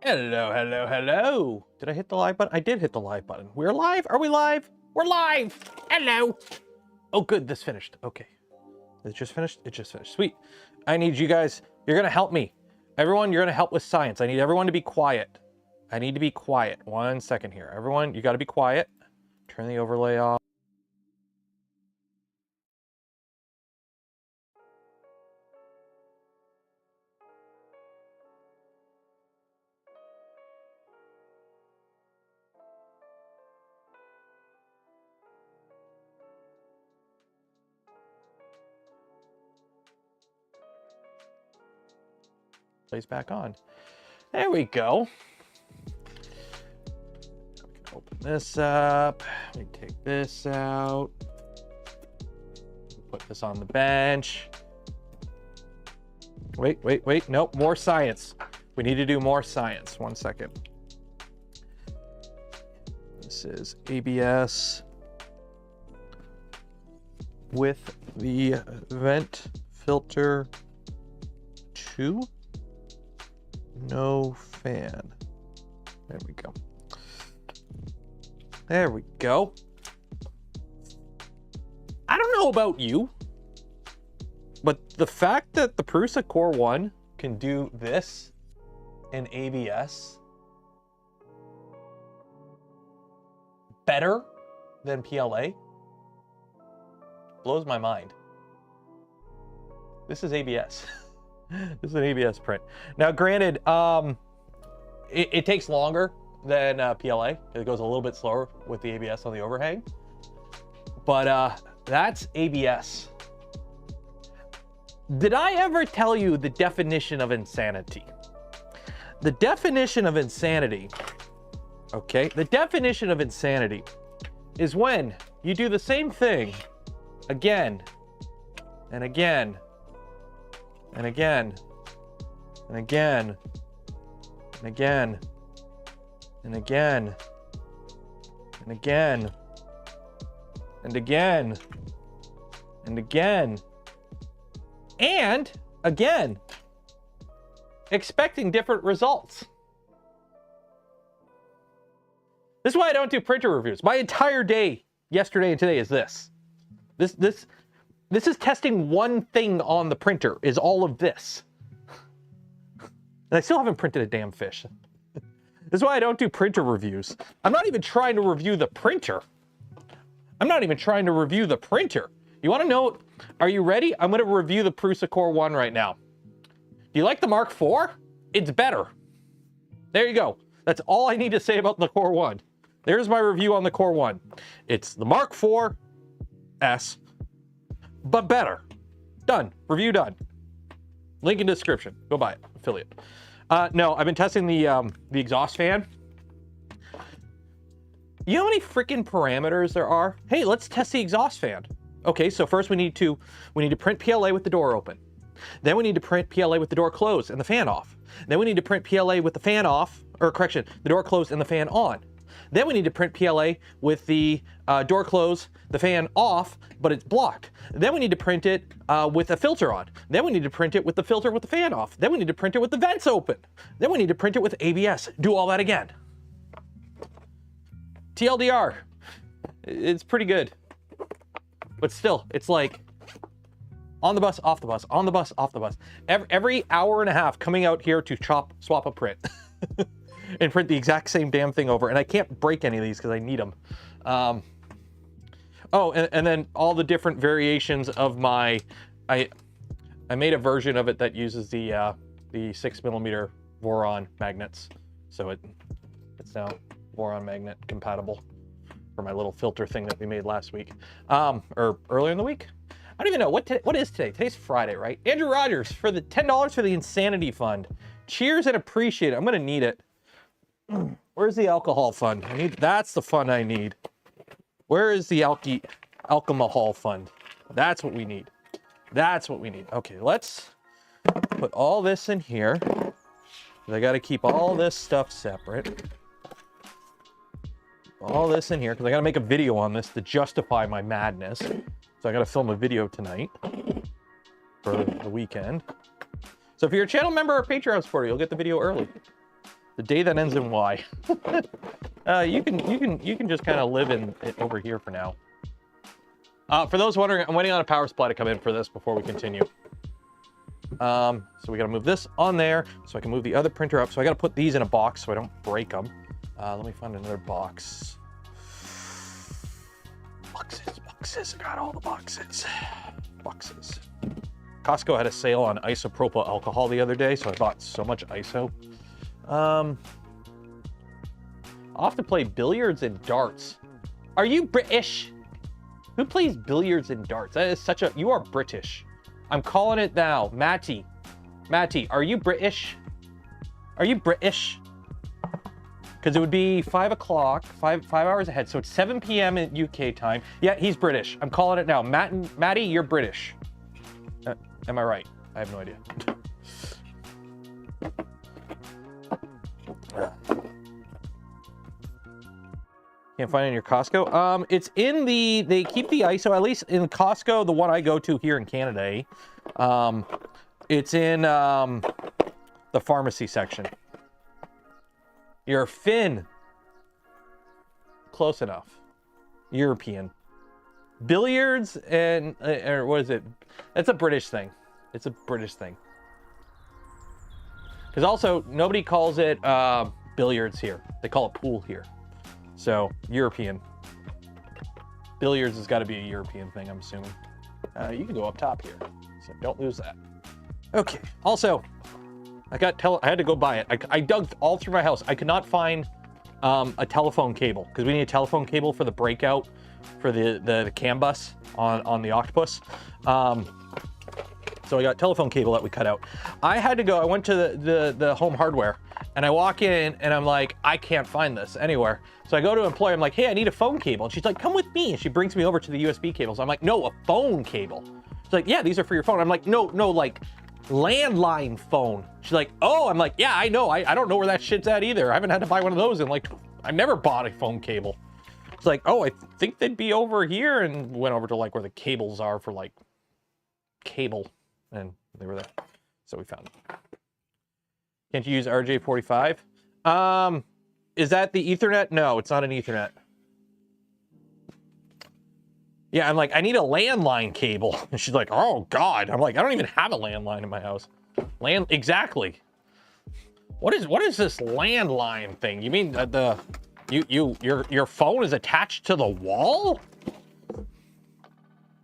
Hello, hello, hello. Did I hit the live button? I did hit the live button. We're live? Are we live? We're live. Hello. Oh, good. This finished. Okay. It just finished? It just finished. Sweet. I need you guys. You're going to help me. Everyone, you're going to help with science. I need everyone to be quiet. I need to be quiet. 1 second here. Everyone, you got to be quiet. Turn the overlay off. Plays back on. There we go. We can open this up. We take this out. Put this on the bench. Wait. Nope, more science. We need to do more science. 1 second. This is ABS with the vent filter 2. No fan. There we go. There we go. I don't know about you, but the fact that the Prusa Core 1 can do this in ABS better than PLA blows my mind. This is ABS. This is an ABS print. Now, granted, it takes longer than PLA. It goes a little bit slower with the ABS on the overhang. But that's ABS. Did I ever tell you the definition of insanity? The definition of insanity, okay? The definition of insanity is when you do the same thing again and again and again and again and again and again and again and again and again and again, expecting different results. This is why I don't do printer reviews. My entire day yesterday and today is this. This is testing one thing on the printer, is all of this. And I still haven't printed a damn fish. This is why I don't do printer reviews. I'm not even trying to review the printer. I'm not even trying to review the printer. You want to know, are you ready? I'm going to review the Prusa Core 1 right now. Do you like the Mark IV? It's better. There you go. That's all I need to say about the Core 1. There's my review on the Core 1. It's the Mark IV S, but better. Done. Review done. Link in description. Go buy it. Affiliate. No, I've been testing the exhaust fan. You know how many freaking parameters there are? Hey, let's test the exhaust fan. Okay, so first we need to print PLA with the door open. Then we need to print PLA with the door closed and the fan off. Then we need to print PLA with the fan off, or correction, the door closed and the fan on. Then we need to print PLA with the door closed, the fan off, but it's blocked. Then we need to print it with a filter on. Then we need to print it with the filter with the fan off. Then we need to print it with the vents open. Then we need to print it with ABS. Do all that again. TLDR, it's pretty good. But still, it's like on the bus, off the bus, on the bus, off the bus. Every hour and a half coming out here to swap a print and print the exact same damn thing over. And I can't break any of these because I need them. Oh, and then all the different variations of my, I made a version of it that uses the 6mm Voron magnets. So it's now Voron magnet compatible for my little filter thing that we made last week, or earlier in the week. I don't even know what is today. Today's Friday, right? Andrew Rogers for the $10 for the Insanity Fund. Cheers and appreciate it. I'm gonna need it. Where's the alcohol fund? That's the fund I need. Where is the alcohol fund? That's what we need. That's what we need. Okay, let's put all this in here. I got to keep all this stuff separate. All this in here because I got to make a video on this to justify my madness. So I got to film a video tonight for the weekend. So if you're a channel member or Patreon supporter, you'll get the video early. The day that ends in Y. You can just kind of live in it over here for now. For those wondering, I'm waiting on a power supply to come in for this before we continue. So we gotta move this on there so I can move the other printer up. So I gotta put these in a box so I don't break them. Let me find another box. Boxes, I got all the boxes. Boxes. Costco had a sale on isopropyl alcohol the other day, so I bought so much ISO. I'll have to play billiards and darts. Are you British? Who plays billiards and darts? That is such a... You are British. I'm calling it now. Matty, are you British? Are you British? Because it would be 5 o'clock, 5 hours ahead. So it's 7 p.m. in UK time. Yeah, he's British. I'm calling it now. Matty, you're British. Am I right? I have no idea. Can't find it in your Costco. It's in the, they keep the ISO, at least in Costco, the one I go to here in Canada, it's in the pharmacy section. You're Finn. Close enough. European. Billiards and, or what is it? That's a British thing. It's a British thing. Because also, nobody calls it billiards here. They call it pool here. So, European. Billiards has got to be a European thing, I'm assuming. You can go up top here, so don't lose that. Okay, also, I had to go buy it. I dug all through my house. I could not find a telephone cable, because we need a telephone cable for the breakout for the CAN bus on the Octopus. So I got telephone cable that we cut out. I had to go, I went to the home hardware, and I walk in and I'm like, I can't find this anywhere. So I go to an employer, I'm like, hey, I need a phone cable. And she's like, come with me. And she brings me over to the USB cables. I'm like, no, a phone cable. She's like, yeah, these are for your phone. I'm like, no, like landline phone. She's like, oh, I'm like, yeah, I know. I don't know where that shit's at either. I haven't had to buy one of those in like, I've never bought a phone cable. It's like, oh, I think they'd be over here, and went over to like where the cables are for like cable, and they were there. So we found it. Can't you use RJ45? Is that the Ethernet? No, it's not an Ethernet. Yeah, I'm like, I need a landline cable. And she's like, oh God. I'm like, I don't even have a landline in my house. Exactly. What is this landline thing? You mean your phone is attached to the wall?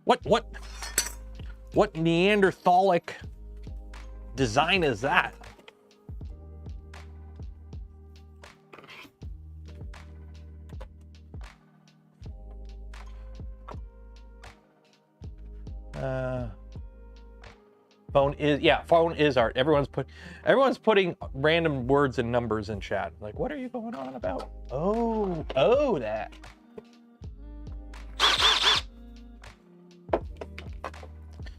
What Neanderthalic design is that? Phone is art. Everyone's putting random words and numbers in chat. Like, what are you going on about? Oh, that.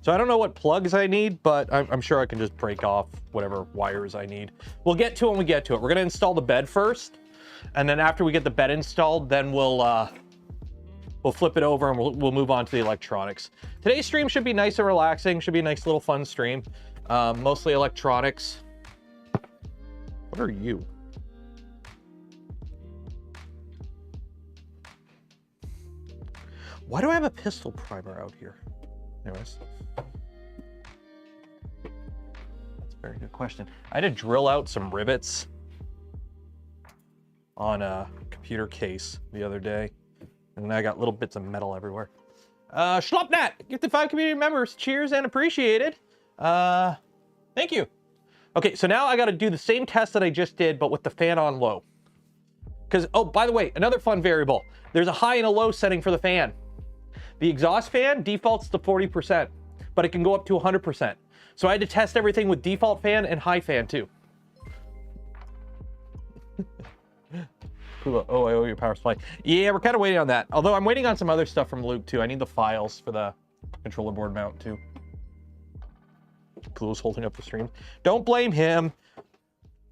So I don't know what plugs I need, but I'm sure I can just break off whatever wires I need. We'll get to it when we get to it. We're gonna install the bed first, and then after we get the bed installed, then we'll flip it over and we'll move on to the electronics. Today's stream should be nice and relaxing. Should be a nice little fun stream. Mostly electronics. What are you? Why do I have a pistol primer out here? Anyways. That's a very good question. I had to drill out some rivets on a computer case the other day. And I got little bits of metal everywhere. Schlopnat, gifted 5 community members. Cheers and appreciated. Thank you. Okay, so now I got to do the same test that I just did, but with the fan on low. Because, oh, by the way, another fun variable. There's a high and a low setting for the fan. The exhaust fan defaults to 40%, but it can go up to 100%. So I had to test everything with default fan and high fan too. Oh, I owe you a power supply. Yeah, we're kind of waiting on that. Although I'm waiting on some other stuff from Luke too. I need the files for the controller board mount too. Clue's holding up the stream. Don't blame him.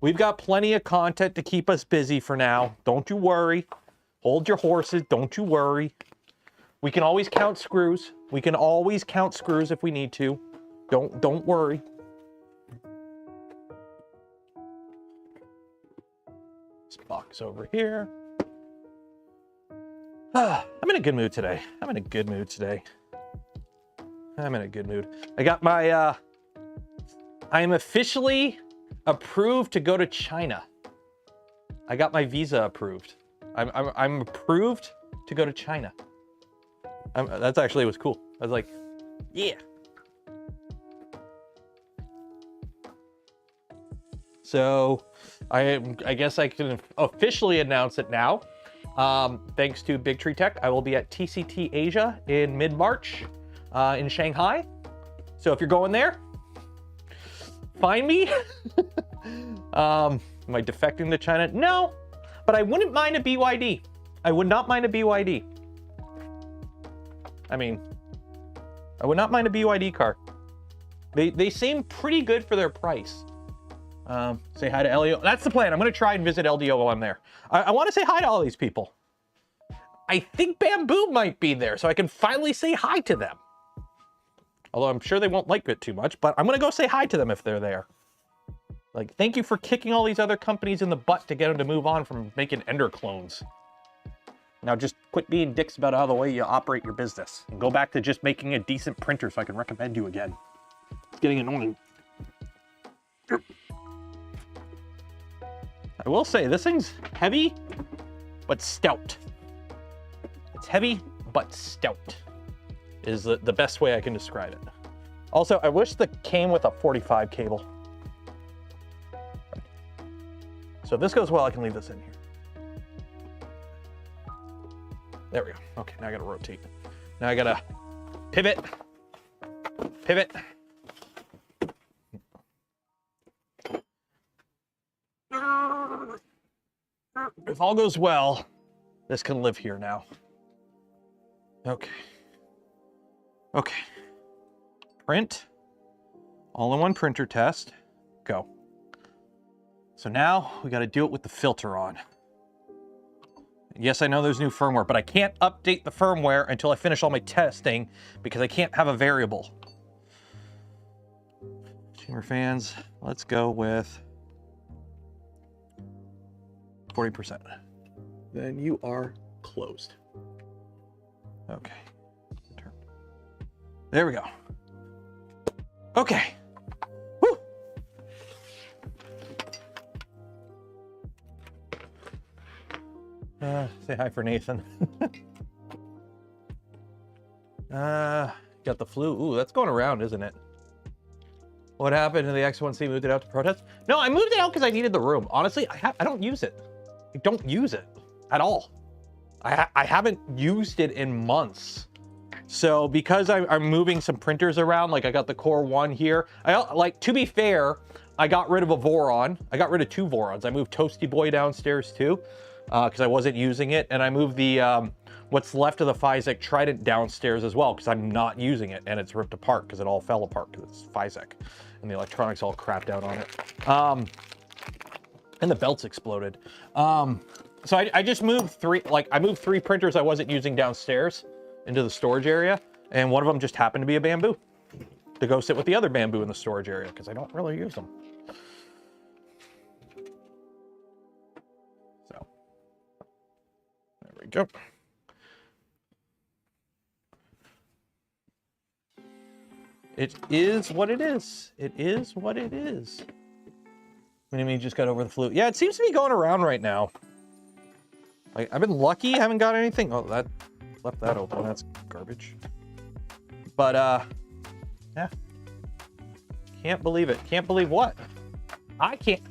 We've got plenty of content to keep us busy for now. Don't you worry. Hold your horses. Don't you worry. We can always count screws. We can always count screws if we need to. Don't worry. This box over here. I'm in a good mood today. I'm in a good mood today. I'm in a good mood. I got my, I am officially approved to go to China. I got my visa approved. I'm approved to go to China. That's actually was cool. I was like, yeah. So I guess I can officially announce it now. Thanks to Big Tree Tech, I will be at TCT Asia in mid-March in Shanghai. So if you're going there, find me. Am I defecting to China? No, but I wouldn't mind a BYD. I would not mind a BYD. I mean, I would not mind a BYD car. They seem pretty good for their price. Say hi to LDO. That's the plan. I'm going to try and visit LDO while I'm there. I want to say hi to all these people. I think Bamboo might be there, so I can finally say hi to them. Although I'm sure they won't like it too much, but I'm going to go say hi to them if they're there. Like, thank you for kicking all these other companies in the butt to get them to move on from making Ender clones. Now just quit being dicks about how the way you operate your business and go back to just making a decent printer so I can recommend you again. It's getting annoying. I will say, this thing's heavy, but stout. It's heavy, but stout is the best way I can describe it. Also, I wish that came with a 45 cable. So if this goes well, I can leave this in here. There we go. Okay, now I gotta rotate. Now I gotta pivot, pivot. If all goes well, this can live here now. Okay. Okay. Print. All-in-one printer test. Go. So now we got to do it with the filter on. Yes, I know there's new firmware, but I can't update the firmware until I finish all my testing because I can't have a variable. Chamber fans, let's go with 40%. Then you are closed. Okay. Turn. There we go. Okay. Woo. Say hi for Nathan. Got the flu. Ooh, that's going around, isn't it? What happened to the X1C? Moved it out to protest? No, I moved it out because I needed the room. Honestly, I don't use it. I don't use it at all. I haven't used it in months. So because I'm moving some printers around, like I got the Core 1 here. To be fair, I got rid of a Voron. I got rid of 2 Vorons. I moved Toasty Boy downstairs too, because I wasn't using it. And I moved the, what's left of the Physec Trident downstairs as well, because I'm not using it and it's ripped apart because it all fell apart because it's Physec and the electronics all crapped out on it. And the belts exploded. So I just moved I moved 3 printers I wasn't using downstairs into the storage area, and one of them just happened to be a Bamboo to go sit with the other Bamboo in the storage area because I don't really use them. So there we go. It is what it is. It is what it is. What do you mean you just got over the flu? Yeah, it seems to be going around right now. I've been lucky, I haven't got anything. Oh, that left that open. That's garbage. But yeah. Can't believe it. Can't believe what? I can't,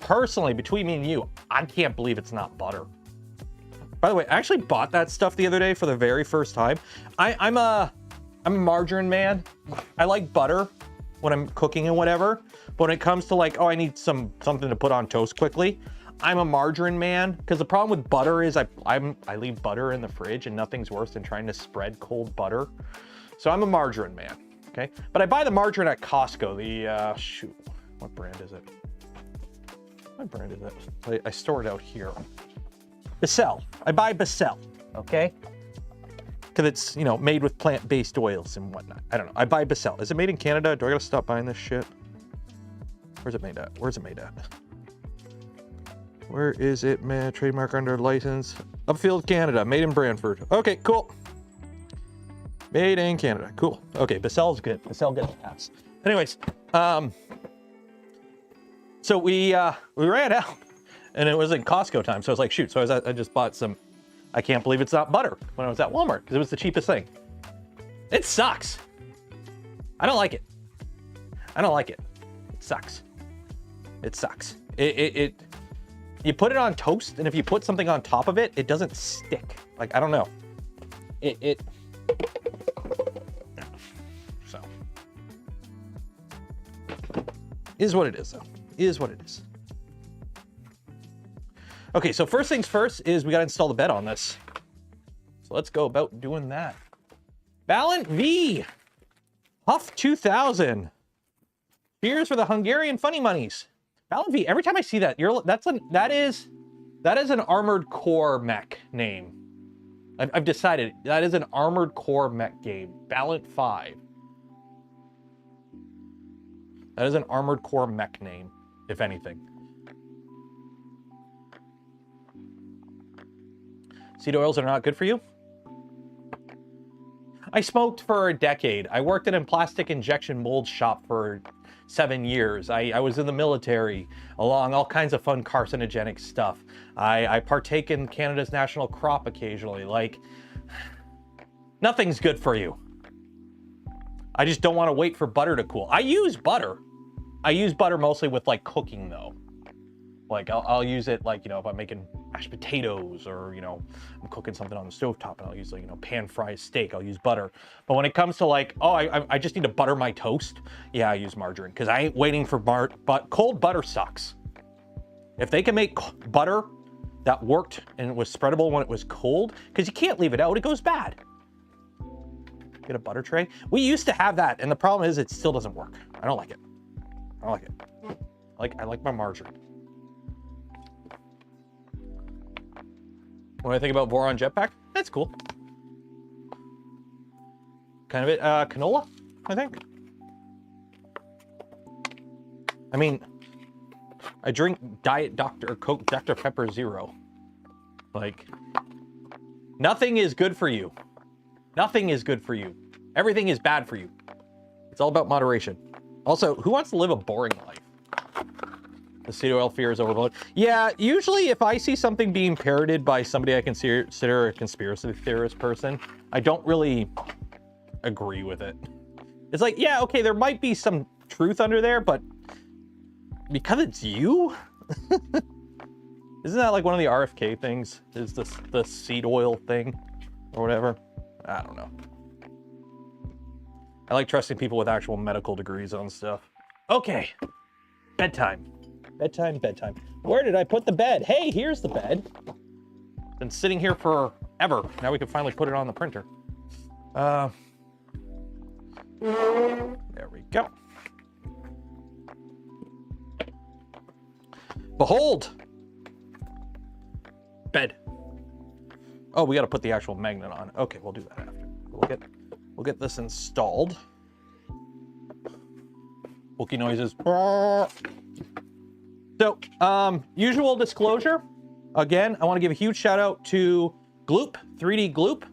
personally, between me and you, I can't believe it's not butter. By the way, I actually bought that stuff the other day for the very first time. I'm a margarine man. I like butter when I'm cooking and whatever. But when it comes to like, oh, I need something to put on toast quickly, I'm a margarine man. Because the problem with butter is I leave butter in the fridge, and nothing's worse than trying to spread cold butter. So I'm a margarine man, okay? But I buy the margarine at Costco. The, shoot, what brand is it? What brand is it? I store it out here. Becel. I buy Becel, okay? Because it's, made with plant-based oils and whatnot. I don't know. I buy Becel. Is it made in Canada? Do I gotta stop buying this shit? Where's it made at? Where's it made at? Where is it, man? Trademark under license. Upfield, Canada. Made in Brantford. Okay, cool. Made in Canada. Cool. Okay, Basel's good. Basel gets a pass. Anyways, so we ran out, and it was in Costco time. So I was like, shoot. So I just bought some. I can't believe it's not butter when I was at Walmart because it was the cheapest thing. It sucks. I don't like it. I don't like it. It sucks. It sucks. You put it on toast, and if you put something on top of it, it doesn't stick. Like, I don't know. So. Is what it is, though. Is what it is. Okay, so first things first is we got to install the bed on this. So let's go about doing that. Ballant V. Huff 2000. Cheers for the Hungarian funny monies. Ballant V, every time I see that, that is an Armored Core mech name. I've decided that is an Armored Core mech game. Ballant 5. That is an Armored Core mech name, if anything. Seed oils are not good for you? I smoked for a decade. I worked in a plastic injection mold shop for 7 years. I was in the military, along all kinds of fun carcinogenic stuff. I partake in Canada's national crop occasionally. Like, nothing's good for you. I just don't want to wait for butter to cool. I use butter. I use butter mostly with like cooking though. Like I'll use it like, you know, if I'm making mashed potatoes or, you know, I'm cooking something on the stovetop and I'll use like, you know, pan fried steak, I'll use butter. But when it comes to like, oh, I just need to butter my toast. Yeah, I use margarine because I ain't waiting for but cold butter sucks. If they can make butter that worked and it was spreadable when it was cold, because you can't leave it out, it goes bad. Get a butter tray. We used to have that, and the problem is it still doesn't work. I don't like it. I don't like it. I like my margarine. When I think about Voron jetpack, that's cool. Kind of it, canola, I think. I mean, I drink Diet Dr. Coke Dr. Pepper Zero. Like, nothing is good for you. Nothing is good for you. Everything is bad for you. It's all about moderation. Also, who wants to live a boring life? The seed oil fear is overblown. Yeah, usually if I see something being parroted by somebody I consider a conspiracy theorist person, I don't really agree with it. It's like, yeah, okay, there might be some truth under there, but because it's you? Isn't that like one of the RFK things? Is the seed oil thing or whatever? I don't know. I like trusting people with actual medical degrees on stuff. Okay, bedtime. Bedtime. Where did I put the bed? Hey, here's the bed. Been sitting here forever. Now we can finally put it on the printer. There we go. Behold! Bed. Oh, we got to put the actual magnet on. Okay, we'll do that after. We'll get this installed. Wookie noises. So, usual disclosure. Again, I want to give a huge shout out to GLOOP, 3D GLOOP,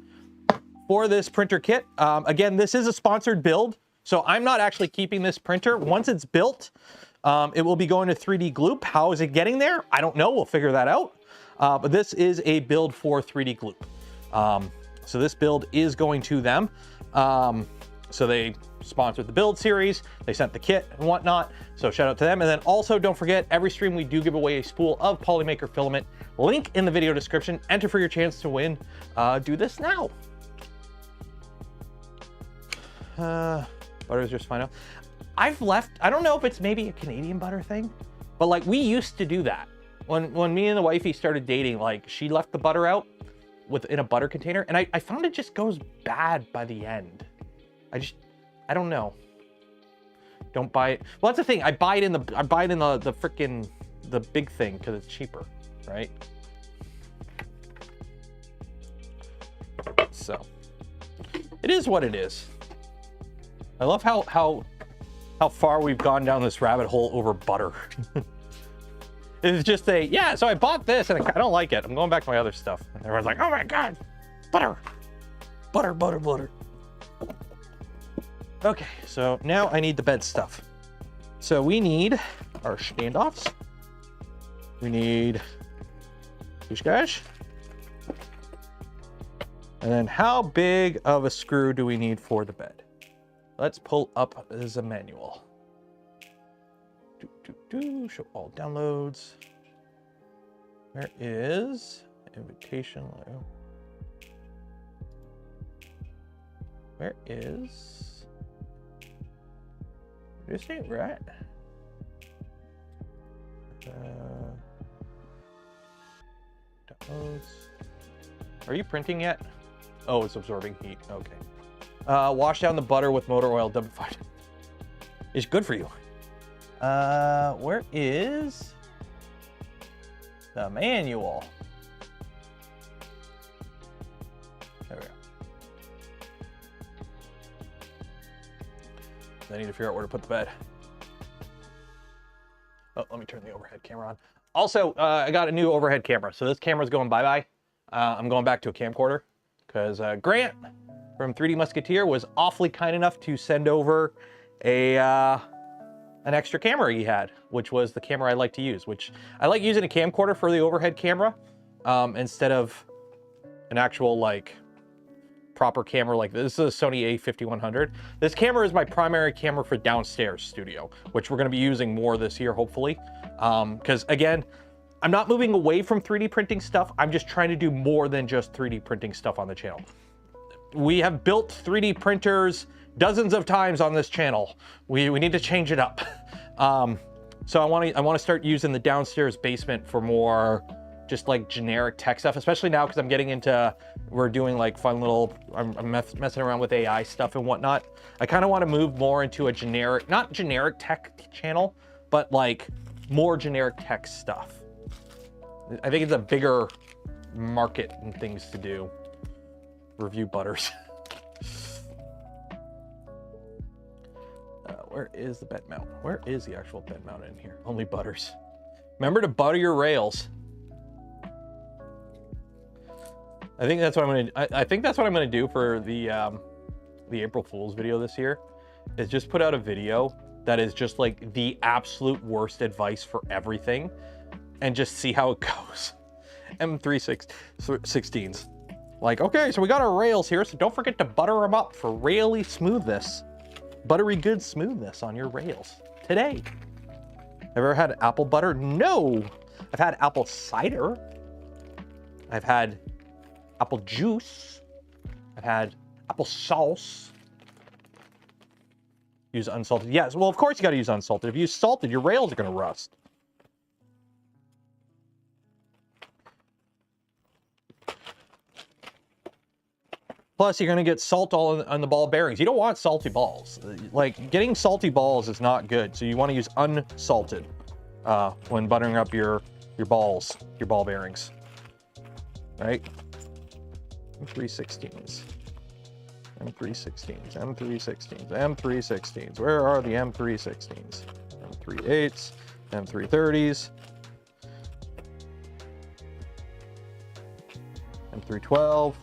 for this printer kit. Again, this is a sponsored build, so I'm not actually keeping this printer. Once it's built, it will be going to 3D GLOOP. How is it getting there? I don't know. We'll figure that out. But this is a build for 3D GLOOP. So this build is going to them. So they sponsored the build series. They sent the kit and whatnot. So shout out to them. And then also don't forget, every stream we do give away a spool of Polymaker filament. Link in the video description. Enter for your chance to win. Do this now. Butter's just fine out. I've left, I don't know if it's maybe a Canadian butter thing, but like we used to do that. When me and the wifey started dating, like she left the butter out in a butter container, and I found it just goes bad by the end. I don't know. Don't buy it. Well, that's the thing. I buy it in the freaking the big thing because it's cheaper, right? So it is what it is. I love how far we've gone down this rabbit hole over butter. It's just a, yeah, so I bought this and I don't like it. I'm going back to my other stuff. And everyone's like, oh my God, butter, butter, butter, butter. Okay, so now I need the bed stuff. So we need our standoffs. We need these guys. And then how big of a screw do we need for the bed? Let's pull up as a manual. Show all downloads. Where is invitation? Where is this? Ain't right. Downloads. Are you printing yet? Oh, it's absorbing heat. Okay. Wash down the butter with motor oil. W5. It's good for you. Where is the manual? There we go. I need to figure out where to put the bed. Oh, let me turn the overhead camera on. Also, I got a new overhead camera. So this camera's going bye-bye. I'm going back to a camcorder because Grant from 3D Musketeer was awfully kind enough to send over an extra camera he had, which was the camera I like to use, which I like using a camcorder for the overhead camera instead of an actual like proper camera like this. This is a Sony A5100. This camera is my primary camera for downstairs studio, which we're going to be using more this year, hopefully. Because again, I'm not moving away from 3D printing stuff. I'm just trying to do more than just 3D printing stuff on the channel. We have built 3D printers dozens of times on this channel. We need to change it up. So I want to start using the downstairs basement for more just like generic tech stuff, especially now because I'm getting into, we're doing like fun little, I'm messing around with AI stuff and whatnot. I kind of want to move more into a generic, not generic tech channel, but like more generic tech stuff. I think it's a bigger market and things to do. Review butters. Where is the bed mount? Where is the actual bed mount in here? Only butters. Remember to butter your rails. I think that's what I'm gonna. I think that's what I'm gonna do for the April Fool's video this year. Is just put out a video that is just like the absolute worst advice for everything, and just see how it goes. M316s. Like, okay, so we got our rails here, so don't forget to butter them up for really smoothness. Buttery good smoothness on your rails today. Ever had apple butter? No. I've had apple cider. I've had apple juice. I've had apple sauce. Use unsalted. Yes, well, of course you got to use unsalted. If you use salted, your rails are going to rust. Plus, you're gonna get salt all on the ball bearings. You don't want salty balls. Like, getting salty balls is not good. So you want to use unsalted when buttering up your balls, your ball bearings. Right? M316s. M316s. M316s. M316s. Where are the M316s? M38s. M330s. M312.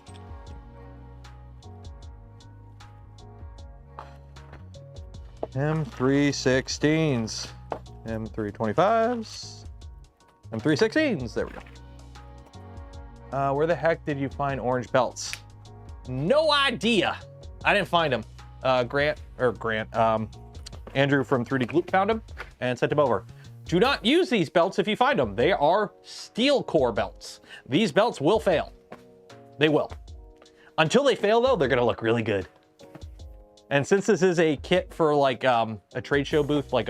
M316s, M325s, M316s, there we go. Where the heck did you find orange belts? No idea. I didn't find them. Andrew from 3D GLOOP found them and sent them over. Do not use these belts if you find them. They are steel core belts. These belts will fail. They will. Until they fail though, they're gonna look really good. And since this is a kit for like a trade show booth, like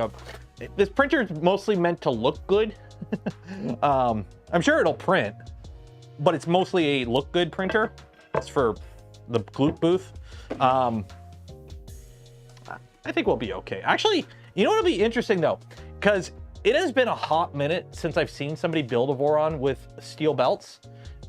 this printer is mostly meant to look good. I'm sure it'll print, but it's mostly a look good printer. It's for the GLOOP booth. I think we'll be okay. Actually, you know what'll be interesting though? Because it has been a hot minute since I've seen somebody build a Voron with steel belts.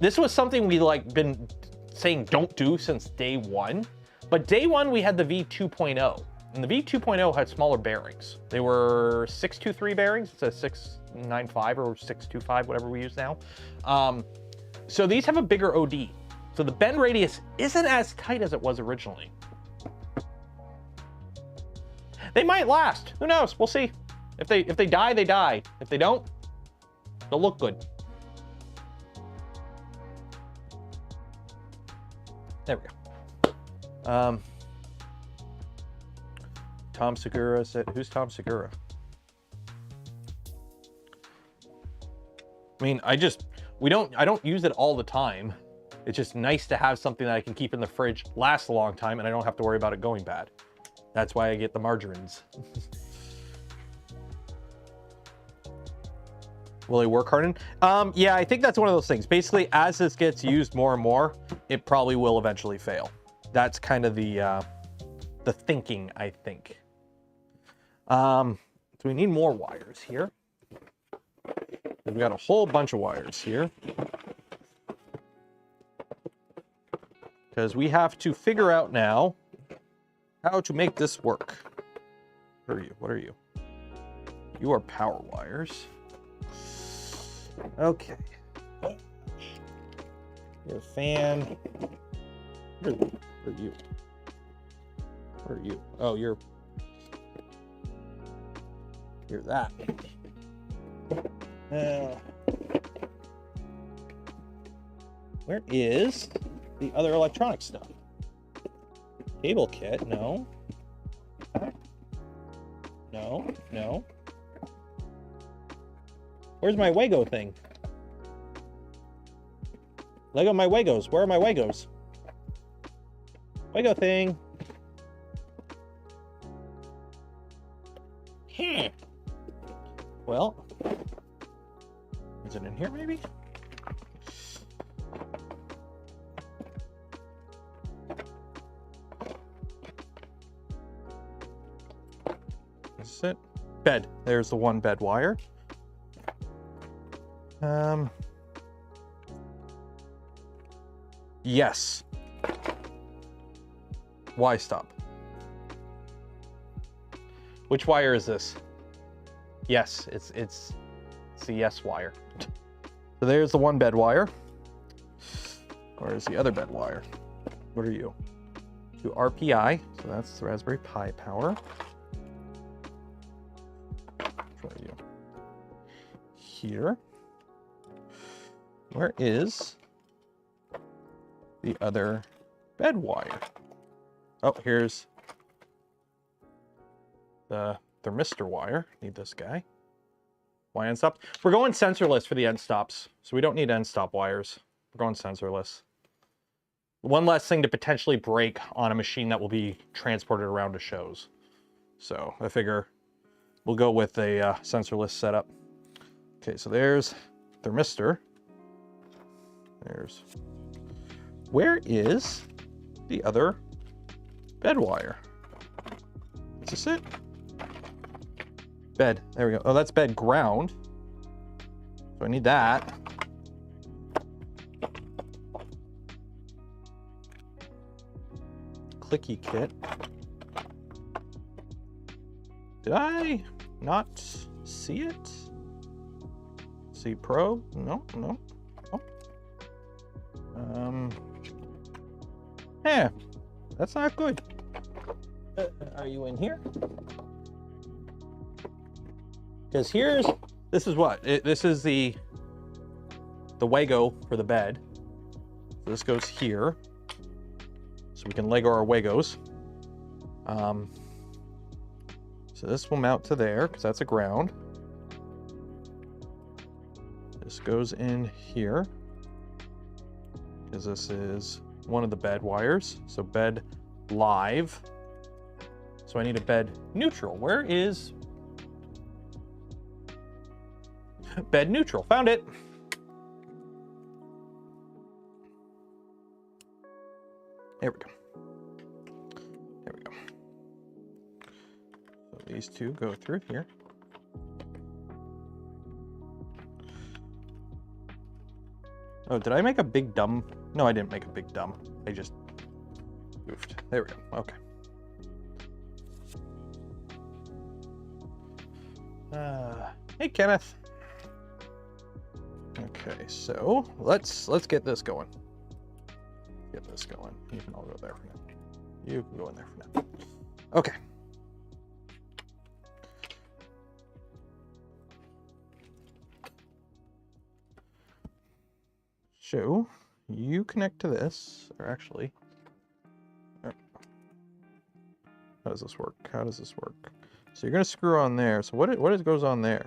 This was something we like been saying don't do since day one. But day one, we had the V2.0, And the V2.0 had smaller bearings. They were 623 bearings. It's a 695 or 625, whatever we use now. So these have a bigger OD. So the bend radius isn't as tight as it was originally. They might last. Who knows? We'll see. If they die, they die. If they don't, they'll look good. There we go. Tom Segura said, who's Tom Segura? I mean, I don't use it all the time. It's just nice to have something that I can keep in the fridge, last a long time, and I don't have to worry about it going bad. That's why I get the margarines. Will it work harden? Yeah, I think that's one of those things. Basically, as this gets used more and more, it probably will eventually fail. That's kind of the thinking, I think. So we need more wires here. We've got a whole bunch of wires here. Because we have to figure out now how to make this work. What are you? What are you? You are power wires. Okay. You're a fan. Where are you? Where are you? Oh, you're that. Where is the other electronic stuff? Cable kit, no. No, no. Where's my Wago thing? Lego my Wagos. Where are my Wagos? Wago thing. Well, is it in here maybe? Is it? Bed. There's the one bed wire. Yes. Why stop? Which wire is this? Yes, it's the yes wire. So there's the one bed wire. Where's the other bed wire? What are you? To RPI, so that's the Raspberry Pi power. What are you? Here. Where is the other bed wire? Oh, here's the thermistor wire. Need this guy. Why end stop? We're going sensorless for the end stops, so we don't need end stop wires. We're going sensorless. One less thing to potentially break on a machine that will be transported around to shows. So I figure we'll go with a sensorless setup. Okay, so there's thermistor. There's. Where is the other bed wire? Is this it? Bed. There we go. Oh, that's bed ground. So I need that. Clicky kit. Did I not see it? See probe? No, no. Oh. Yeah, that's not good. Are you in here? Because this is what? This is the Wago for the bed. So this goes here. So we can Lego our Wagos. So this will mount to there, because that's a ground. This goes in here, because this is one of the bed wires. So bed live. So I need a bed neutral. Where is bed neutral? Found it. There we go. There we go. So these two go through here. Oh, did I make a big dumb? No, I didn't make a big dumb. I just goofed. There we go. Okay. Hey, Kenneth. Okay, so let's get this going. Get this going. You can all go there for now. You can go in there for now. Okay. So you connect to this, or actually, how does this work? How does this work? So you're gonna screw on there. So what goes on there?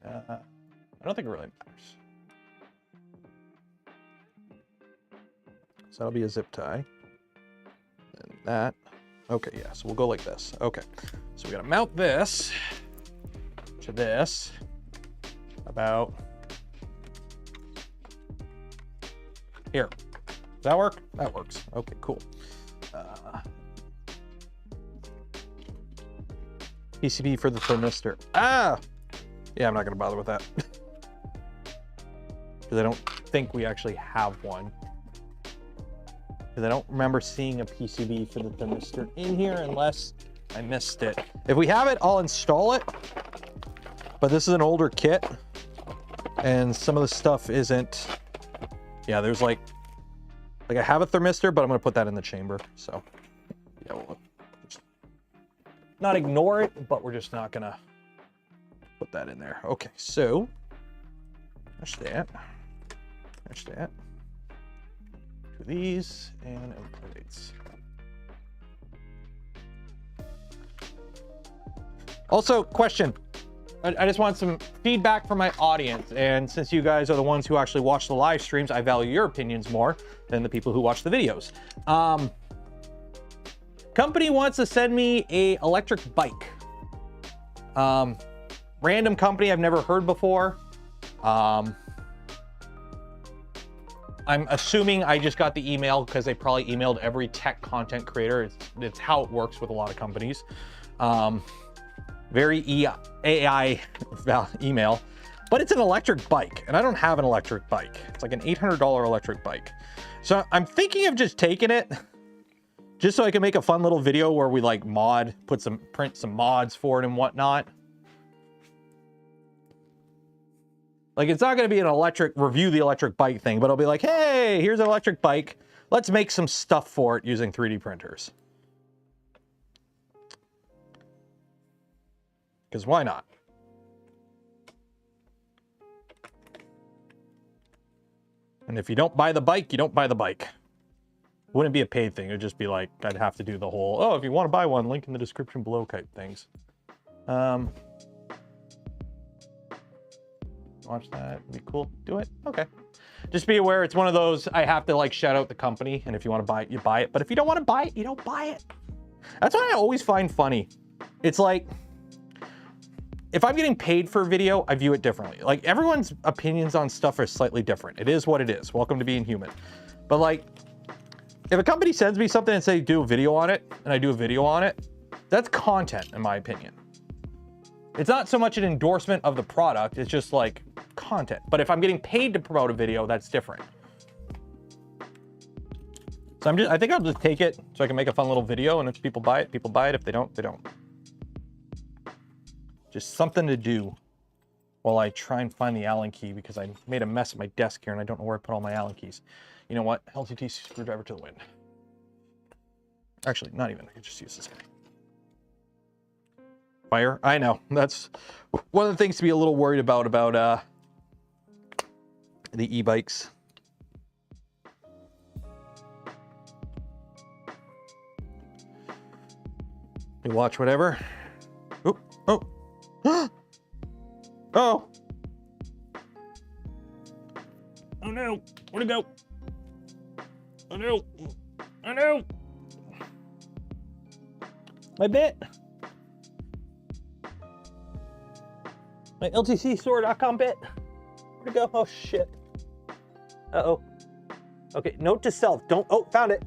I don't think it really matters. So that'll be a zip tie. And that. Okay, yeah. So we'll go like this. Okay. So we gotta mount this to this about here. Does that work? That works. Okay, cool. PCB for the thermistor. Ah! Yeah, I'm not gonna bother with that. Because I don't think we actually have one. Because I don't remember seeing a PCB for the thermistor in here unless I missed it. If we have it, I'll install it. But this is an older kit. And some of the stuff isn't. Yeah, there's like I have a thermistor, but I'm gonna put that in the chamber. So yeah, we'll just not ignore it, but we're just not gonna put that in there. Okay, so there's that. There's that. To these and plates. Also, question. I just want some feedback from my audience, and since you guys are the ones who actually watch the live streams, I value your opinions more than the people who watch the videos. Company wants to send me a electric bike. Random company I've never heard before. I'm assuming I just got the email because they probably emailed every tech content creator. It's how it works with a lot of companies. Very AI email, but it's an electric bike, and I don't have an electric bike. It's like an $800 electric bike. So I'm thinking of just taking it, just so I can make a fun little video where we like print some mods for it and whatnot. Like, it's not going to be an review the electric bike thing, but I'll be like, hey, here's an electric bike. Let's make some stuff for it using 3D printers. Because why not? And if you don't buy the bike, you don't buy the bike. It wouldn't be a paid thing. It would just be like, I'd have to do the whole, oh, if you want to buy one, link in the description below type things. Watch that. It'd be cool. Do it. Okay. Just be aware, it's one of those, I have to like shout out the company, and if you want to buy it, you buy it. But if you don't want to buy it, you don't buy it. That's what I always find funny. It's like, if I'm getting paid for a video, I view it differently. Like, everyone's opinions on stuff are slightly different. It is what it is. Welcome to being human. But like, if a company sends me something and say do a video on it, and I do a video on it, that's content in my opinion. It's not so much an endorsement of the product, it's just like content. But if I'm getting paid to promote a video, that's different. So I think I'll just take it so I can make a fun little video, and if people buy it, people buy it. If they don't, they don't. Just something to do while I try and find the Allen key, because I made a mess at my desk here and I don't know where I put all my Allen keys. You know what? LTT screwdriver to the wind. Actually, not even. I could just use this guy. Fire? I know. That's one of the things to be a little worried about the e-bikes. You watch whatever. Oh, oh. Oh. Oh no. Where'd it go? Oh no. Oh no. My bit. My LTCstore.com bit. Where'd it go? Oh shit. Uh-oh. Okay, note to self. Don't, oh, found it.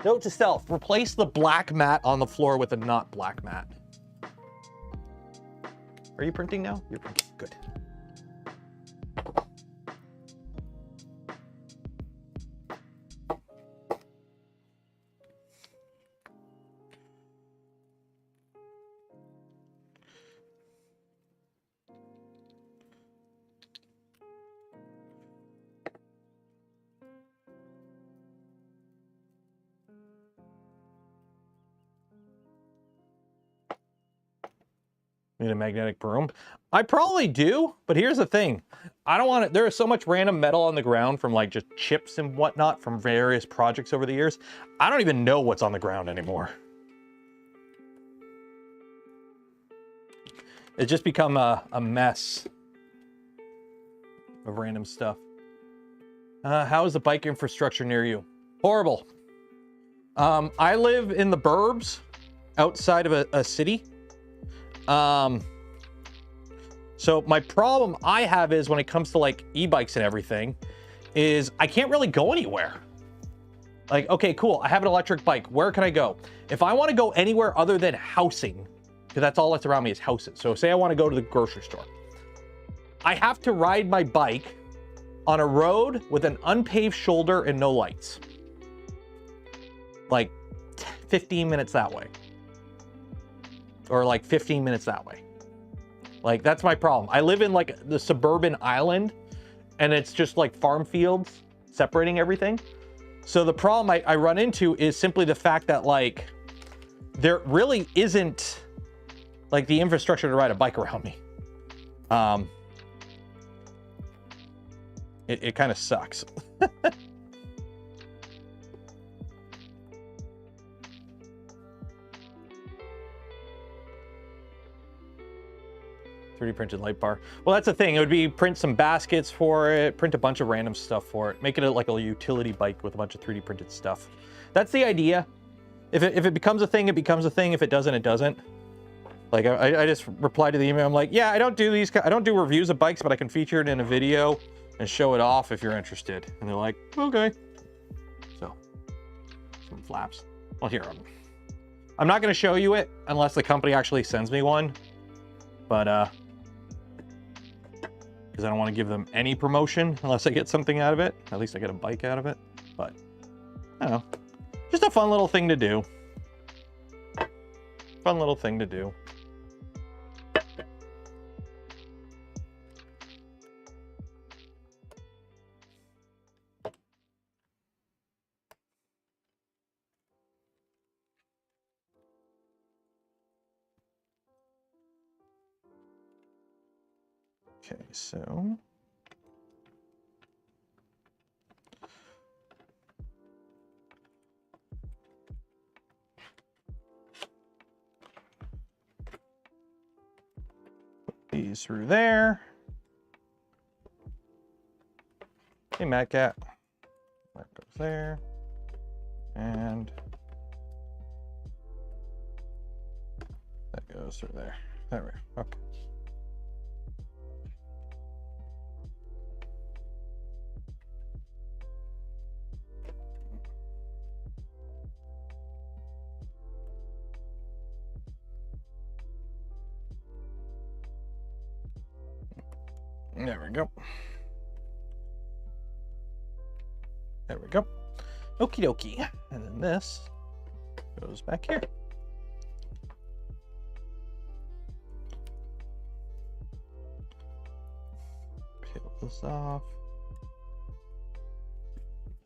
Note to self. Replace the black mat on the floor with a not black mat. Are you printing now? You're printing. Good. Need a magnetic broom. I probably do, but here's the thing. I don't want it. There is so much random metal on the ground from like just chips and whatnot from various projects over the years. I don't even know what's on the ground anymore. It's just become a mess of random stuff. How is the bike infrastructure near you? Horrible. I live in the burbs outside of a city. So my problem I have is when it comes to like e-bikes and everything is I can't really go anywhere. Like, okay, cool. I have an electric bike. Where can I go? If I want to go anywhere other than housing, because that's all that's around me is houses. So say I want to go to the grocery store. I have to ride my bike on a road with an unpaved shoulder and no lights. Like 15 minutes that way. Or like 15 minutes that way. Like, that's my problem. I live in like the suburban island and it's just like farm fields separating everything. So the problem I run into is simply the fact that like, there really isn't like the infrastructure to ride a bike around me. It kind of sucks. 3D printed light bar. Well, that's the thing. It would be print some baskets for it, print a bunch of random stuff for it, make it like a utility bike with a bunch of 3D printed stuff. That's the idea. If it becomes a thing, it becomes a thing. If it doesn't, it doesn't. Like I just replied to the email. I'm like, yeah, I don't do reviews of bikes, but I can feature it in a video and show it off if you're interested. And they're like, okay. So some flaps. Well, here I'm not going to show you it unless the company actually sends me one. But because I don't want to give them any promotion unless I get something out of it. At least I get a bike out of it. But I don't know. Just a fun little thing to do. Fun little thing to do. Okay, so put these through there. Hey, Mad Cat. That goes there. And that goes through there. There we go. Okay. There we go. There we go. Okie dokie. And then this goes back here. Peel this off.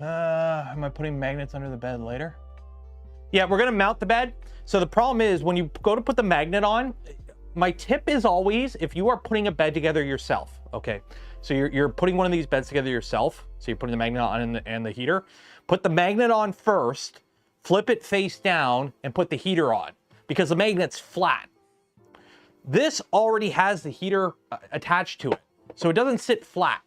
Am I putting magnets under the bed later? Yeah, we're gonna mount the bed. So the problem is when you go to put the magnet on, my tip is always, if you are putting a bed together yourself, okay, so you're putting one of these beds together yourself, so you're putting the magnet on and the heater, put the magnet on first, flip it face down, and put the heater on, because the magnet's flat. This already has the heater attached to it, so it doesn't sit flat.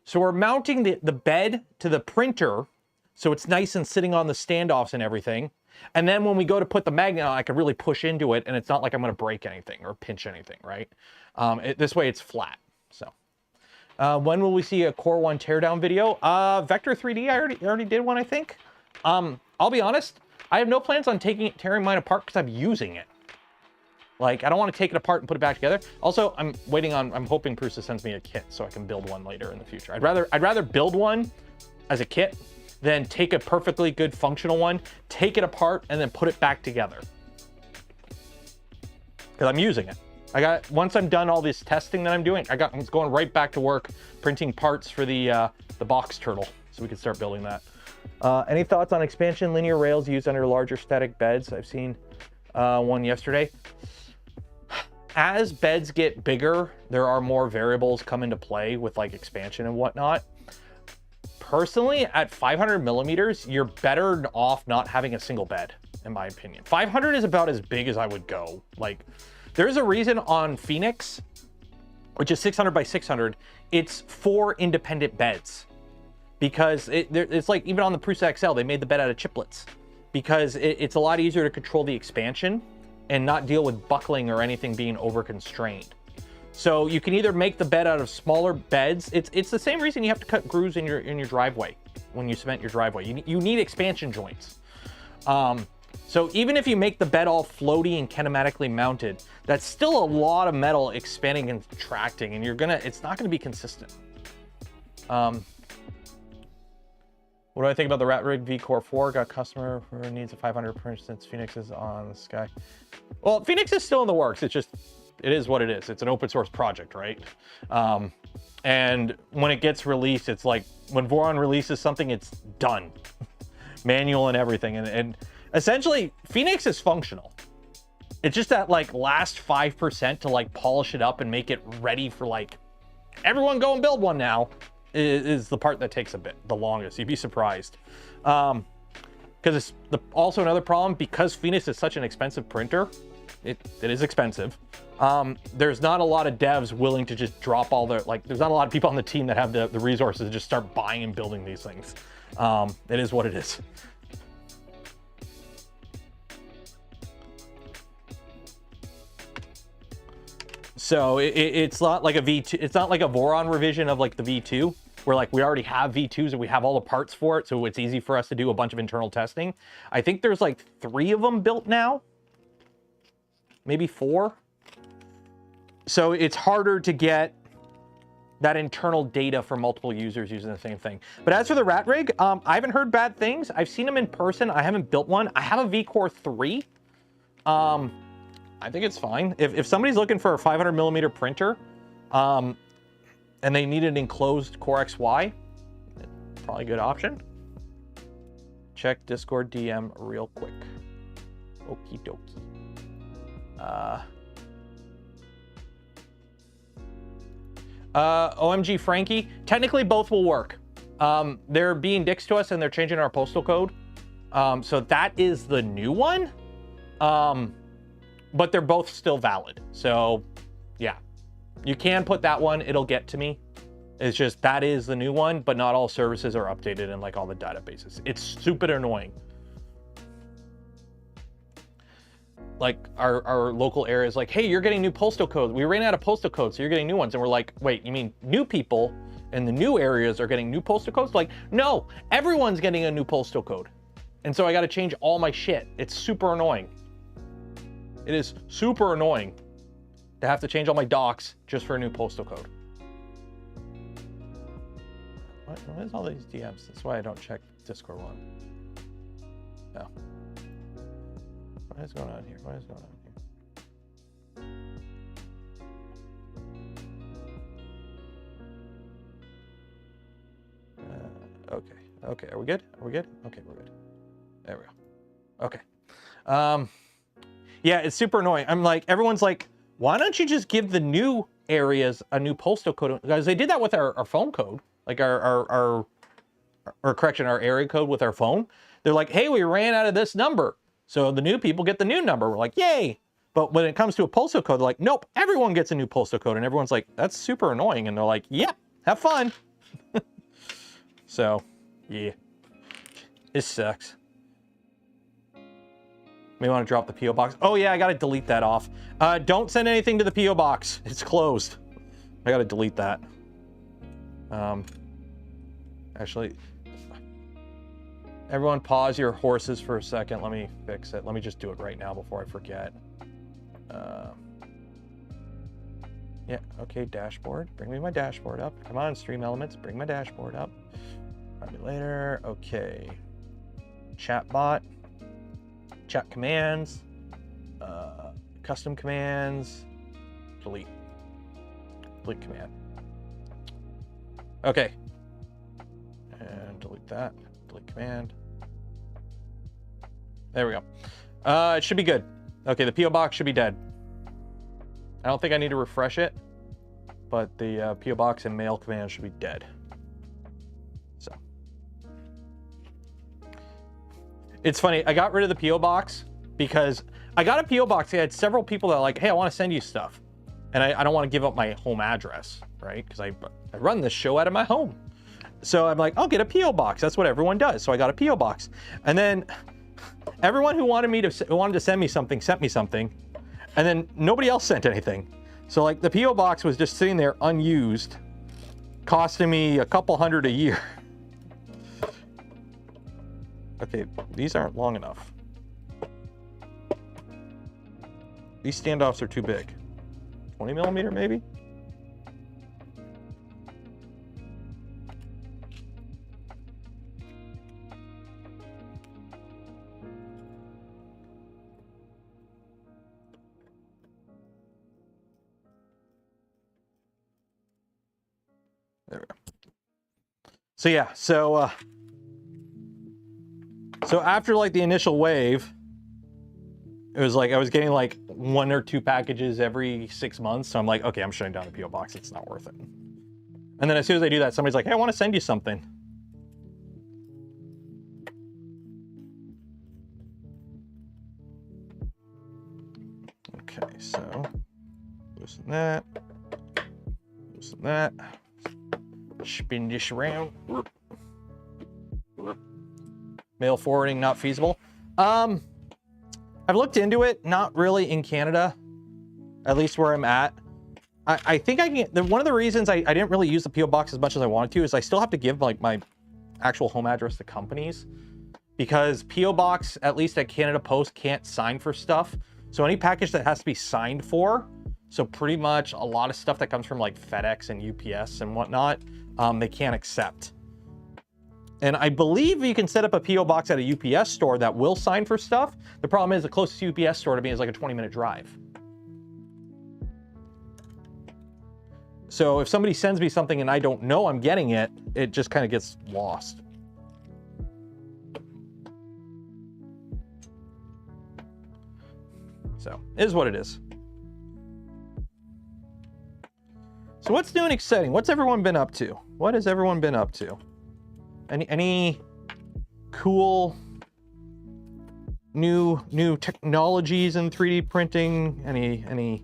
So we're mounting the bed to the printer, so it's nice and sitting on the standoffs and everything. And then when we go to put the magnet on, I can really push into it, and it's not like I'm going to break anything or pinch anything, right? This way it's flat. So when will we see a Core 1 teardown video? Vector 3D, I already did one, I think. I'll be honest, I have no plans on tearing mine apart because I'm using it. Like, I don't want to take it apart and put it back together. Also, I'm hoping Prusa sends me a kit so I can build one later in the future. I'd rather build one as a kit than take a perfectly good functional one, take it apart, and then put it back together. Because I'm using it. Once I'm done all this testing that I'm doing, I'm going right back to work printing parts for the box turtle, so we can start building that. Any thoughts on expansion linear rails used under larger static beds? I've seen one yesterday. as beds get bigger, there are more variables come into play with like expansion and whatnot. Personally, at 500 millimeters, you're better off not having a single bed, in my opinion. 500 is about as big as I would go. Like, there's a reason on Phoenix, which is 600 by 600, it's 4 independent beds. Because it's like, even on the Prusa XL, they made the bed out of chiplets. Because it's a lot easier to control the expansion and not deal with buckling or anything being over-constrained. So you can either make the bed out of smaller beds. It's the same reason you have to cut grooves in your driveway when you cement your driveway. You need expansion joints. So even if you make the bed all floaty and kinematically mounted, that's still a lot of metal expanding and contracting, and it's not gonna be consistent. What do I think about the Rat Rig V-Core 4? Got a customer who needs a 500 print since Phoenix is on the sky. Well, Phoenix is still in the works. It is what it is. It's an open source project, right? And when it gets released, it's like when Voron releases something, it's done. Manual and everything. And essentially, Phoenix is functional. It's just that like last 5% to like polish it up and make it ready for like, everyone go and build one now, is the part that takes the longest. You'd be surprised. Because it's also another problem, because Phoenix is such an expensive printer, it is expensive. There's not a lot of devs willing to just drop all their, like, there's not a lot of people on the team that have the resources to just start buying and building these things. It is what it is. So it's not like a V2, it's not like a Voron revision of like the V2, where like we already have V2s and we have all the parts for it, so it's easy for us to do a bunch of internal testing. I think there's like 3 of them built now, maybe 4. So it's harder to get that internal data for multiple users using the same thing. But as for the Rat Rig, I haven't heard bad things. I've seen them in person. I haven't built one. I have a V-Core 3. I think it's fine. If somebody's looking for a 500 millimeter printer, and they need an enclosed Core XY, probably a good option. Check Discord DM real quick. Okie dokie. OMG Frankie, technically both will work. They're being dicks to us and they're changing our postal code. So that is the new one. But they're both still valid. So yeah, you can put that one, it'll get to me. It's just, that is the new one, but not all services are updated in like all the databases. It's stupid annoying. Like our local area is like, hey, you're getting new postal codes. We ran out of postal codes, so you're getting new ones. And we're like, wait, you mean new people in the new areas are getting new postal codes? Like, no, everyone's getting a new postal code. And so I got to change all my shit. It's super annoying. It is super annoying to have to change all my docs just for a new postal code. What is all these DMs? That's why I don't check Discord one. No. What is going on here? What is going on here? Okay, are we good? Are we good? Okay, we're good. There we go. Okay. Yeah, it's super annoying. I'm like, everyone's like, why don't you just give the new areas a new postal code? Because they did that with our phone code, like our area code with our phone. They're like, hey, we ran out of this number, so the new people get the new number. We're like, yay. But when it comes to a postal code, they're like, nope, everyone gets a new postal code. And everyone's like, that's super annoying. And they're like, yeah, have fun. So, yeah, it sucks. May want to drop the P.O. box. Oh yeah, I got to delete that off. Don't send anything to the P.O. box. It's closed. I got to delete that. Actually, everyone pause your horses for a second. Let me fix it. Let me just do it right now before I forget. Yeah, okay, dashboard. Bring me my dashboard up. Come on, Stream Elements, bring my dashboard up. Find me later. Okay. Chatbot. Chat commands. Custom commands. Delete. Delete command. Okay. And delete that. Delete command. There we go. It should be good. Okay, the P.O. box should be dead. I don't think I need to refresh it, but the PO box and mail command should be dead. So it's funny, I got rid of the PO box because I got a PO box. I had several people that are like, hey, I want to send you stuff, and I don't want to give up my home address, right? Because I run this show out of my home. So I'm like, I'll get a PO box. That's what everyone does. So I got a PO box, and then everyone who wanted to send me something sent me something, and then nobody else sent anything. So like the PO box was just sitting there unused, costing me a couple $100 a year. Okay, these aren't long enough. These standoffs are too big. 20 millimeter maybe? There we go. So yeah, so after like the initial wave, it was like I was getting like 1 or 2 packages every 6 months. So I'm like, okay, I'm shutting down the PO box. It's not worth it. And then as soon as I do that, somebody's like, hey, I want to send you something. Okay, so loosen that. Loosen that. Spin this around. Mail forwarding not feasible. I've looked into it, not really in Canada, at least where I'm at. I think I can, one of the reasons I didn't really use the PO box as much as I wanted to is I still have to give like my actual home address to companies, because PO box, at least at Canada Post, can't sign for stuff. So any package that has to be signed for, so pretty much a lot of stuff that comes from like FedEx and UPS and whatnot, they can't accept. And I believe you can set up a PO box at a UPS store that will sign for stuff. The problem is the closest UPS store to me is like a 20-minute drive. So if somebody sends me something and I don't know I'm getting it, it just kind of gets lost. So it is what it is. So what's new and exciting? What's everyone been up to? What has everyone been up to? Any cool new technologies in 3D printing? Any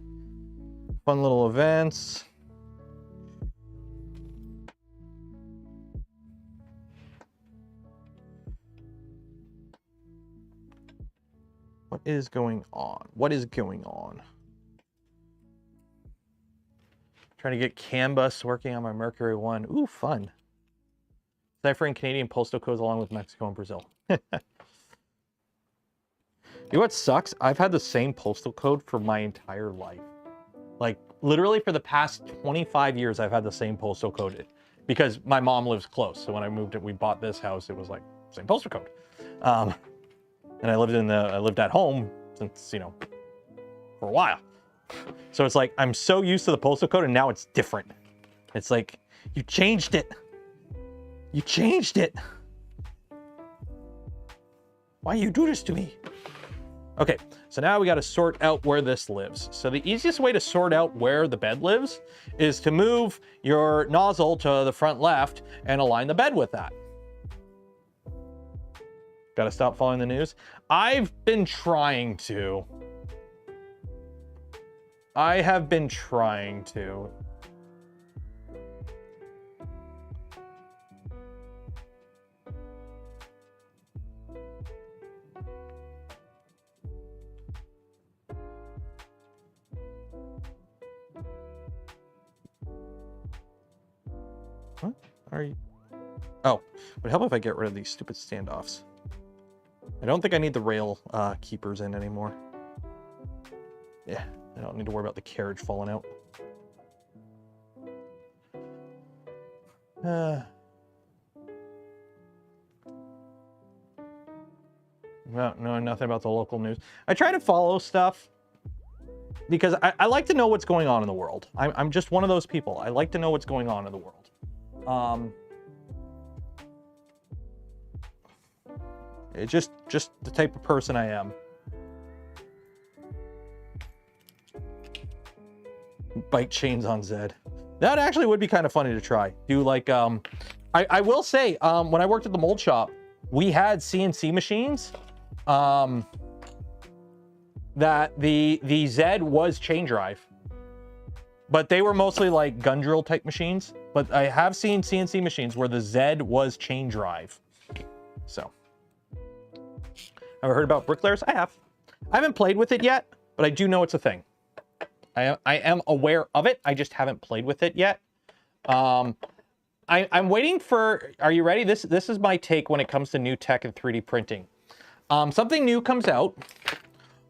fun little events? What is going on? What is going on? Trying to get CAN bus working on my Mercury 1. Ooh, fun. Ciphering Canadian postal codes along with Mexico and Brazil. You know what sucks? I've had the same postal code for my entire life. Like literally for the past 25 years, I've had the same postal code because my mom lives close. So when I moved it, we bought this house, it was like same postal code. And I lived at home since, you know, for a while. So it's like, I'm so used to the postal code and now it's different. It's like, you changed it. You changed it. Why you do this to me? Okay, so now we got to sort out where this lives. So the easiest way to sort out where the bed lives is to move your nozzle to the front left and align the bed with that. Got to stop following the news. I've been trying to. I have been trying to. What are you? Oh, would help if I get rid of these stupid standoffs. I don't think I need the rail keepers in anymore. Yeah, I don't need to worry about the carriage falling out. Well, no, nothing about the local news. I try to follow stuff because I like to know what's going on in the world. I'm just one of those people. I like to know what's going on in the world. It's just the type of person I am. Bike chains on Zed. That actually would be kind of funny to try. Do like, I will say, when I worked at the mold shop, we had CNC machines, that the Zed was chain drive, but they were mostly like gun drill type machines. But I have seen CNC machines where the Zed was chain drive. So, ever heard about bricklayers? I have. I haven't played with it yet, but I do know it's a thing. I am aware of it. I just haven't played with it yet. I'm waiting for, are you ready? This is my take when it comes to new tech and 3D printing. Something new comes out.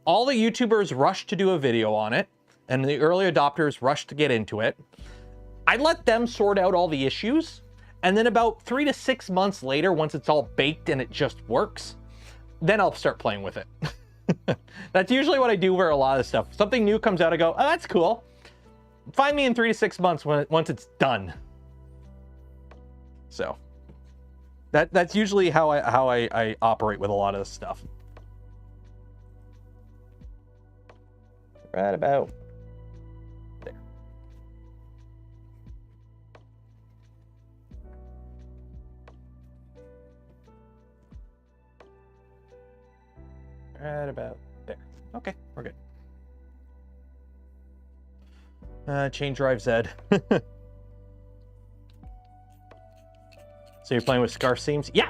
All the YouTubers rush to do a video on it, and the early adopters rush to get into it. I let them sort out all the issues, and then about 3 to 6 months later, once it's all baked and it just works, then I'll start playing with it. That's usually what I do for a lot of stuff. Something new comes out, I go, oh, that's cool. Find me in 3 to 6 months once it's done. So that's usually how I operate with a lot of this stuff. Right about there. Right about there. Okay, we're good. Chain drive Zed. So you're playing with scarf seams? Yeah.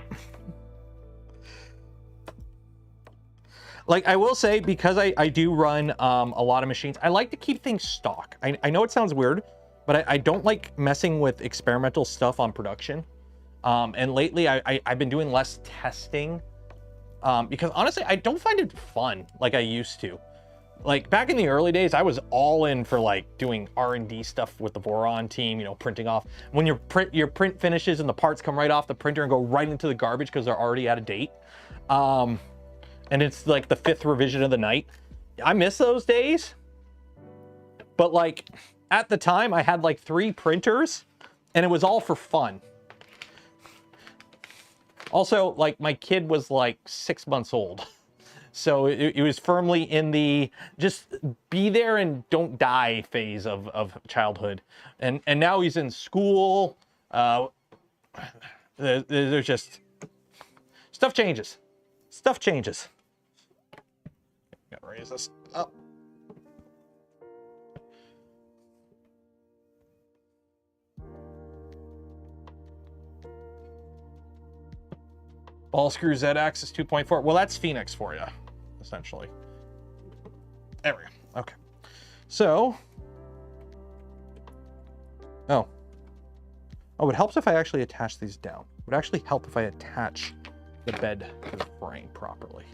Like, I will say, because I do run a lot of machines, I like to keep things stock. I know it sounds weird, but I don't like messing with experimental stuff on production. And lately, I've been doing less testing because honestly, I don't find it fun like I used to. Like back in the early days, I was all in for like doing R&D stuff with the Voron team, you know, printing off. When your print finishes and the parts come right off the printer and go right into the garbage because they're already out of date. And it's like the 5th revision of the night. I miss those days. But like at the time, I had like 3 printers and it was all for fun. Also, like my kid was like 6 months old. So it was firmly in the just be there and don't die phase of childhood. And now he's in school. There's just stuff changes. Stuff changes. Gotta raise this up. Ball screw Z axis 2.4. Well, that's Phoenix for you, essentially. There we go. Okay. So, oh, it helps if I actually attach these down. It would actually help if I attach the bed to the frame properly.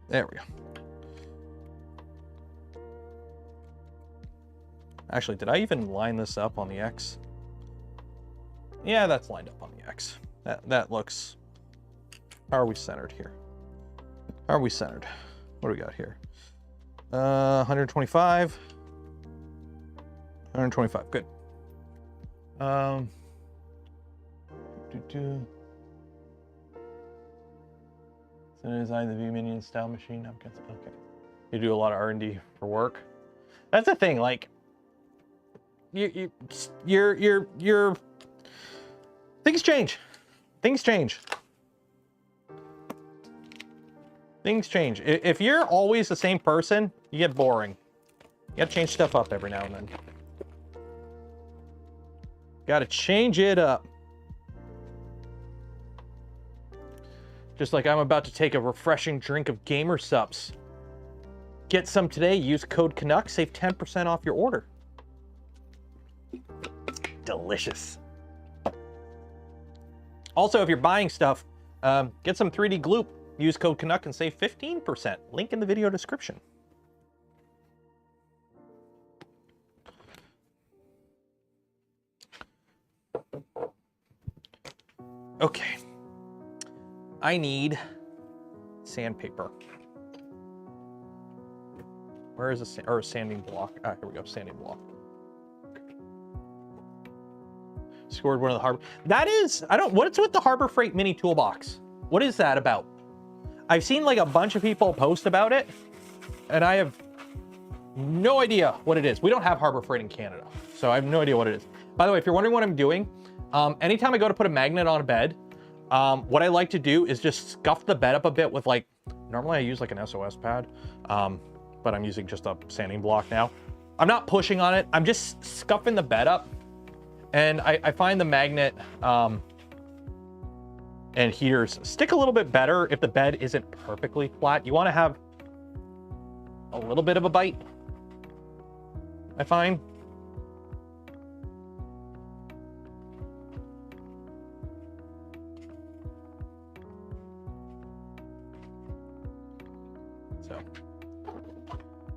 There we go. Actually, did I even line this up on the X? Yeah, that's lined up on the X. That looks... How are we centered here? How are we centered? What do we got here? 125. 125, good. So design the V-Minion style machine. Okay. You do a lot of R&D for work. That's the thing, like... You're things change. Things change. Things change. If you're always the same person, you get boring. You gotta change stuff up every now and then. Gotta change it up. Just like I'm about to take a refreshing drink of Gamer Sups. Get some today, use code Canuck, save 10% off your order. Delicious. Also, if you're buying stuff, get some 3D GLOOP, use code Canuck and save 15%. Link in the video description. Okay. I need sandpaper. Where is a sanding block? Ah, here we go, sanding block. Scored one of the Harbor. That is, what's with the Harbor Freight mini toolbox? What is that about? I've seen like a bunch of people post about it, and I have No idea what it is. We don't have Harbor Freight in Canada, so I have no idea what it is. By the way, if you're wondering what I'm doing, anytime I go to put a magnet on a bed, what I like to do is just scuff the bed up a bit with like, normally I use like an SOS pad, but I'm using just a sanding block now. I'm not pushing on it. I'm just scuffing the bed up. And I find the magnet and heaters stick a little bit better if the bed isn't perfectly flat. You want to have a little bit of a bite, I find. So,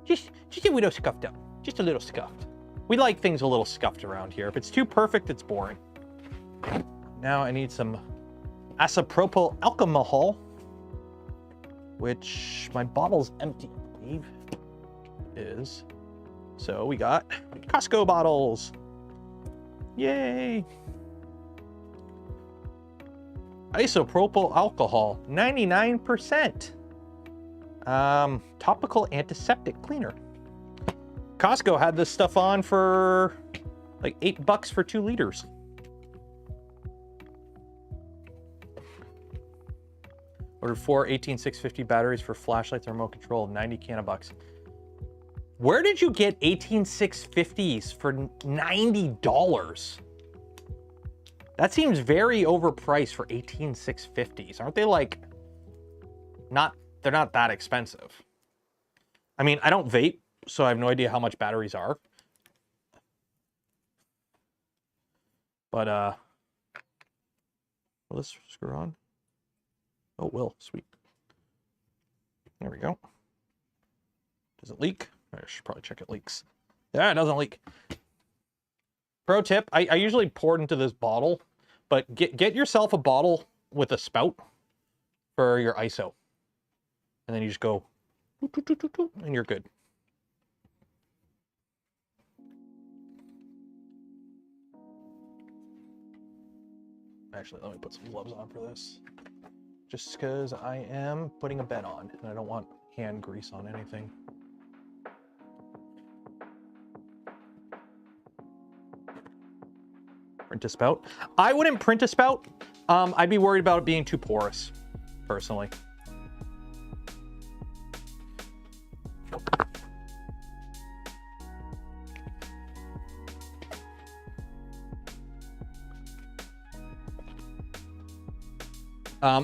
just a little scuffed up. Just a little scuffed. We like things a little scuffed around here. If it's too perfect, it's boring. Now I need some isopropyl alcohol, which my bottle's empty, I believe is. So we got Costco bottles. Yay. Isopropyl alcohol, 99%. Topical antiseptic cleaner. Costco had this stuff on for like $8 for 2 liters. Ordered 4 18650 batteries for flashlights and remote control, 90 Canuck. Where did you get 18650s for $90? That seems very overpriced for 18650s. Aren't they like they're not that expensive. I mean, I don't vape, so I have no idea how much batteries are. But will this screw on? Oh, it will. Sweet. There we go. Does it leak? I should probably check it leaks. Yeah, it doesn't leak. Pro tip, I usually pour it into this bottle, but get yourself a bottle with a spout for your ISO. And then you just go, and you're good. Actually, let me put some gloves on for this. Just because I am putting a bed on, and I don't want hand grease on anything. Print a spout. I wouldn't print a spout. I'd be worried about it being too porous, personally.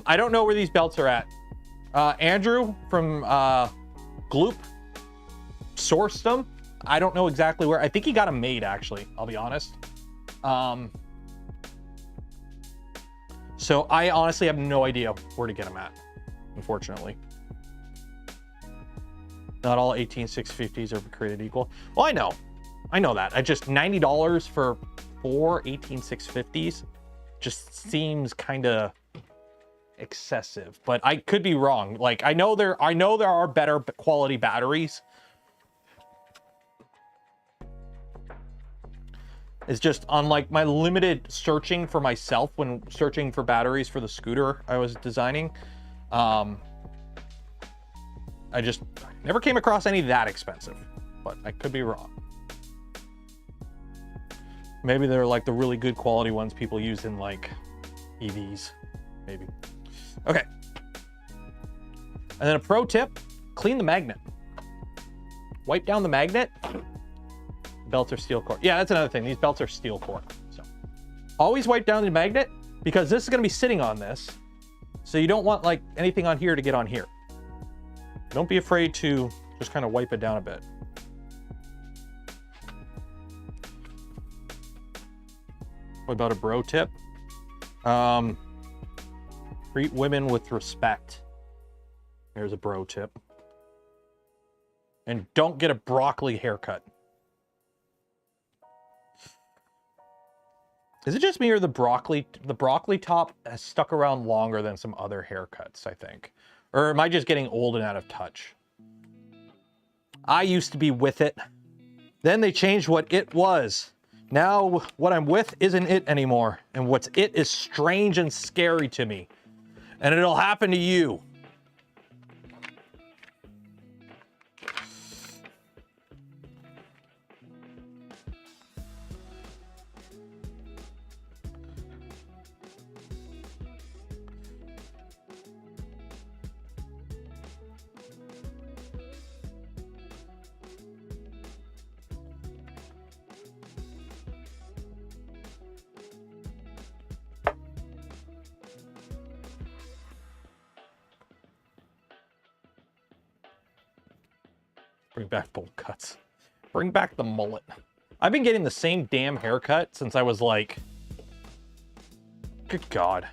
I don't know where these belts are at. Andrew from GLOOP sourced them. I don't know exactly where. I think he got them made, actually. I'll be honest. So I honestly have no idea where to get them at, unfortunately. Not all 18650s are created equal. Well, I know that. I just $90 for 4 18650s just seems kind of excessive, but I could be wrong. Like I know there are better quality batteries. It's just on like my limited searching for myself when searching for batteries for the scooter I was designing. I just never came across any that expensive, but I could be wrong. Maybe they're like the really good quality ones people use in like EVs, maybe. Okay. And then a pro tip, clean the magnet. Wipe down the magnet. Belts are steel core. Yeah, that's another thing. These belts are steel core. So always wipe down the magnet because this is going to be sitting on this. So you don't want like anything on here to get on here. Don't be afraid to just kind of wipe it down a bit. What about a bro tip? Treat women with respect. There's a bro tip. And don't get a broccoli haircut. Is it just me or the broccoli top has stuck around longer than some other haircuts, I think? Or am I just getting old and out of touch? I used to be with it. Then they changed what it was. Now what I'm with isn't it anymore. And what's it is strange and scary to me. And it'll happen to you. Bring back bowl cuts. Bring back the mullet. I've been getting the same damn haircut since I was like, good God.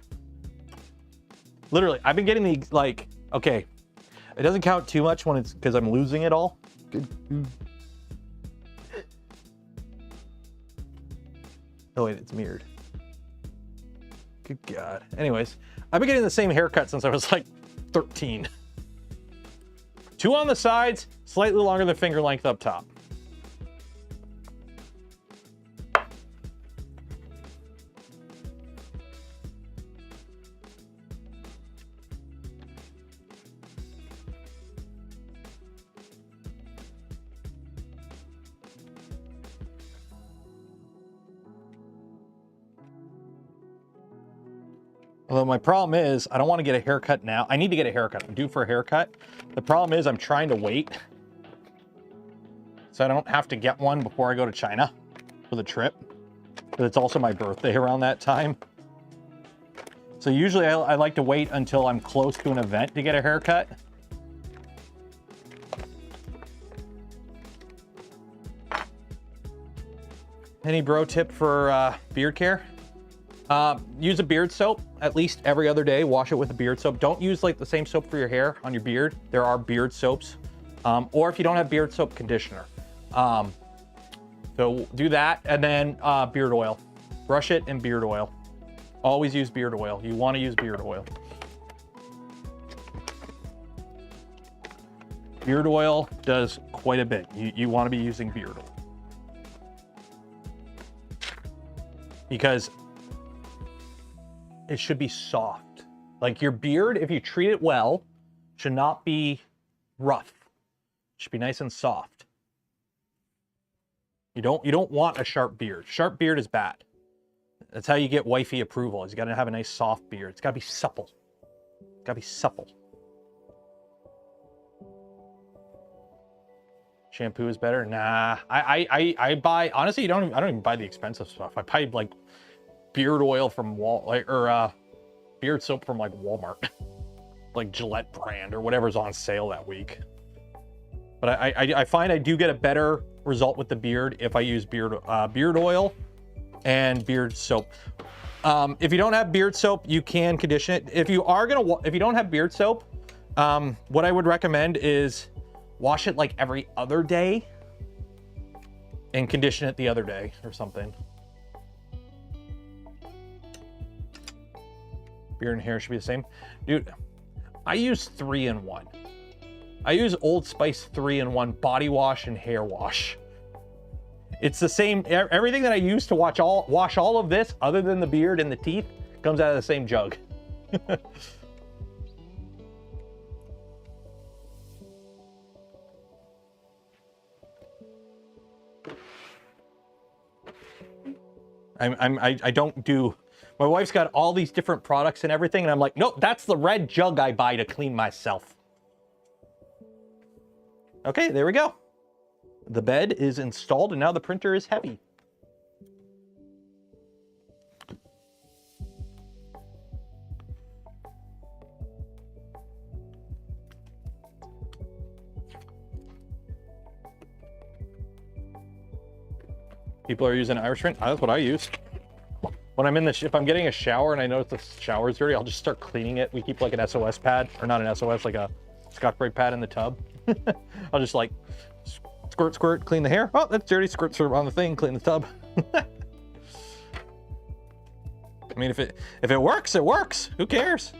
Literally, I've been getting the, like, okay, it doesn't count too much when it's, because I'm losing it all. Good. Oh wait, it's mirrored. Good God. Anyways, I've been getting the same haircut since I was like 13. 2 on the sides, slightly longer than finger length up top. Although my problem is, I don't want to get a haircut now. I need to get a haircut. I'm due for a haircut. The problem is I'm trying to wait so I don't have to get one before I go to China for the trip. But it's also my birthday around that time. So usually I like to wait until I'm close to an event to get a haircut. Any bro tip for beard care? Use a beard soap at least every other day. Wash it with a beard soap. Don't use like the same soap for your hair on your beard. There are beard soaps. Or if you don't have beard soap, conditioner. So do that, and then beard oil. Brush it in beard oil. Always use beard oil. You want to use beard oil. Beard oil does quite a bit. You want to be using beard oil. Because it should be soft. Like your beard, if you treat it well, should not be rough. It should be nice and soft. You don't want a sharp beard. Sharp beard is bad. That's how you get wifey approval. Is you gotta have a nice soft beard. It's gotta be supple. It's gotta be supple. Shampoo is better. Nah, I buy, honestly, I don't even buy the expensive stuff. I buy like beard oil from beard soap from like Walmart, like Gillette brand or whatever's on sale that week. But I find I do get a better result with the beard if I use beard oil and beard soap. If you don't have beard soap, you can condition it. If you don't have beard soap, what I would recommend is wash it like every other day and condition it the other day or something. Beard and hair should be the same. Dude, I use 3-in-1. I use Old Spice 3-in-1 body wash and hair wash. It's the same, everything that I use to wash all of this, other than the beard and the teeth, comes out of the same jug. I don't do, my wife's got all these different products and everything, and I'm like, nope, that's the red jug I buy to clean myself. Okay, there we go. The bed is installed, and now the printer is heavy. People are using Irish print. That's what I use. When I'm in the, if I'm getting a shower and I notice the shower is dirty, I'll just start cleaning it. We keep like an SOS pad, or not an SOS, like a Scotch-Brite pad in the tub. I'll just like squirt, squirt, clean the hair. Oh, that's dirty. Squirt, squirt on the thing, clean the tub. I mean, if it works, it works. Who cares?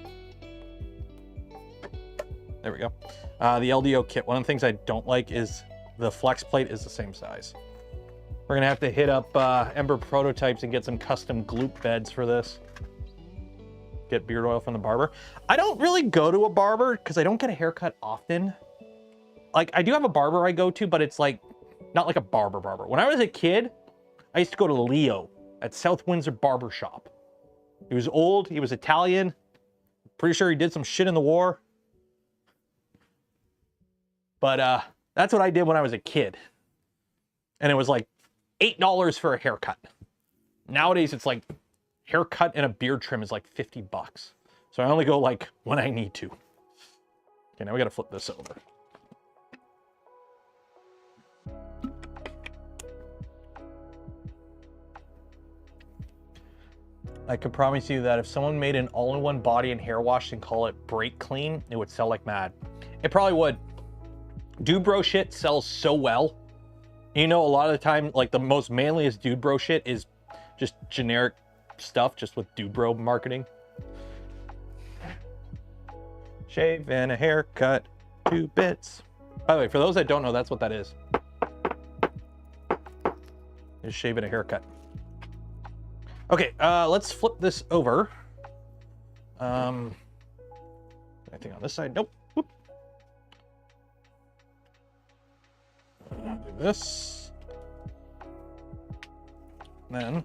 There we go. The LDO kit. One of the things I don't like is the flex plate is the same size. We're gonna have to hit up Ember Prototypes and get some custom GLOOP beds for this. Get beard oil from the barber. I don't really go to a barber because I don't get a haircut often. Like, I do have a barber I go to, but it's like, not like a barber. When I was a kid, I used to go to Leo at South Windsor Barber Shop. He was old, he was Italian. Pretty sure he did some shit in the war. But that's what I did when I was a kid. And it was like $8 for a haircut. Nowadays, it's like haircut and a beard trim is like 50 bucks. So I only go like when I need to. Okay, now we gotta flip this over. I can promise you that if someone made an all-in-one body and hair wash and call it Break Clean, it would sell like mad. It probably would. Dude bro shit sells so well. You know, a lot of the time, like the most manliest dude bro shit is just generic stuff, just with dude bro marketing. Shave and a haircut, 2 bits. By the way, for those that don't know, that's what that is. Just shave and a haircut. Okay, let's flip this over. Anything on this side? Nope. Whoop. Do this. Then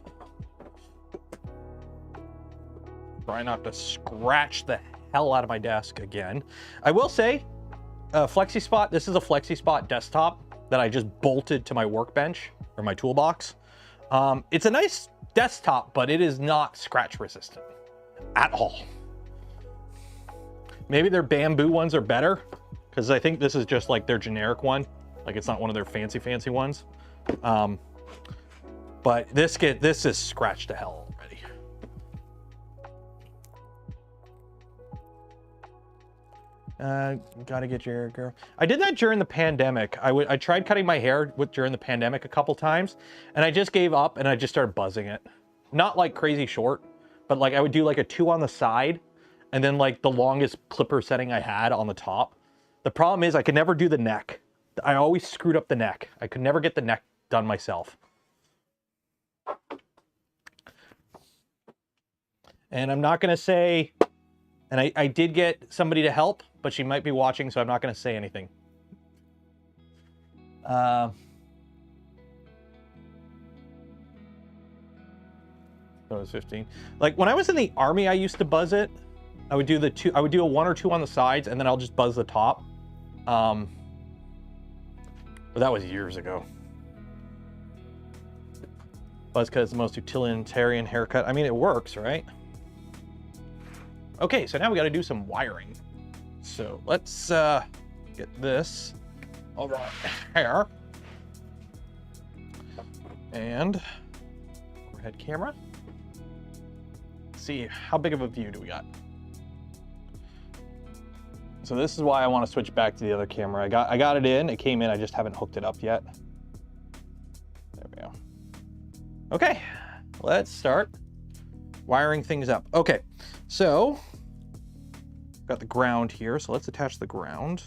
try not to scratch the hell out of my desk again. I will say, Flexi Spot. This is a Flexi Spot desktop that I just bolted to my workbench or my toolbox. It's a nice desktop, but it is not scratch resistant at all. Maybe their bamboo ones are better, because I think this is just like their generic one. Like it's not one of their fancy ones. But this is scratched to hell already. Gotta get your hair, girl. I did that during the pandemic. I tried cutting my hair during the pandemic a couple times, and I just gave up and I just started buzzing it. Not like crazy short, but like I would do like a 2 on the side, and then like the longest clipper setting I had on the top. The problem is I could never do the neck. I always screwed up the neck. I could never get the neck done myself. And I'm not gonna say, and I did get somebody to help, but she might be watching, so I'm not going to say anything. That was 15. Like when I was in the army, I used to buzz it. I would do I would do a 1 or 2 on the sides, and then I'll just buzz the top. But that was years ago. Buzz cut is the most utilitarian haircut. I mean, it works, right? Okay, so now we got to do some wiring. So let's get this over our hair. And overhead camera. Let's see, how big of a view do we got? So this is why I want to switch back to the other camera. I got it in, it came in, I just haven't hooked it up yet. There we go. Okay, let's start wiring things up. Okay, so got the ground here, so let's attach the ground.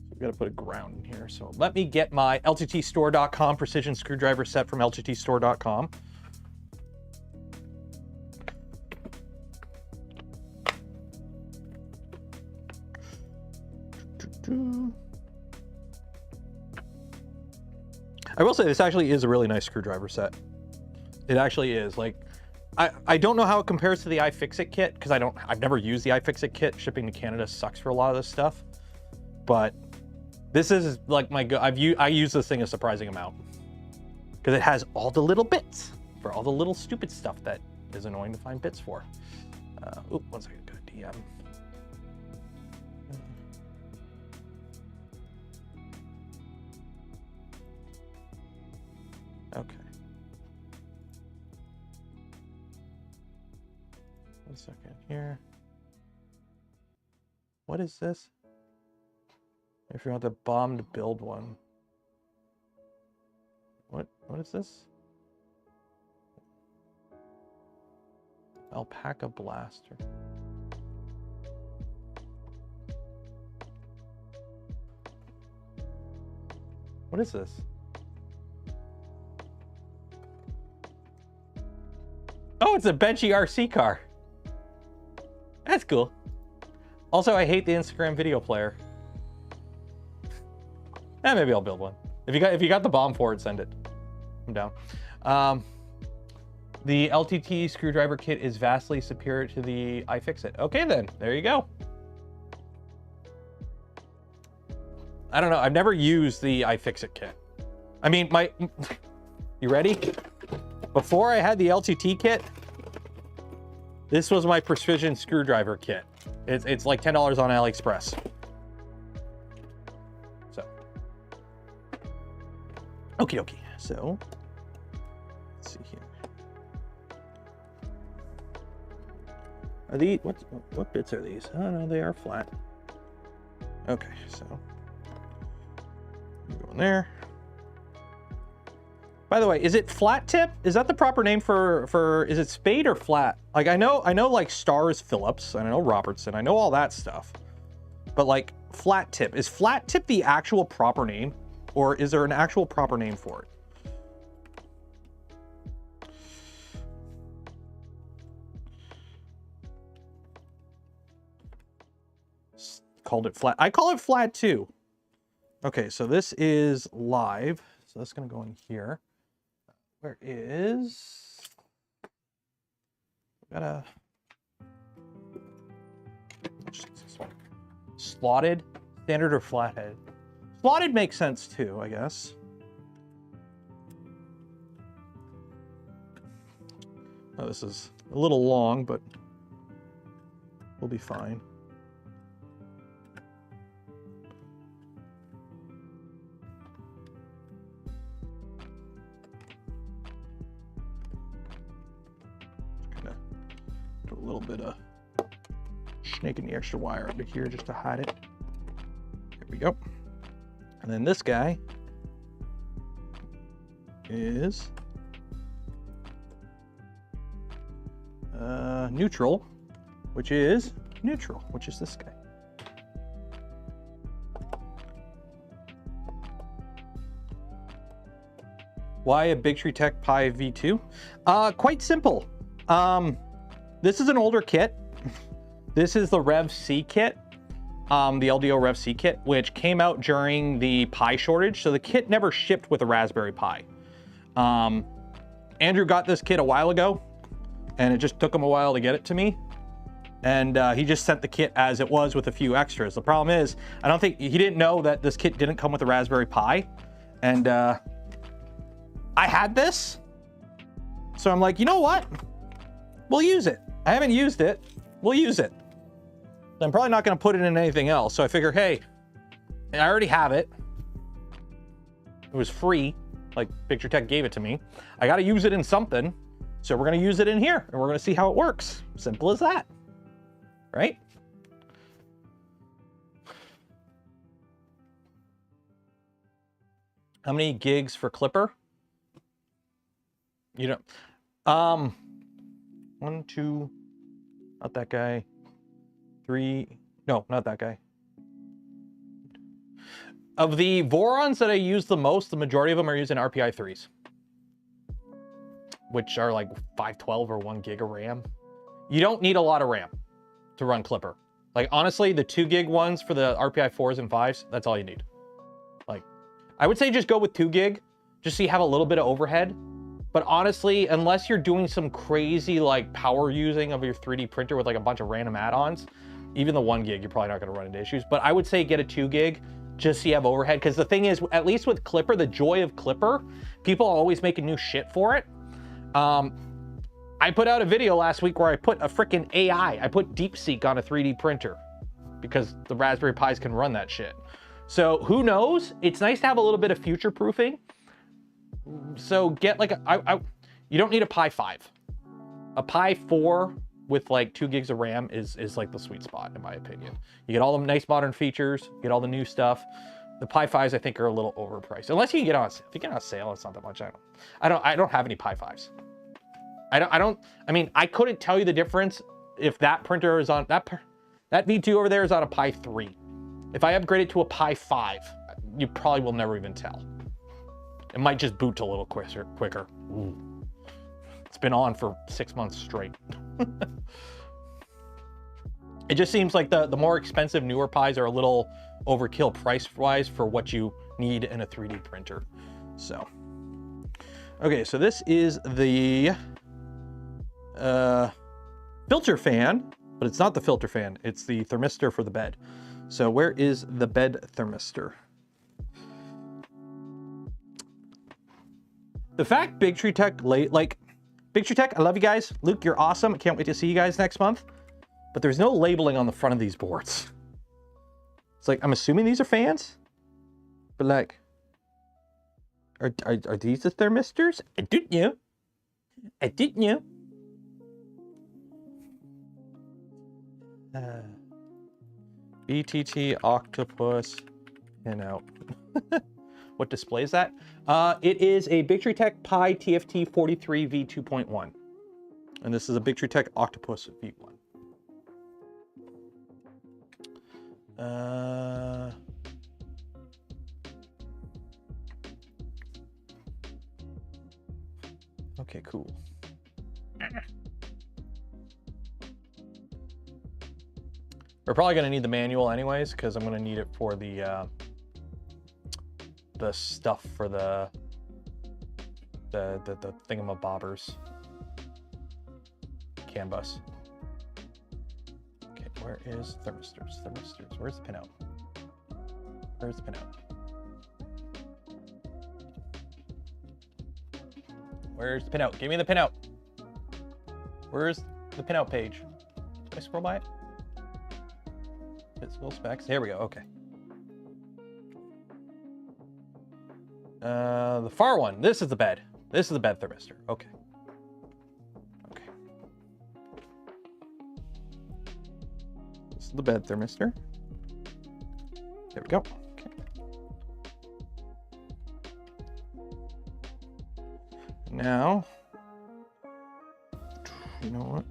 We've got to put a ground in here. So let me get my lttstore.com precision screwdriver set from lttstore.com. I will say this actually is a really nice screwdriver set. It actually is. Like, I don't know how it compares to the iFixit kit, because I've never used the iFixit kit. Shipping to Canada sucks for a lot of this stuff. But this is like I use this thing a surprising amount, because it has all the little bits for all the little stupid stuff that is annoying to find bits for. Oop, 1 second, go DM. Okay. 1 second here. What is this? If you want the bomb to build one. What is this? Alpaca blaster. What is this? Oh, it's a Benchy RC car. That's cool. Also, I hate the Instagram video player. Maybe I'll build one. If you got the bomb for it, send it. I'm down. The LTT screwdriver kit is vastly superior to the iFixit. Okay, then there you go. I don't know. I've never used the iFixit kit. I mean, you ready? Before I had the LTT kit, this was my precision screwdriver kit. It's like $10 on AliExpress. So, Okie dokie. So, let's see here. Are these, what bits are these? Oh no, they are flat. Okay, so go in there. By the way, is it flat tip? Is that the proper name for is it spade or flat? Like I know like Stars Phillips, and I know Robertson, I know all that stuff. But like flat tip, is flat tip the actual proper name, or is there an actual proper name for it? Called it flat. I call it flat too. Okay, so this is live. So that's gonna go in here. Where is, gotta, slotted, standard or flathead? Slotted makes sense too, I guess. Oh, this is a little long, but we'll be fine. A little bit of snaking the extra wire over here just to hide it. There we go. And then this guy is neutral, which is this guy. Why a Big Tree Tech Pi V2? Quite simple. This is an older kit. This is the Rev C kit, the LDO Rev C kit, which came out during the Pi shortage. So the kit never shipped with a Raspberry Pi. Andrew got this kit a while ago, and it just took him a while to get it to me. And he just sent the kit as it was with a few extras. The problem is, I don't think, he didn't know that this kit didn't come with a Raspberry Pi. And I had this. So I'm like, you know what? We'll use it. I haven't used it. We'll use it. I'm probably not going to put it in anything else. So I figure, hey, I already have it. It was free. Like Big Tree Tech gave it to me. I got to use it in something. So we're going to use it in here and we're going to see how it works. Simple as that. Right? How many gigs for Clipper? You know, 1, 2, not that guy. 3, no, not that guy. Of the Vorons that I use the most, the majority of them are using RPI 3s, which are like 512 or 1 gig of RAM. You don't need a lot of RAM to run Clipper. Like honestly, the 2 gig ones for the RPI 4s and 5s, that's all you need. Like, I would say just go with 2 gig, just so you have a little bit of overhead. But honestly, unless you're doing some crazy like power using of your 3D printer with like a bunch of random add-ons, even the 1 gig, you're probably not gonna run into issues. But I would say get a 2 gig just so you have overhead. Because the thing is, at least with Clipper, the joy of Clipper, people are always making new shit for it. I put out a video last week where I put a freaking AI. I put DeepSeek on a 3D printer because the Raspberry Pis can run that shit. So who knows? It's nice to have a little bit of future proofing. So get like you don't need a Pi 5. A Pi 4 with like 2 gigs of RAM is like the sweet spot in my opinion. You get all the nice modern features, get all the new stuff. The Pi 5s I think are a little overpriced. Unless you can get on, if you get on sale, it's not that much. I don't have any Pi 5s. I mean, I couldn't tell you the difference if that printer is on that V2 over there is on a Pi 3. If I upgrade it to a Pi 5, you probably will never even tell. It might just boot a little quicker. Ooh. It's been on for 6 months straight. It just seems like the more expensive newer Pis are a little overkill price-wise for what you need in a 3D printer. So, okay, so this is the filter fan, but it's not the filter fan. It's the thermistor for the bed. So where is the bed thermistor? The fact Big Tree Tech, Big Tree Tech, I love you guys. Luke, you're awesome. I can't wait to see you guys next month. But there's no labeling on the front of these boards. It's like, I'm assuming these are fans, but like, Are these the thermistors? I didn't know. I didn't know. BTT octopus pinout. What displays that? It is a BigTreeTech Pi TFT 43 V2.1. And this is a BigTreeTech Octopus V1. Okay, cool. We're probably going to need the manual anyways, because I'm going to need it for the stuff for the thingamabobbers. CAN bus. Okay, where is thermistors? Thermistors. Where's the pinout? Where's the pinout? Where's the pinout? Give me the pinout. Where's the pinout page? Did I scroll by it? Physical specs. Here we go. Okay. The far one. This is the bed. This is the bed thermistor. Okay. Okay. This is the bed thermistor. There we go. Okay. Now, you know what?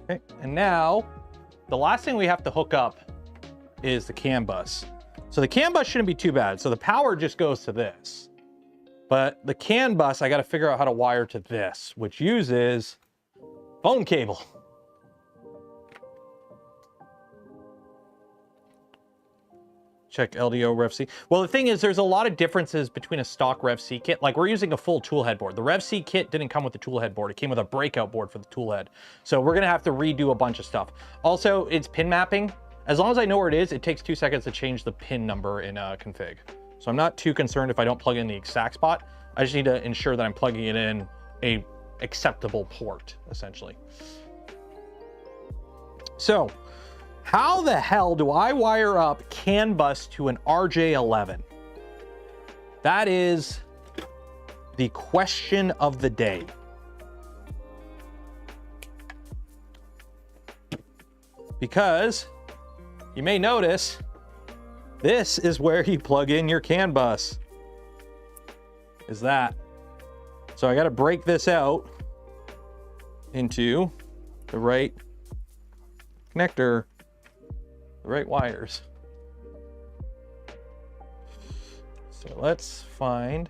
Okay, and now the last thing we have to hook up is the CAN bus. So the CAN bus shouldn't be too bad. So the power just goes to this. But the CAN bus, I got to figure out how to wire to this, which uses phone cable. Check LDO Rev C. Well, the thing is, there's a lot of differences between a stock Rev C kit. Like, we're using a full tool head board. The Rev C kit didn't come with the tool head board. It came with a breakout board for the tool head. So we're gonna have to redo a bunch of stuff. Also, it's pin mapping. As long as I know where it is, it takes 2 seconds to change the pin number in config. So I'm not too concerned if I don't plug in the exact spot. I just need to ensure that I'm plugging it in a acceptable port, essentially. So, how the hell do I wire up CAN bus to an RJ11? That is the question of the day. Because you may notice this is where you plug in your CAN bus. Is that. So I got to break this out into the right connector. Right wires. So let's find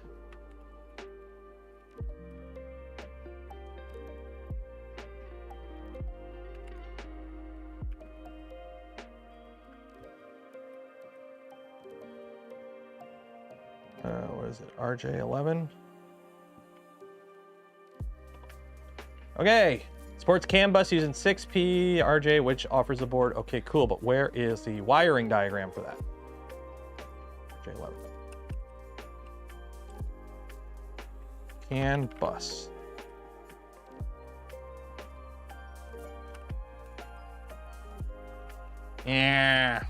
what is it? RJ11. Okay. Sports CAN bus using 6P RJ, which offers the board. Okay, cool. But where is the wiring diagram for that? RJ11. CAN bus. Yeah.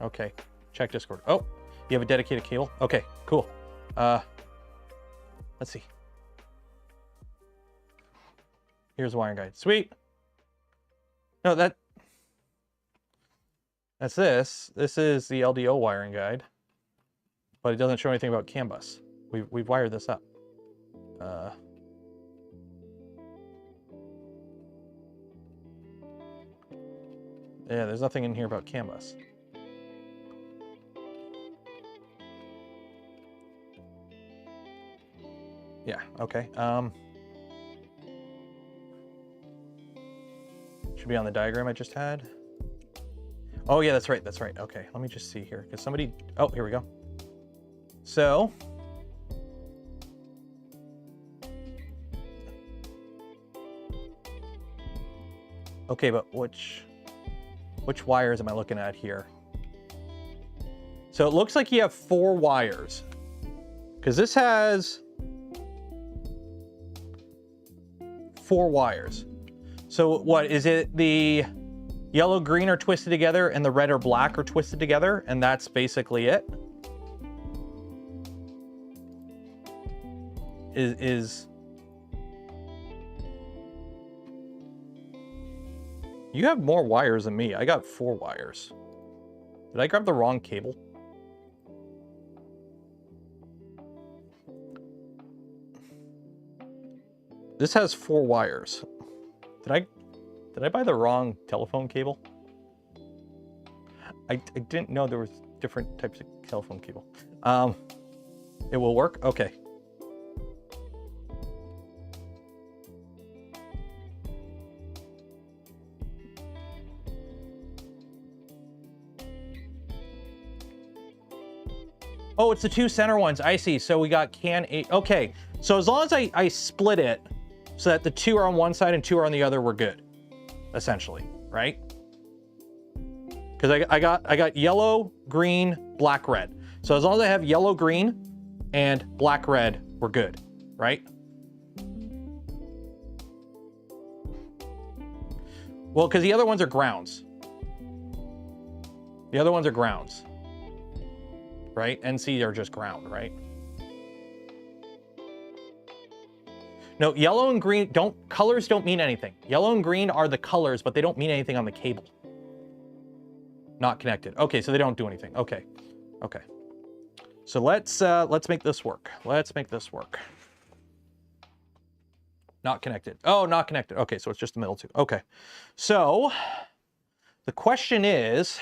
Okay. Check Discord. Oh, you have a dedicated cable? Okay, cool. Let's see. Here's the wiring guide. Sweet. No, that's this. This is the LDO wiring guide, but it doesn't show anything about CAN bus. We've wired this up. Yeah, there's nothing in here about CAN bus. Yeah, okay. Should be on the diagram I just had. Oh yeah, that's right. That's right. Okay, let me just see here because somebody. Oh, here we go. So. Okay, but which wires am I looking at here? So it looks like you have 4 wires. Because this has 4 wires. So what, is it the yellow, green are twisted together and the red or black are twisted together? And that's basically it? You have more wires than me. I got 4 wires. Did I grab the wrong cable? This has 4 wires. Did I buy the wrong telephone cable? I didn't know there was different types of telephone cable. It will work? Okay. Oh, it's the 2 center ones. I see. So we got can 8. Okay. So as long as I split it so that the 2 are on one side and 2 are on the other, we're good. Essentially, right? Because I got yellow, green, black, red. So as long as I have yellow, green, and black, red, we're good, right? Well, because the other ones are grounds. The other ones are grounds. Right? NC are just ground, right? No, yellow and green colors don't mean anything. Yellow and green are the colors, but they don't mean anything on the cable. Not connected. Okay, so they don't do anything. Okay. Okay. So let's make this work. Let's make this work. Not connected. Oh, not connected. Okay, so it's just the middle 2. Okay. So the question is,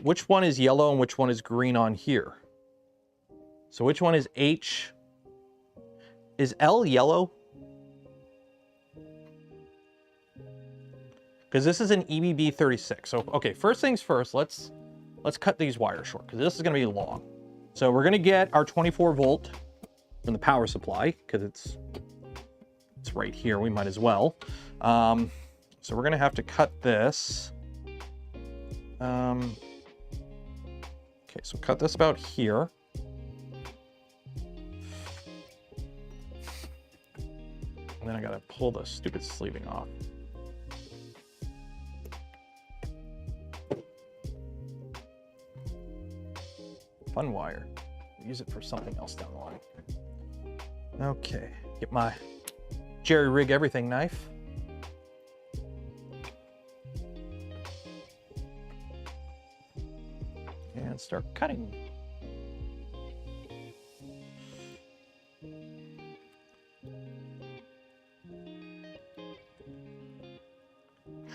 which one is yellow and which one is green on here? So which one is H? Is L yellow? Because this is an EBB 36. So, okay, first things first, let's cut these wires short because this is going to be long. So we're going to get our 24 volt from the power supply because it's right here. We might as well. So we're going to have to cut this. Okay, so cut this about here. And then I gotta pull the stupid sleeving off. Fun wire. Use it for something else down the line. Okay, get my jerry rig everything knife. And start cutting.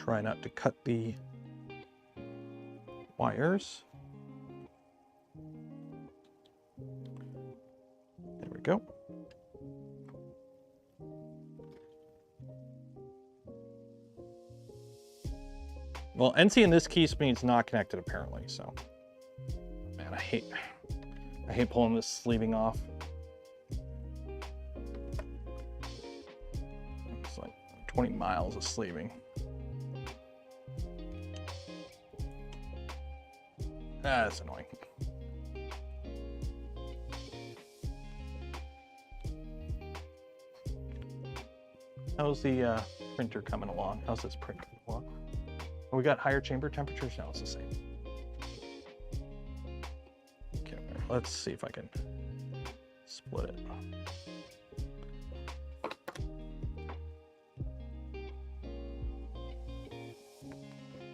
Try not to cut the wires. There we go. Well, NC in this case means not connected apparently, so. Man, I hate pulling this sleeving off. It's like 20 miles of sleeving. Ah, that's annoying. How's the printer coming along? How's this printer coming along? Oh, we got higher chamber temperatures? No, it's the same. Okay, let's see if I can split it.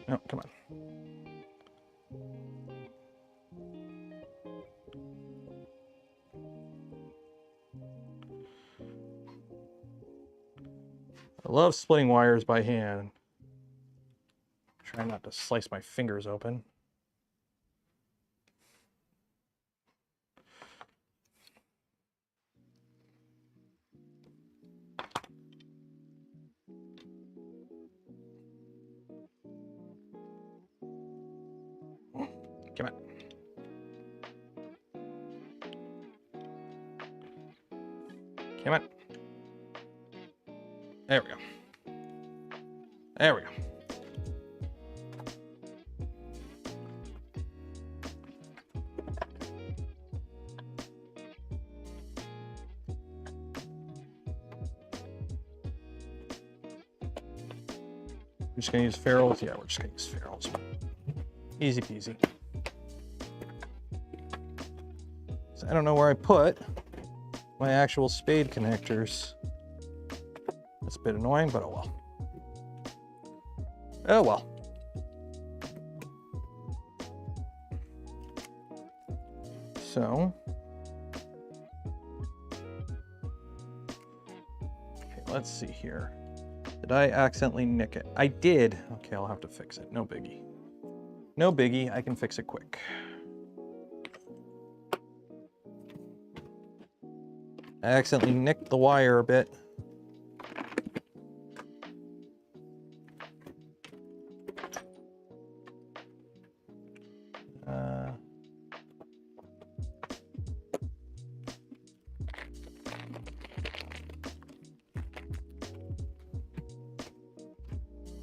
No, come on. I love splitting wires by hand. Try not to slice my fingers open. Damn it. There we go. There we go. We're just gonna use ferrules. Yeah, we're just gonna use ferrules. Easy peasy. So I don't know where I put my actual spade connectors. That's a bit annoying, but oh well. Oh well. So, okay, let's see here. Did I accidentally nick it? I did. Okay, I'll have to fix it. No biggie. No biggie, I can fix it quick. I accidentally nicked the wire a bit.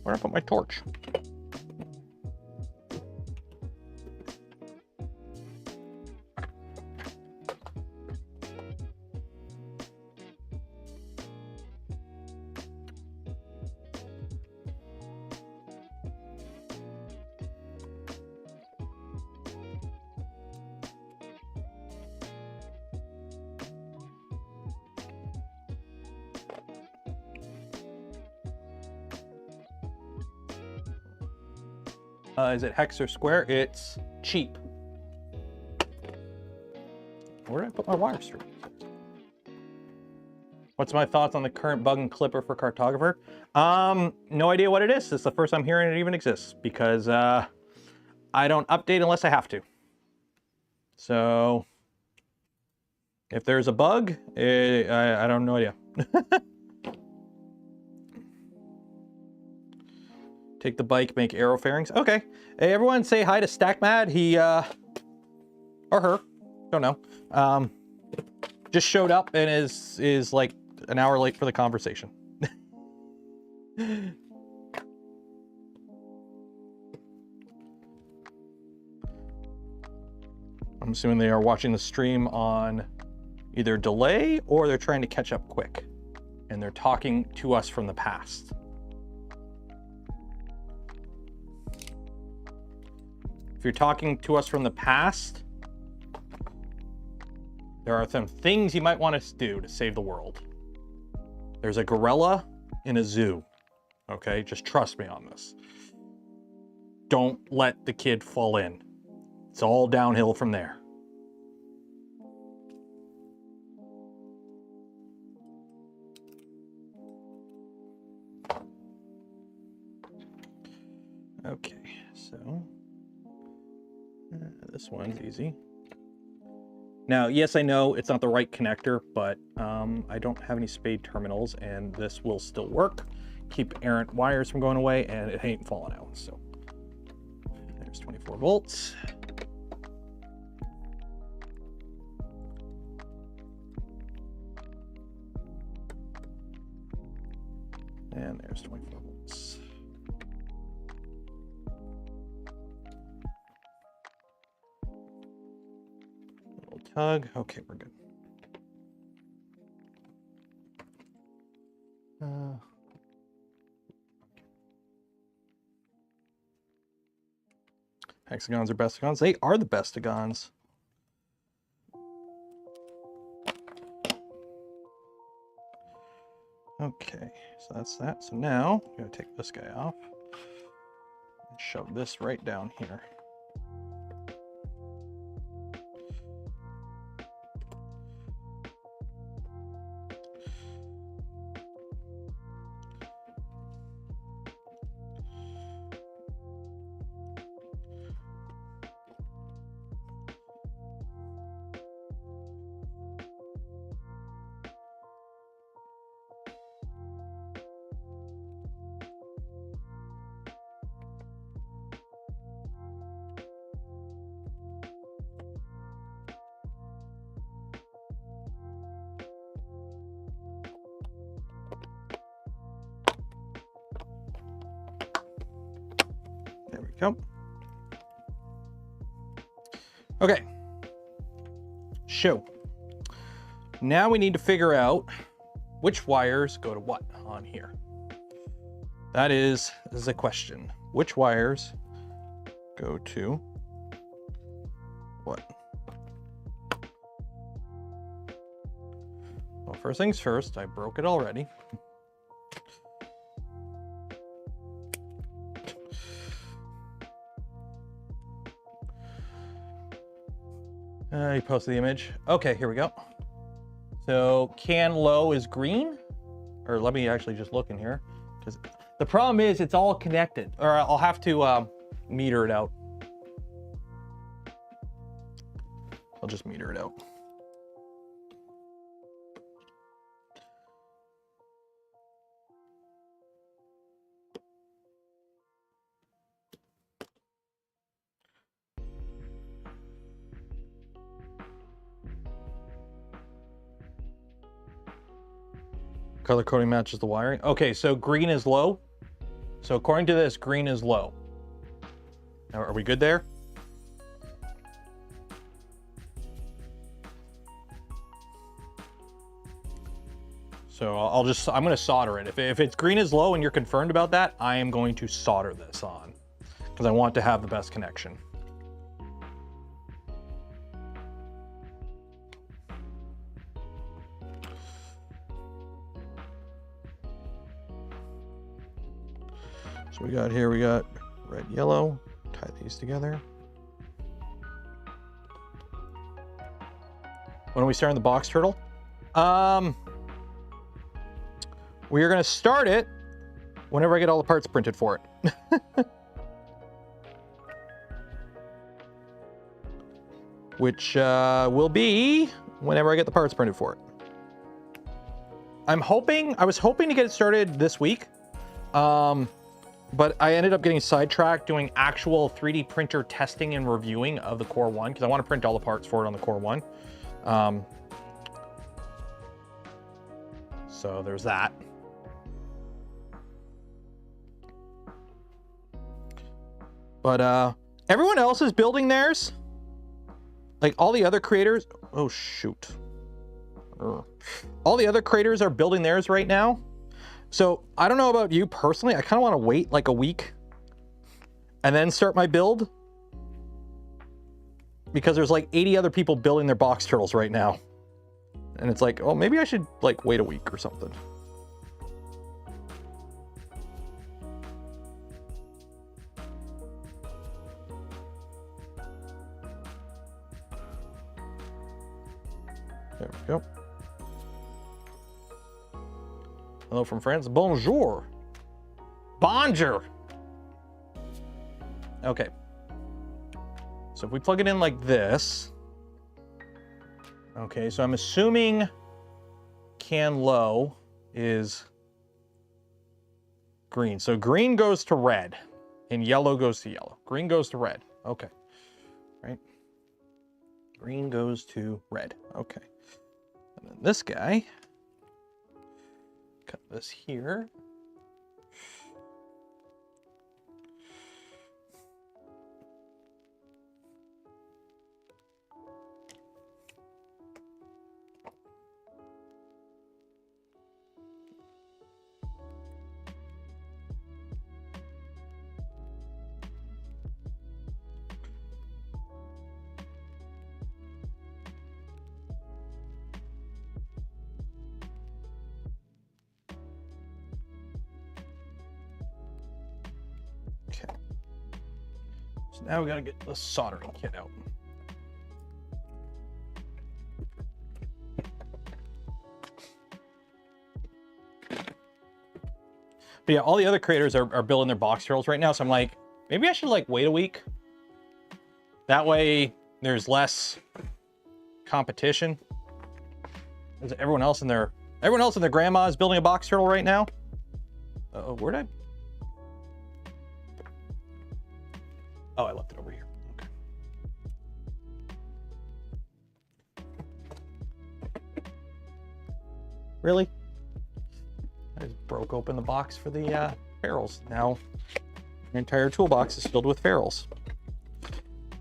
Where did I put my torch? Is it hex or square? It's cheap. Where did I put my wire strip? What's my thoughts on the current bug and clipper for cartographer? No idea what it is. This is the first I'm hearing it even exists because I don't update unless I have to. So if there's a bug, I don't know idea. Take the bike, make arrow fairings. Okay. Hey, everyone say hi to StackMad. He, or her, don't know. Just showed up and is like an hour late for the conversation. I'm assuming they are watching the stream on either delay or they're trying to catch up quick. And they're talking to us from the past. If you're talking to us from the past, there are some things you might want to do to save the world. There's a gorilla in a zoo, okay? Just trust me on this. Don't let the kid fall in. It's all downhill from there. Okay, so this one's easy. Now, yes, I know it's not the right connector, but I don't have any spade terminals, and this will still work. Keep errant wires from going away, and it ain't falling out. So there's 24 volts. And there's 24 volts. Little tug. Okay, we're good. Hexagons are bestagons. They are the bestagons. Okay, so that's that. So now I'm gonna take this guy off and shove this right down here. we go. Okay. So now we need to figure out which wires go to what on here. That is a question. Which wires go to what? Well, first things first, I broke it already. You posted the image. Okay, here we go. So can low is green, or let me actually just look in here, because the problem is it's all connected, or I'll have to meter it out. I'll just meter it out. Color coding matches the wiring. Okay, so green is low. So according to this, green is low. Now, are we good there? So I'm going to solder it. If it's green is low and you're confirmed about that, I am going to solder this on because I want to have the best connection. So we got red, yellow, tie these together. When are we starting the box turtle? We are going to start it whenever I get all the parts printed for it. Which will be whenever I get the parts printed for it. I was hoping to get it started this week. But I ended up getting sidetracked doing actual 3D printer testing and reviewing of the Core 1 because I want to print all the parts for it on the Core 1. So there's that. But everyone else is building theirs. Like all the other creators. Oh, shoot. All the other creators are building theirs right now. So I don't know about you personally. I kind of want to wait like a week and then start my build because there's like 80 other people building their box turtles right now. And it's like, oh, maybe I should like wait a week or something. There we go. Hello from France. Bonjour. Bonjour. Okay. So if we plug it in like this. Okay, so I'm assuming can low is green. So green goes to red and yellow goes to yellow. Green goes to red. Okay. Right? Green goes to red. Okay. And then this guy. Cut this here. Okay. So now we gotta get the soldering kit out. But yeah, all the other creators are building their box turtles right now, so I'm like, maybe I should like wait a week. That way there's less competition. There's everyone else in their grandma is building a box turtle right now. Uh-oh, where'd I? Oh, I left it over here. Okay. Really? I just broke open the box for the barrels. Now Your entire toolbox is filled with ferrules.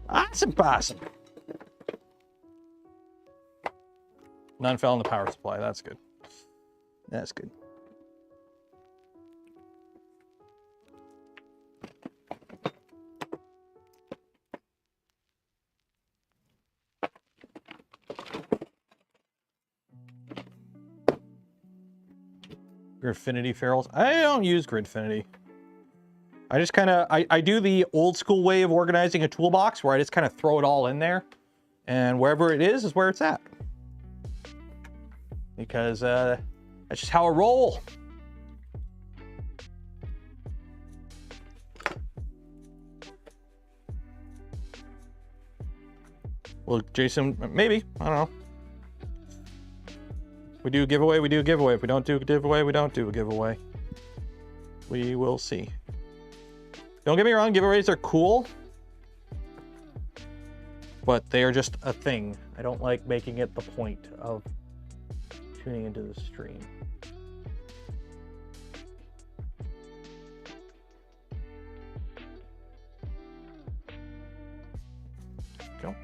Awesome possum. None fell in the power supply. That's good. That's good. Gridfinity ferrules. I don't use Gridfinity. I just kind of, I do the old school way of organizing a toolbox where I just kind of throw it all in there. And wherever it is where it's at. Because that's just how I roll. Well, Jason, maybe. I don't know. We do a giveaway, we do a giveaway. If we don't do a giveaway, we don't do a giveaway. We will see. Don't get me wrong, giveaways are cool. But they are just a thing. I don't like making it the point of tuning into the stream. Go.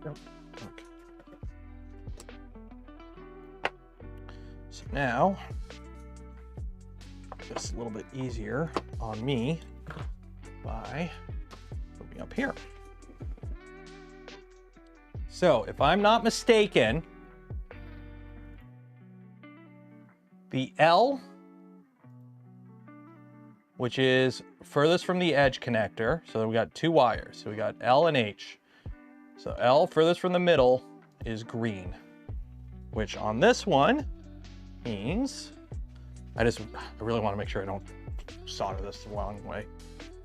Go. Okay. So now, this a little bit easier on me by moving up here. So if I'm not mistaken, the L, which is furthest from the edge connector, so we got two wires. So we got L and H. So L furthest from the middle is green, which on this one means I really want to make sure I don't solder this the wrong way.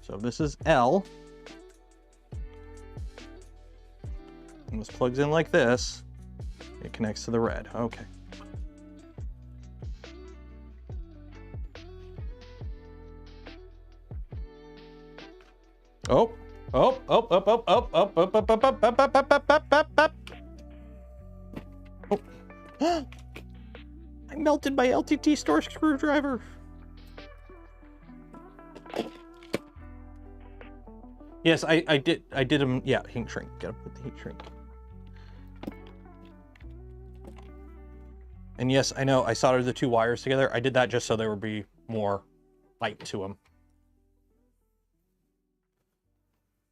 So this is L. And this plugs in like this. It connects to the red. Okay. Oh, oh, oh, up, up, up, up, up, up, up, up, up, up, up, up, up, up, up. Oh. I melted my LTT store screwdriver. Yes, I did them. Yeah, heat shrink. Gotta put the heat shrink. And yes, I know I soldered the two wires together. I did that just so there would be more light to them.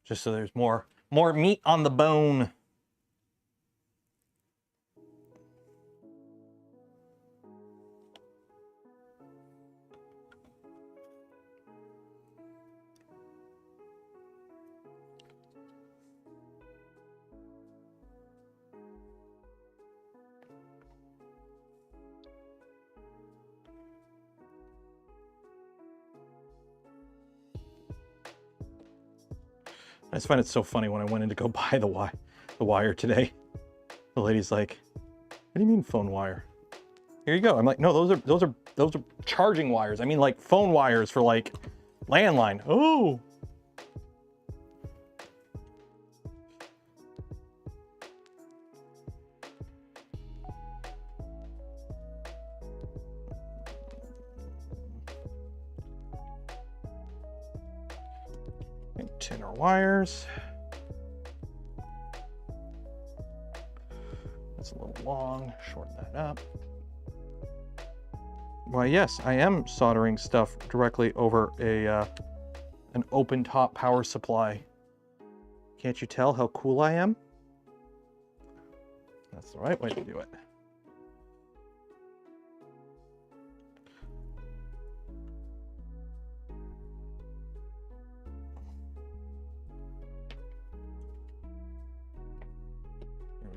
Just so there's more meat on the bone. I just find it so funny when I went in to go buy the wire today. The lady's like, "What do you mean phone wire? Here you go." I'm like, "No, those are charging wires. I mean like phone wires for like landline." Oh. Tenor wires. That's a little long. Shorten that up. Why, yes, I am soldering stuff directly over an open top power supply. Can't you tell how cool I am? That's the right way to do it.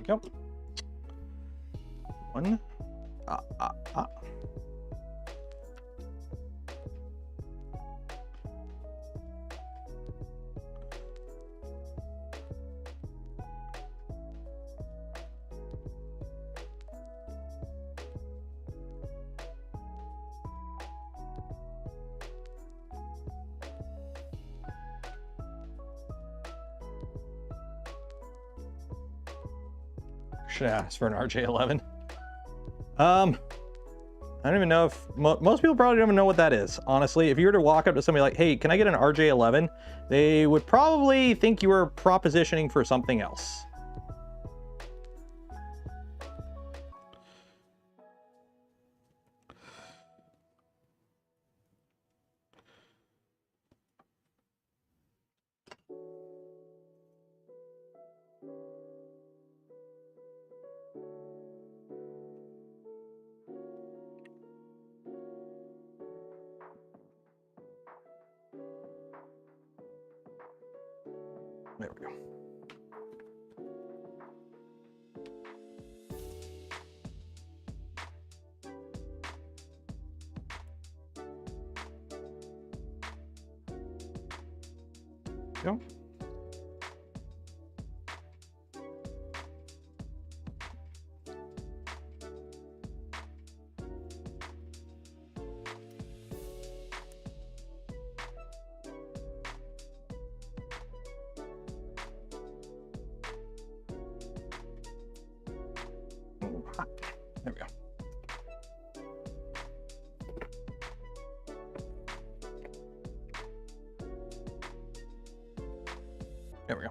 Go. One. Should ask for an RJ11. I don't even know if most people probably don't even know what that is. Honestly, if you were to walk up to somebody like, hey, can I get an RJ11? They would probably think you were propositioning for something else. There we go. Go. There we go. There we go.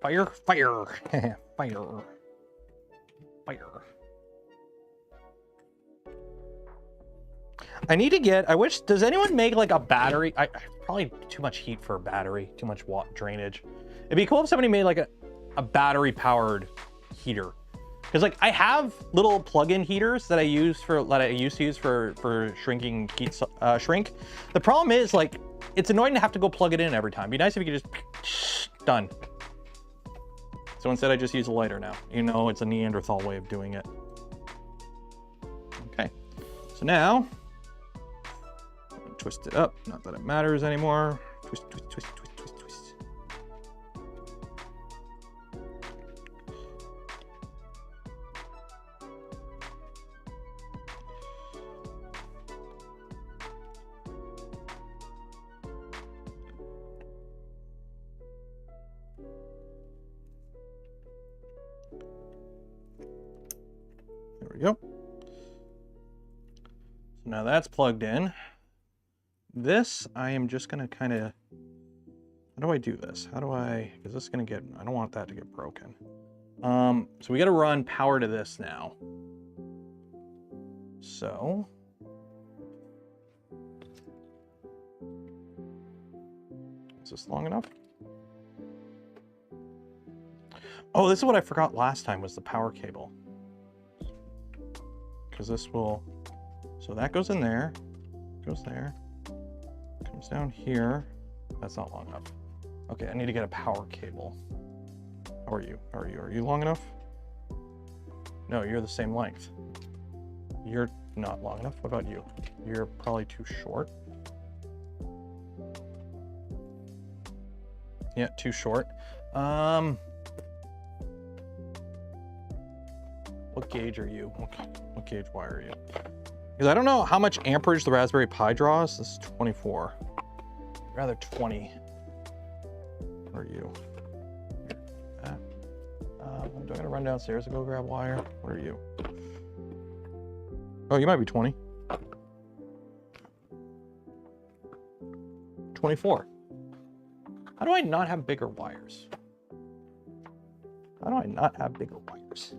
Fire, fire, fire, fire. I need to get, I wish, does anyone make like a battery? Probably too much heat for a battery, too much drainage. It'd be cool if somebody made like a battery powered heater. Because like I have little plug-in heaters that I used to use for shrinking heat shrink. The problem is like it's annoying to have to go plug it in every time. It'd be nice if you could just done. So instead I just use a lighter now. You know, it's a Neanderthal way of doing it. Okay. So now twist it up. Not that it matters anymore. Twist, twist, twist, twist, twist, twist. There we go. So now that's plugged in. This, I am just gonna kind of, how do I do this? How do I, because this is gonna get, I don't want that to get broken. So we gotta run power to this now. So. Is this long enough? Oh, this is what I forgot last time was the power cable. Because this will, so that goes in there, goes there. Comes down here. That's not long enough. Okay, I need to get a power cable. How are you? How are you? Are you long enough? No, you're the same length. You're not long enough. What about you? You're probably too short. Yeah, too short. What gauge are you? What gauge wire are you? Because I don't know how much amperage the Raspberry Pi draws. This is 24. Rather 20. What are you? Do I gotta run downstairs to go grab wire? What are you? Oh, you might be 20. 24. How do I not have bigger wires? How do I not have bigger wires?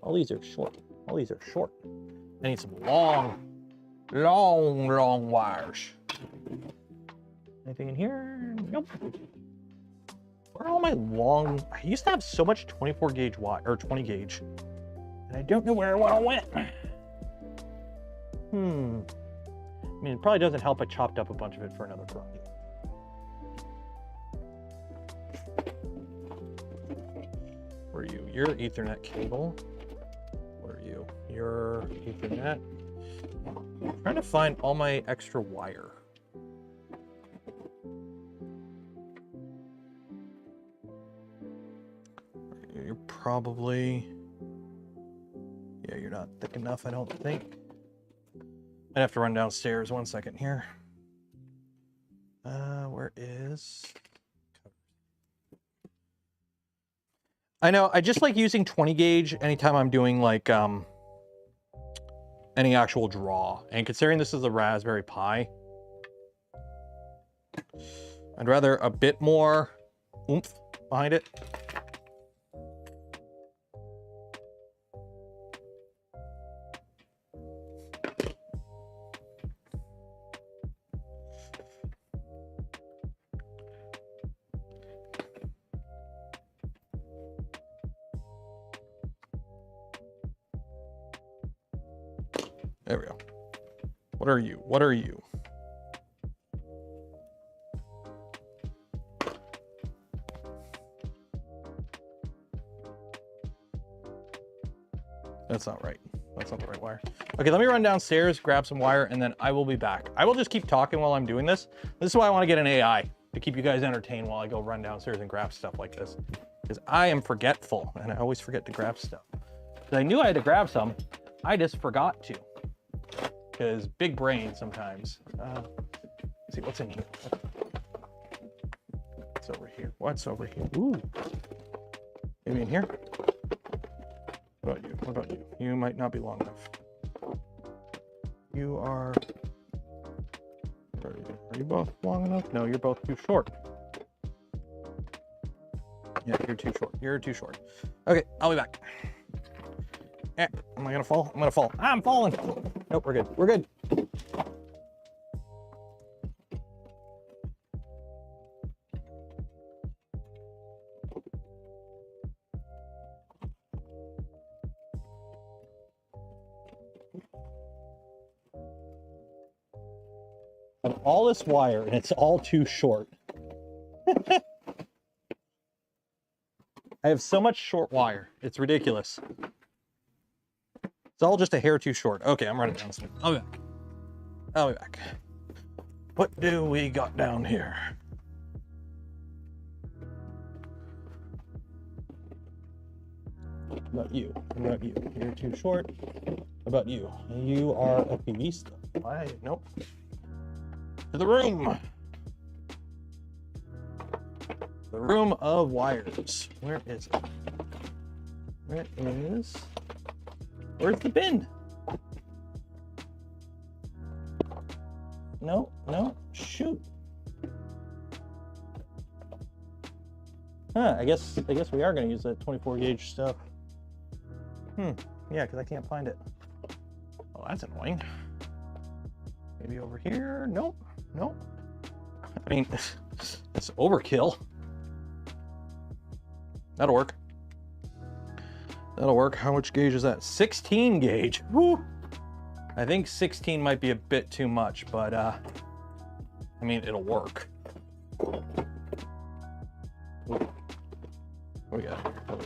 All these are short. All these are short. I need some long wires. Anything in here? Nope. Where are all my long? I used to have so much 24 gauge wire, or 20 gauge, and I don't know where it all went. I mean, it probably doesn't help I chopped up a bunch of it for another project. Where are you? You're Ethernet cable. Where are you? You're Ethernet. I'm trying to find all my extra wire. You're probably, yeah, you're not thick enough, I don't think. I'd have to run downstairs 1 second here. Where is? I know, I just like using 20 gauge anytime I'm doing like any actual draw. And considering this is a Raspberry Pi, I'd rather a bit more oomph behind it. There we go. What are you? What are you? That's not right. That's not the right wire. Okay, let me run downstairs, grab some wire, and then I will be back. I will just keep talking while I'm doing this. This is why I want to get an AI to keep you guys entertained while I go run downstairs and grab stuff like this. Because I am forgetful, and I always forget to grab stuff. Because I knew I had to grab some, I just forgot to. Because big brain sometimes. Let's see, what's in here? What's over here? What's over here? Ooh. Maybe in here? What about you? What about you? You might not be long enough. You are... Are you both long enough? No, you're both too short. Yeah, you're too short. You're too short. Okay, I'll be back. Eh, am I gonna fall? I'm gonna fall. I'm falling. Nope, we're good. We're good. And all this wire, and it's all too short. I have so much short wire. It's ridiculous. It's all just a hair too short. Okay, I'm running down this one. I'll be back. I'll be back. What do we got down here? About you. About you. You're too short. About you. You are a PV stuff. Why? Nope. To the room. The room of wires. Where is it? Where is... Where's the bin? No, no, shoot. Huh, I guess we are gonna use that 24 gauge stuff. Yeah, because I can't find it. Oh, that's annoying. Maybe over here? Nope, nope. I mean, it's overkill. That'll work. That'll work. How much gauge is that? 16 gauge. Woo! I think 16 might be a bit too much, but I mean, it'll work. What we got here?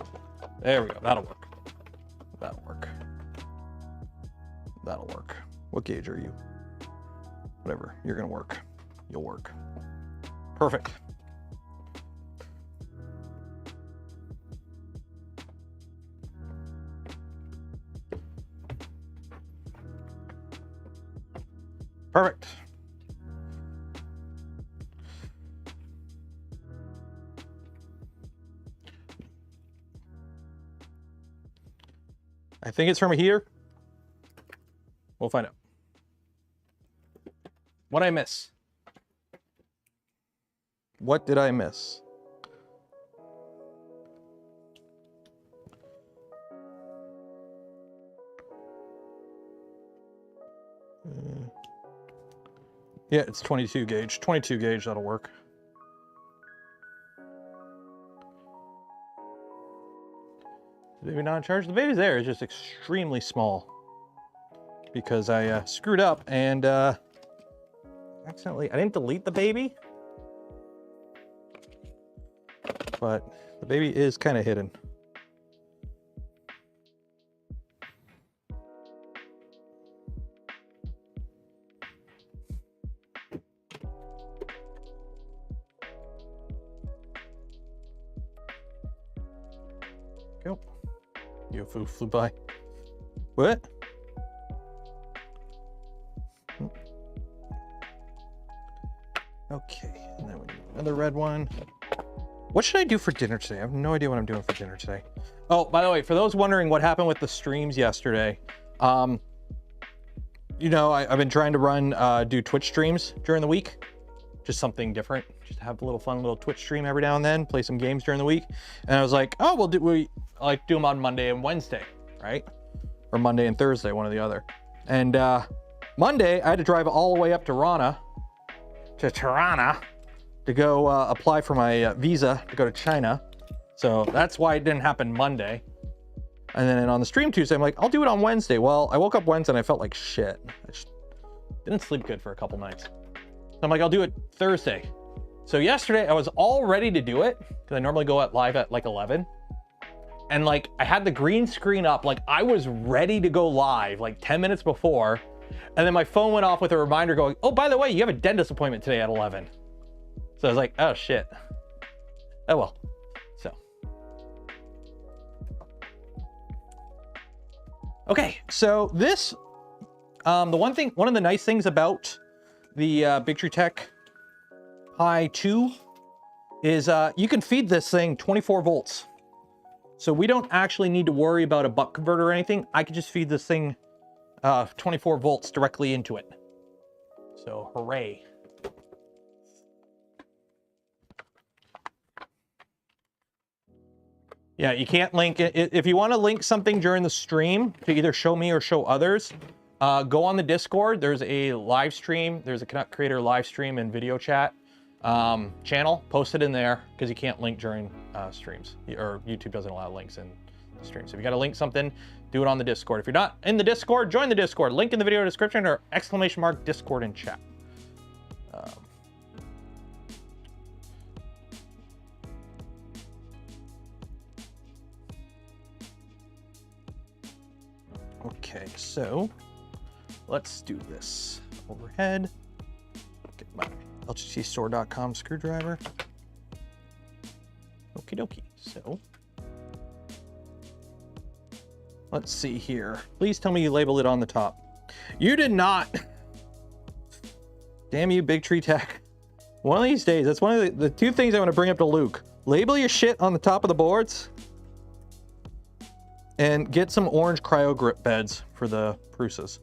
There we go. That'll work. That'll work. That'll work. What gauge are you? Whatever. You're gonna work. You'll work. Perfect. Perfect. I think it's from a heater. We'll find out. What'd I miss? What did I miss? Yeah, it's 22 gauge. 22 gauge, that'll work. The baby not in charge? The baby's there, it's just extremely small. Because I screwed up and accidentally, I didn't delete the baby. But the baby is kind of hidden. Go. UFO flew by. What? Okay, and then we do another red one. What should I do for dinner today? I have no idea what I'm doing for dinner today. Oh, by the way, for those wondering what happened with the streams yesterday, you know, I've been trying to do Twitch streams during the week. Just something different. Just have a little fun little Twitch stream every now and then, play some games during the week. And I was like, oh, well, we like do them on Monday and Wednesday, right? Or Monday and Thursday, one or the other. And Monday, I had to drive all the way up to Tirana to go apply for my visa to go to China. So that's why it didn't happen Monday. And then on the stream Tuesday, I'm like, I'll do it on Wednesday. Well, I woke up Wednesday and I felt like shit. I just didn't sleep good for a couple nights. So I'm like, I'll do it Thursday. So yesterday I was all ready to do it because I normally go live at like 11. And like I had the green screen up, like I was ready to go live like 10 minutes before. And then my phone went off with a reminder going, oh, by the way, you have a dentist appointment today at 11. So I was like, oh shit. Oh well. So. Okay, so this, one of the nice things about the Big Tree Tech Pi 2 is you can feed this thing 24 volts. So we don't actually need to worry about a buck converter or anything. I could just feed this thing 24 volts directly into it. So hooray. Yeah, you can't link it. If you want to link something during the stream to either show me or show others, go on the Discord. There's a live stream. There's a Canuck Creator live stream and video chat channel. Post it in there because you can't link during streams, or YouTube doesn't allow links in the stream. So if you got to link something, do it on the Discord. If you're not in the Discord, join the Discord. Link in the video description or ! Discord in chat. Okay, so let's do this. Overhead. Get my LGTstore.com screwdriver. Okie dokie. So let's see here. Please tell me you labeled it on the top. You did not. Damn you, Big Tree Tech. One of these days, that's one of the two things I want to bring up to Luke. Label your shit on the top of the boards. And get some orange cryo grip beds for the Prusas.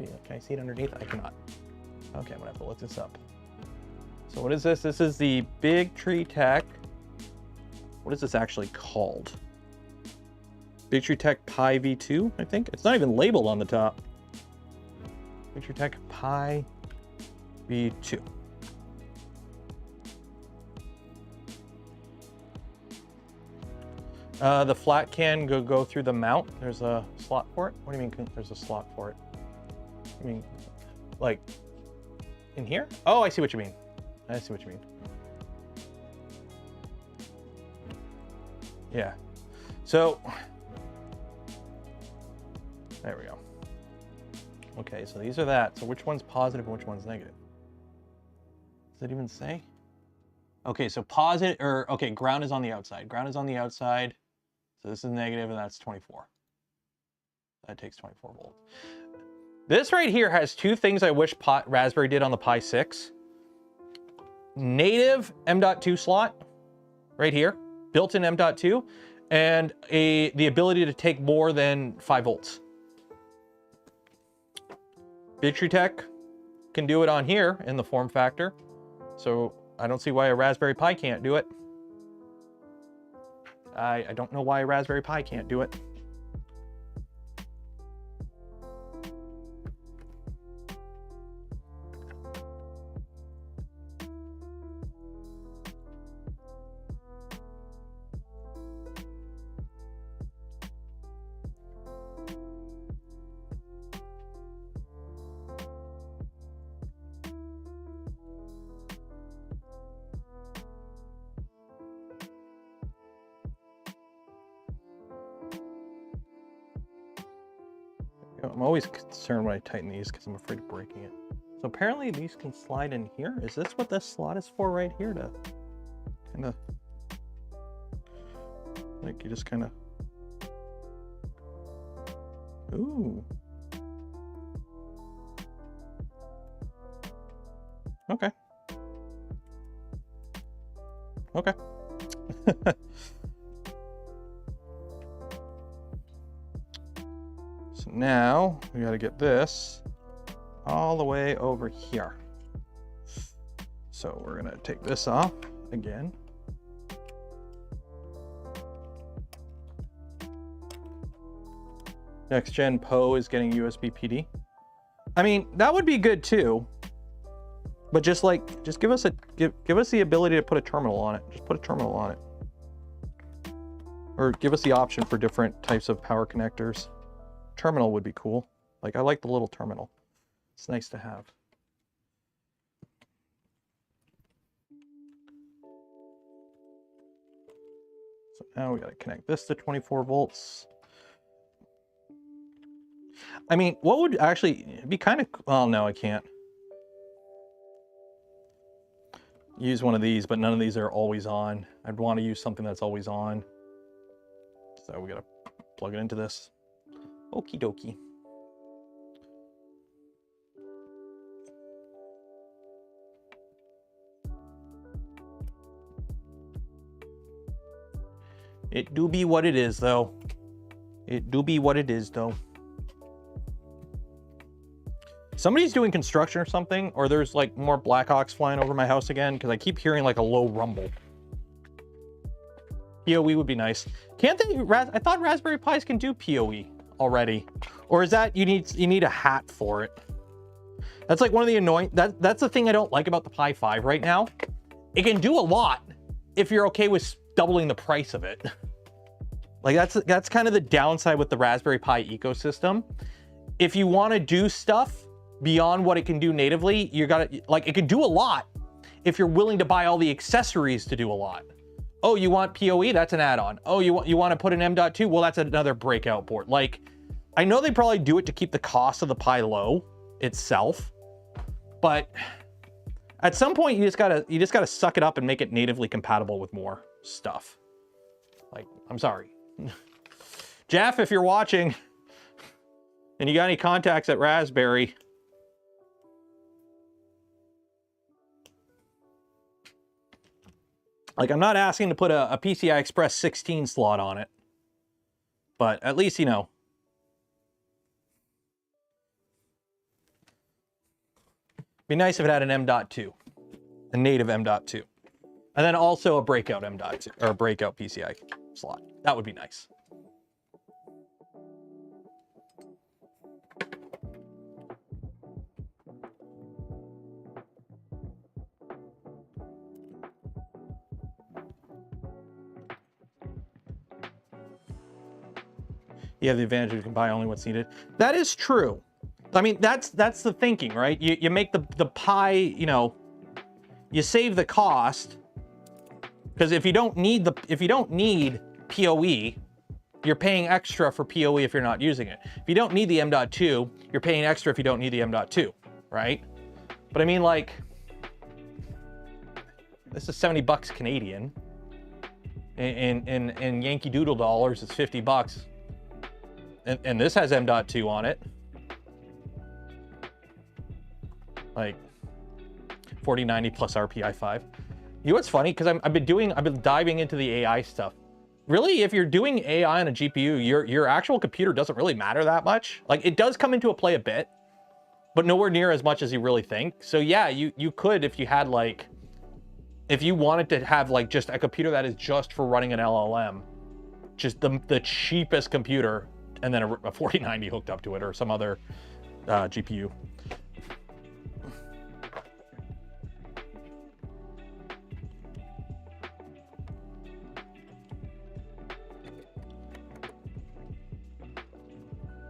Yeah, can I see it underneath? I cannot. Okay, I'm gonna have to look this up. So what is this? This is the Big Tree Tech. What is this actually called? Big Tree Tech Pi V2, I think. It's not even labeled on the top. Big Tree Tech Pi V2. The flat can go through the mount. There's a slot for it. What do you mean there's a slot for it? I mean, like, in here? Oh, I see what you mean. I see what you mean. Yeah. So, there we go. Okay, so these are that. So which one's positive and which one's negative? Does it even say? Okay, so positive, or, okay, ground is on the outside. Ground is on the outside. So this is negative, and that's 24. That takes 24 volts. This right here has two things I wish Raspberry did on the Pi 6. Native M.2 slot, right here, built-in M.2, and the ability to take more than 5 volts. Big Tree Tech can do it on here in the form factor, so I don't see why a Raspberry Pi can't do it. I don't know why a Raspberry Pi can't do it. I'm always concerned when I tighten these because I'm afraid of breaking it. So apparently these can slide in here. Is this what this slot is for right here, to kind of, like, you just kind of, ooh. Okay. Okay. So now we got to get this all the way over here. So we're going to take this off again. Next gen Poe is getting USB PD. I mean, that would be good too. But just give us the ability to put a terminal on it. Just put a terminal on it. Or give us the option for different types of power connectors. Terminal would be cool. Like, I like the little terminal. It's nice to have. So now we got to connect this to 24 volts. I mean, what would actually be kind of, well, no, I can't use one of these, but none of these are always on. I'd want to use something that's always on. So we got to plug it into this. Okie dokie. It do be what it is, though. It do be what it is, though. Somebody's doing construction or something, or there's like more Blackhawks flying over my house again, because I keep hearing like a low rumble. PoE would be nice. Can't they? I thought Raspberry Pis can do PoE already, or is that you need a hat for it? That's like one of the annoying. That's the thing I don't like about the Pi 5 right now. It can do a lot if you're okay with doubling the price of it. Like that's kind of the downside with the Raspberry Pi ecosystem. If you want to do stuff beyond what it can do natively, you gotta, like, it can do a lot if you're willing to buy all the accessories to do a lot. Oh, you want PoE? That's an add-on. Oh, you want to put an M.2? Well, that's another breakout board. Like, I know they probably do it to keep the cost of the Pi low itself, but at some point you just gotta suck it up and make it natively compatible with more stuff. Like, I'm sorry. Jeff, if you're watching and you got any contacts at Raspberry, like, I'm not asking to put a PCI Express 16 slot on it, but at least, you know, be nice if it had an M.2, a native M.2, and then also a breakout M.2 or a breakout PCI slot. That would be nice. You have the advantage you can buy only what's needed. That is true. I mean, that's the thinking, right? You make the Pi, you know, you save the cost, because if you don't need PoE, you're paying extra for PoE if you're not using it. If you don't need the M.2, you're paying extra if you don't need the M.2, right? But I mean, like, this is 70 bucks Canadian. In Yankee Doodle dollars, it's 50 bucks. And this has M.2 on it. Like 4090 plus RPI 5. You know what's funny? Because I've been diving into the AI stuff. Really, if you're doing AI on a GPU, your actual computer doesn't really matter that much. Like, it does come into a play a bit, but nowhere near as much as you really think. So yeah, you could, if you had like, if you wanted to have like just a computer that is just for running an LLM, just the cheapest computer, and then a 4090 hooked up to it or some other GPU.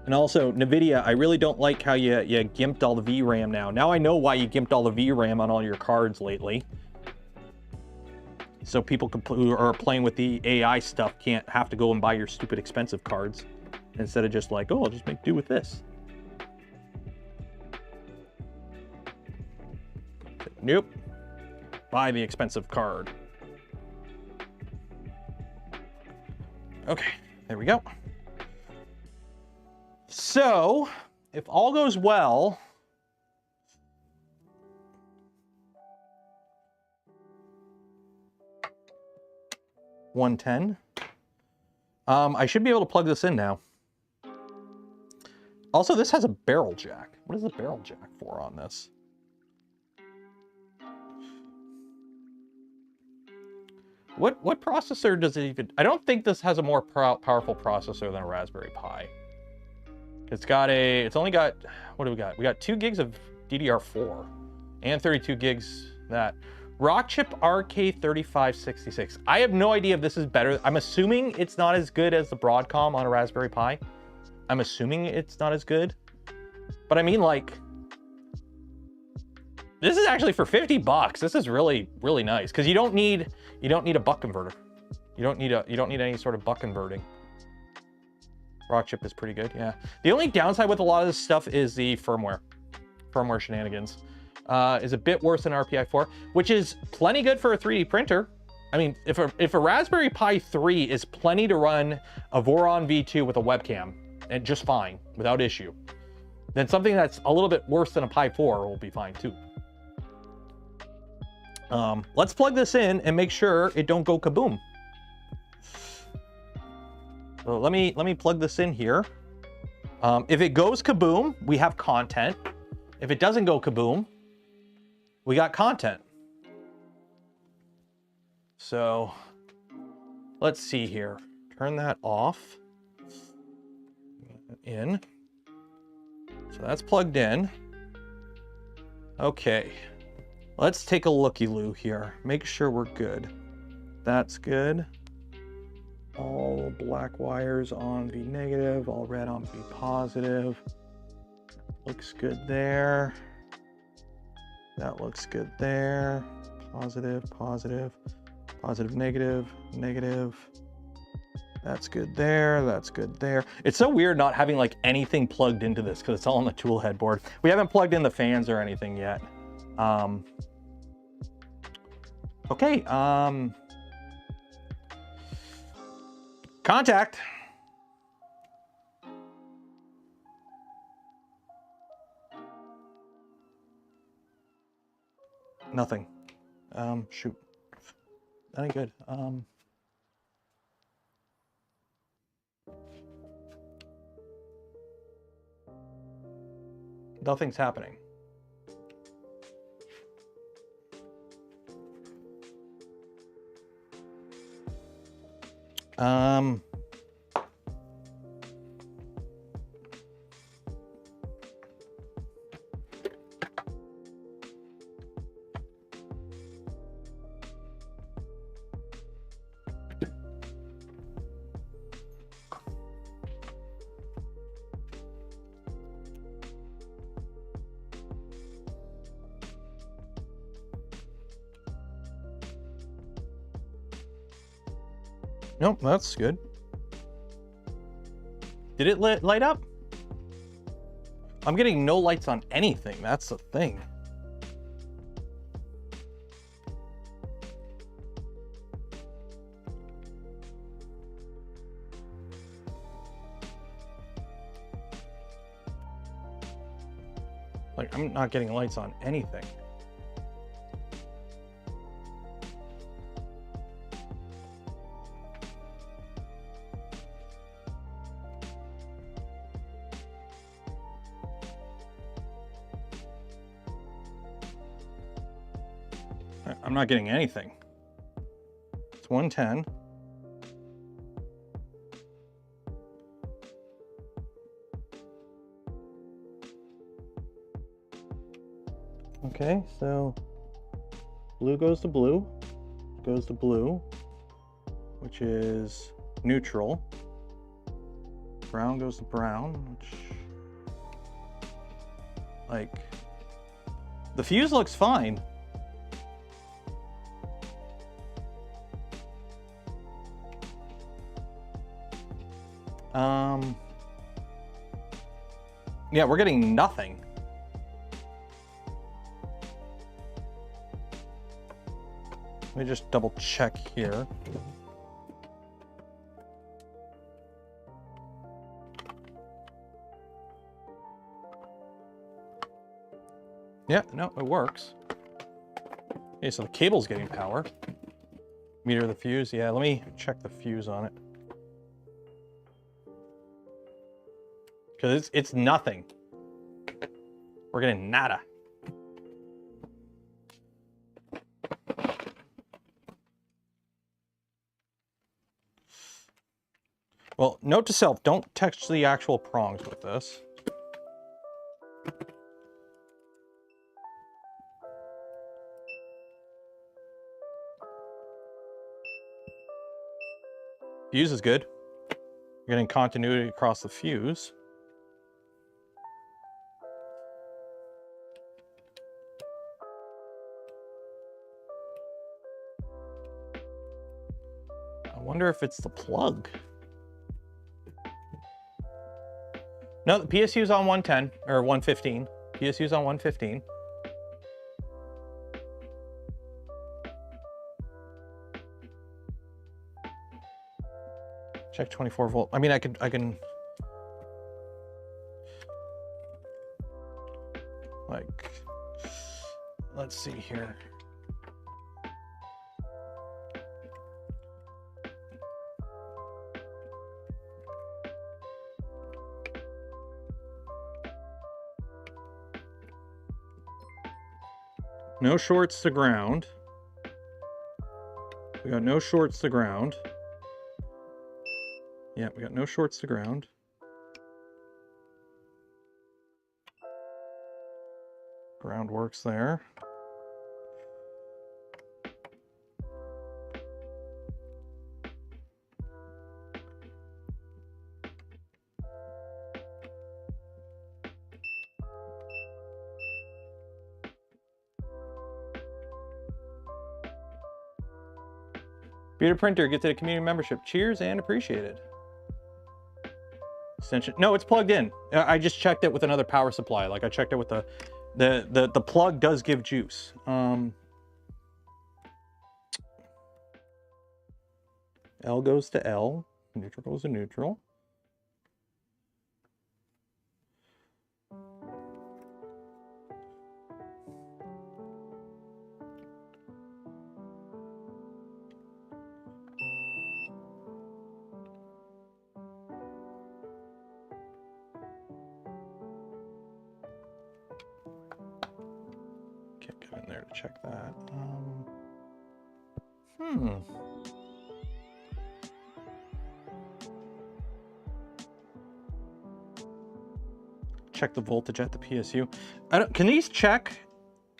And also, NVIDIA, I really don't like how you gimped all the VRAM now. Now I know why you gimped all the VRAM on all your cards lately. So people who are playing with the AI stuff can't have to go and buy your stupid expensive cards. Instead of just like, oh, I'll just make do with this. Nope. Buy the expensive card. Okay, there we go. So, if all goes well, 110. I should be able to plug this in now. Also, this has a barrel jack. What is the barrel jack for on this? What processor does it even... I don't think this has a more powerful processor than a Raspberry Pi. It's only got, what do we got? We got 2 gigs of DDR4 and 32 gigs that. Rockchip RK3566. I have no idea if this is better. I'm assuming it's not as good as the Broadcom on a Raspberry Pi. I'm assuming it's not as good. But I mean, like, this is actually for 50 bucks. This is really, really nice because you don't need a buck converter. You don't need any sort of buck converting. Rockchip is pretty good, yeah. The only downside with a lot of this stuff is the firmware shenanigans. Is a bit worse than RPI 4, which is plenty good for a 3D printer. I mean, if a Raspberry Pi 3 is plenty to run a Voron V2 with a webcam, and just fine, without issue, then something that's a little bit worse than a Pi 4 will be fine too. Let's plug this in and make sure it don't go kaboom. So let me plug this in here. If it goes kaboom, we have content. If it doesn't go kaboom, we got content. So let's see here. Turn that off. In. So that's plugged in. Okay. Let's take a looky-loo here. Make sure we're good. That's good. All black wires on V negative, all red on V positive. Looks good there. That looks good there. Positive, positive, positive, negative, negative. That's good there, that's good there. It's so weird not having like anything plugged into this because it's all on the tool headboard. We haven't plugged in the fans or anything yet. Okay, contact. Nothing. Shoot. That ain't good. Nothing's happening. Nope, that's good. Did it light up? I'm getting no lights on anything. That's the thing. Like, I'm not getting lights on anything. I'm not getting anything. It's 110. Okay, so blue goes to blue, which is neutral. Brown goes to brown, which, like, the fuse looks fine. Yeah, we're getting nothing. Let me just double check here. Yeah, no, it works. Okay, so the cable's getting power. Meter the fuse. Yeah, let me check the fuse on it. Because it's nothing. We're getting nada. Well, note to self, don't touch the actual prongs with this. Fuse is good. You're getting continuity across the fuse. I wonder if it's the plug. No, the PSU's on 110 or 115. PSU's on 115. Check 24 volt. I mean, I can like, let's see here. No shorts to ground. We got no shorts to ground. Yeah, we got no shorts to ground. Ground works there. Beater Printer gets a community membership. Cheers and appreciated. Extension. No, it's plugged in. I just checked it with another power supply. Like I checked it with the plug does give juice. L goes to L. Neutral goes to neutral. Can't get in there to check that. Check the voltage at the PSU. Can these check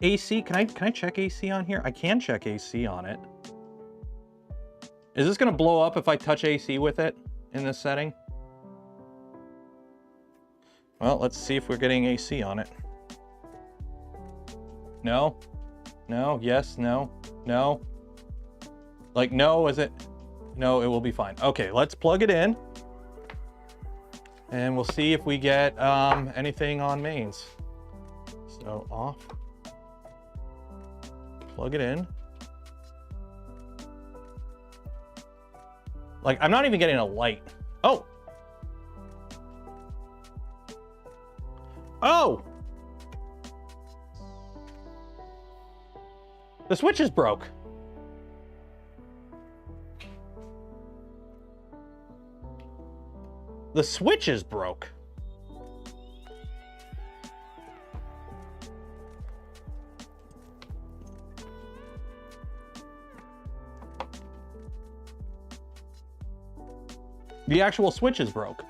AC? Can I check AC on here? I can check AC on it. Is this gonna blow up if I touch AC with it in this setting? Well, let's see if we're getting AC on it. No, no, yes, no, no. Like, no, is it? No, it will be fine. Okay, let's plug it in. And we'll see if we get anything on mains. So off. Plug it in. Like, I'm not even getting a light. Oh! Oh! The switch is broke. The switch is broke. The actual switch is broke.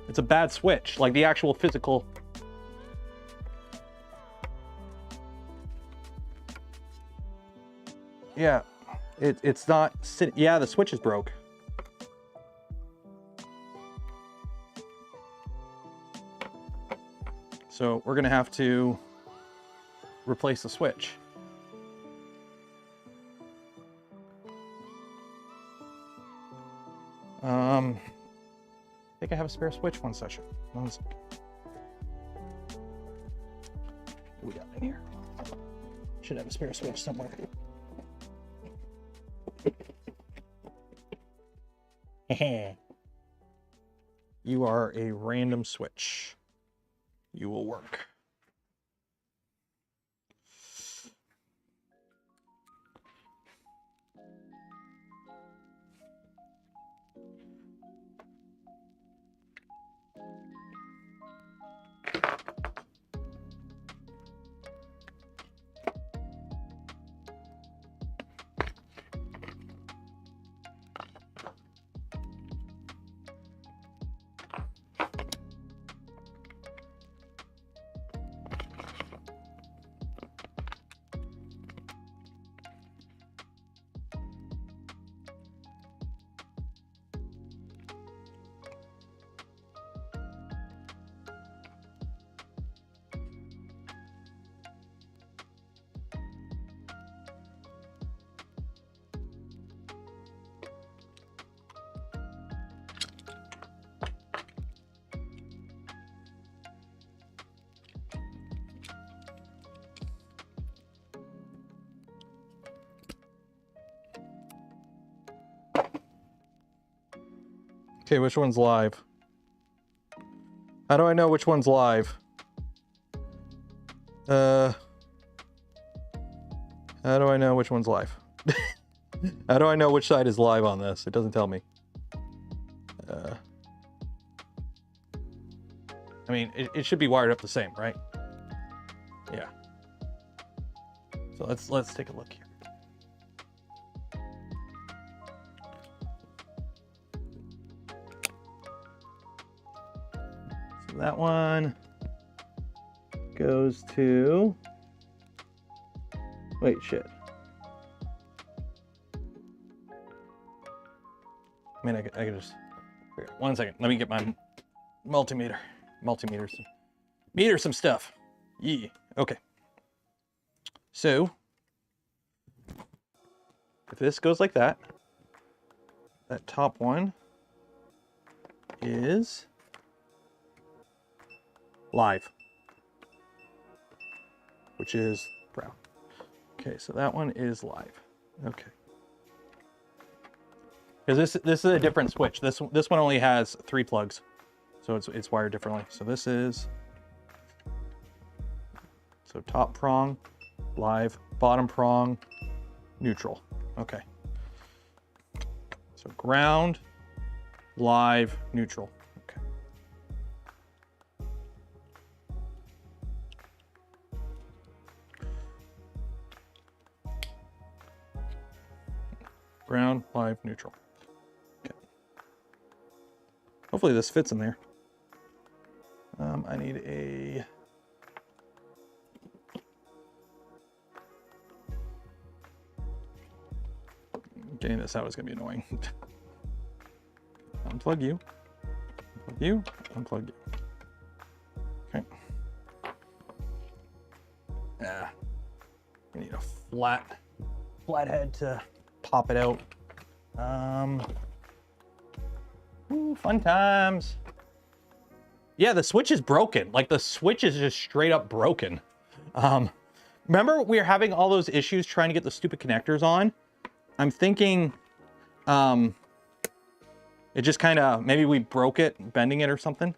It's a bad switch, like the actual physical. Yeah, it's not, yeah, the switch is broke. So we're gonna have to replace the switch. I think I have a spare switch. One second. One second. What we got in here? Should have a spare switch somewhere. You are a random switch. You will work. Okay, which one's live? How do I know which one's live? How do I know which one's live? How do I know which side is live on this? It doesn't tell me. I mean, it should be wired up the same, right? Yeah. So let's take a look here. So that one goes to, wait, shit. I mean, I could just, here, 1 second. Let me get my multimeter. Meter some stuff. Yeah, okay. So, if this goes like that, that top one is live, which is brown. Okay, so that one is live. Okay. Because this is a different switch. This one only has 3 plugs, so it's wired differently. So this is, so top prong, live, bottom prong, neutral. Okay. So ground, live, neutral. Okay. Ground, live, neutral. Okay. Hopefully this fits in there. I need a getting this out is going to be annoying. Unplug you. Unplug you. Unplug you. Okay. Yeah. You need a flat head to pop it out. Ooh, fun times. Yeah, the switch is broken. Like, the switch is just straight up broken. Remember we were having all those issues trying to get the stupid connectors on? I'm thinking it just kind of, maybe we broke it, bending it or something.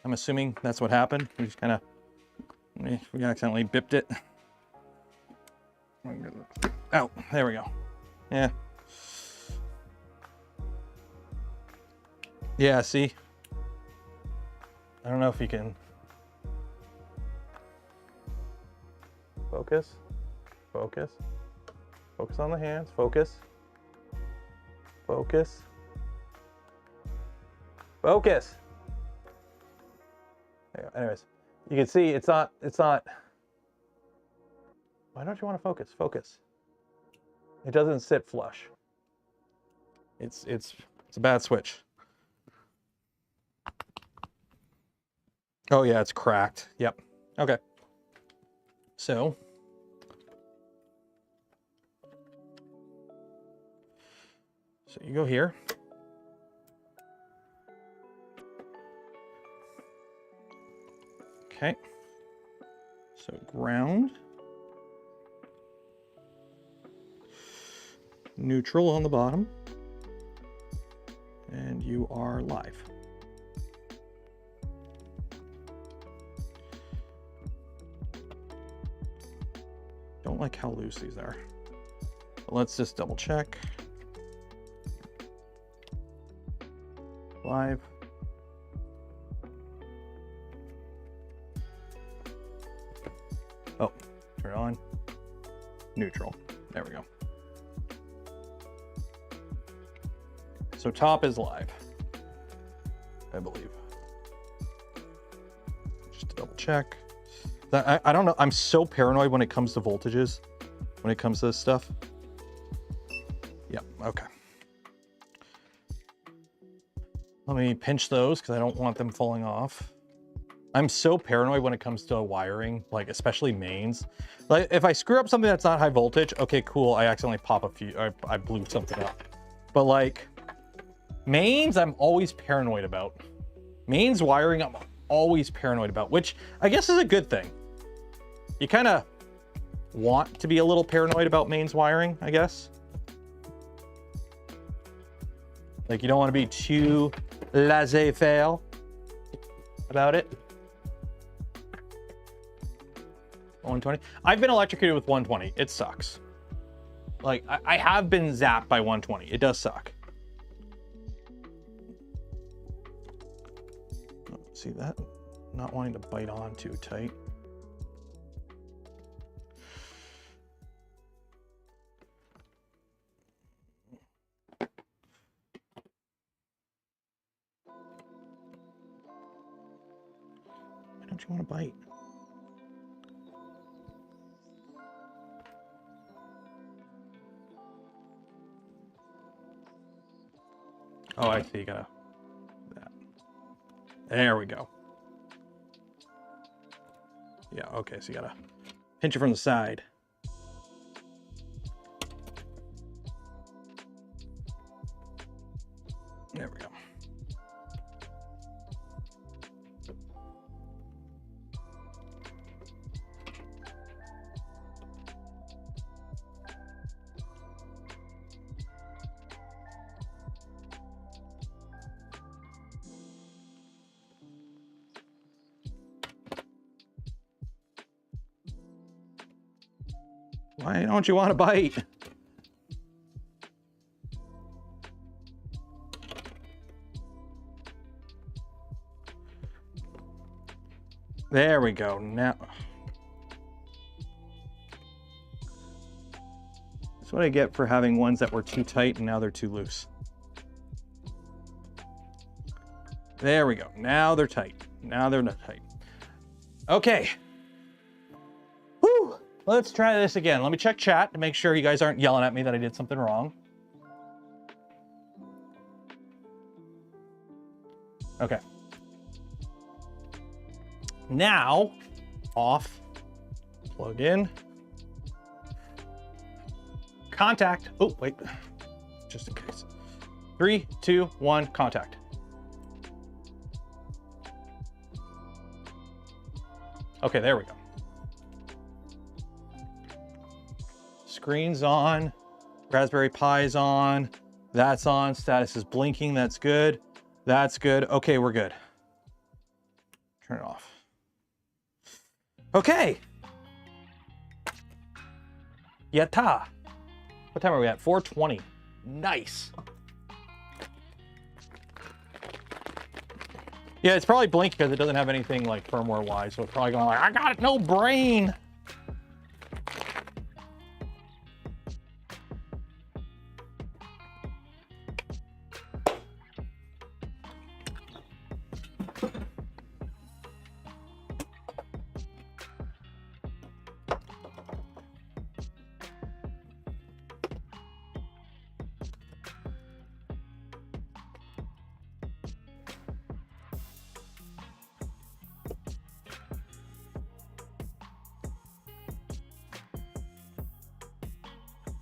I'm assuming that's what happened. We just kind of, we accidentally bipped it. Oh, there we go. Yeah. Yeah, see? I don't know if you can focus. Focus on the hands. Focus. Anyways, you can see it's not. Why don't you want to focus? Focus. It doesn't sit flush. It's a bad switch. Oh yeah, it's cracked. Yep. Okay. So you go here. Okay. So ground. Neutral on the bottom. And you are live. Don't like how loose these are. But let's just double check. Live. Oh, turn it on. Neutral. There we go. So top is live, I believe. Just to double check. I don't know. I'm so paranoid when it comes to voltages, when it comes to this stuff. Yep, okay. Let me pinch those because I don't want them falling off. I'm so paranoid when it comes to wiring, like especially mains. Like if I screw up something that's not high voltage, okay, cool. I accidentally pop a few, I blew something up. But like mains, I'm always paranoid about. Mains wiring, I'm always paranoid about, which I guess is a good thing. You kind of want to be a little paranoid about mains wiring, I guess. Like, you don't want to be too laissez-faire about it. 120. I've been electrocuted with 120. It sucks. Like, I have been zapped by 120. It does suck. See that? Not wanting to bite on too tight. Why don't you want to bite? Oh, I see. You gotta. That. There we go. Yeah, okay, so you gotta pinch it from the side. There we go. Why don't you want to bite? There we go. Now, that's what I get for having ones that were too tight and now they're too loose. There we go. Now they're tight. Now they're not tight. Okay. Whew. Let's try this again. Let me check chat to make sure you guys aren't yelling at me that I did something wrong. Okay. Now, off, plug in, contact. Oh, wait, just in case. 3, 2, 1, contact. Okay, there we go. Screen's on, Raspberry Pi's on, that's on, status is blinking, that's good. That's good. Okay, we're good. Turn it off. Okay. Yatta. What time are we at? 4:20. Nice. Yeah, it's probably blinking because it doesn't have anything like firmware wise, so it's probably going like, I got no brain.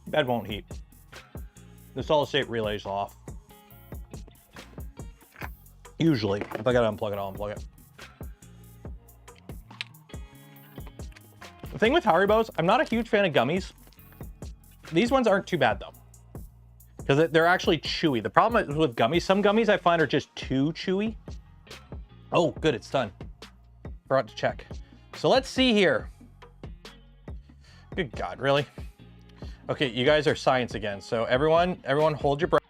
Bed won't heat. The solid state relay's off. Usually, if I gotta unplug it, I'll unplug it. The thing with Haribos, I'm not a huge fan of gummies. These ones aren't too bad though, because they're actually chewy. The problem is with gummies, some gummies I find are just too chewy. Oh, good, it's done. Forgot to check. So let's see here. Good God, really? Okay, you guys are science again. So everyone hold your breath.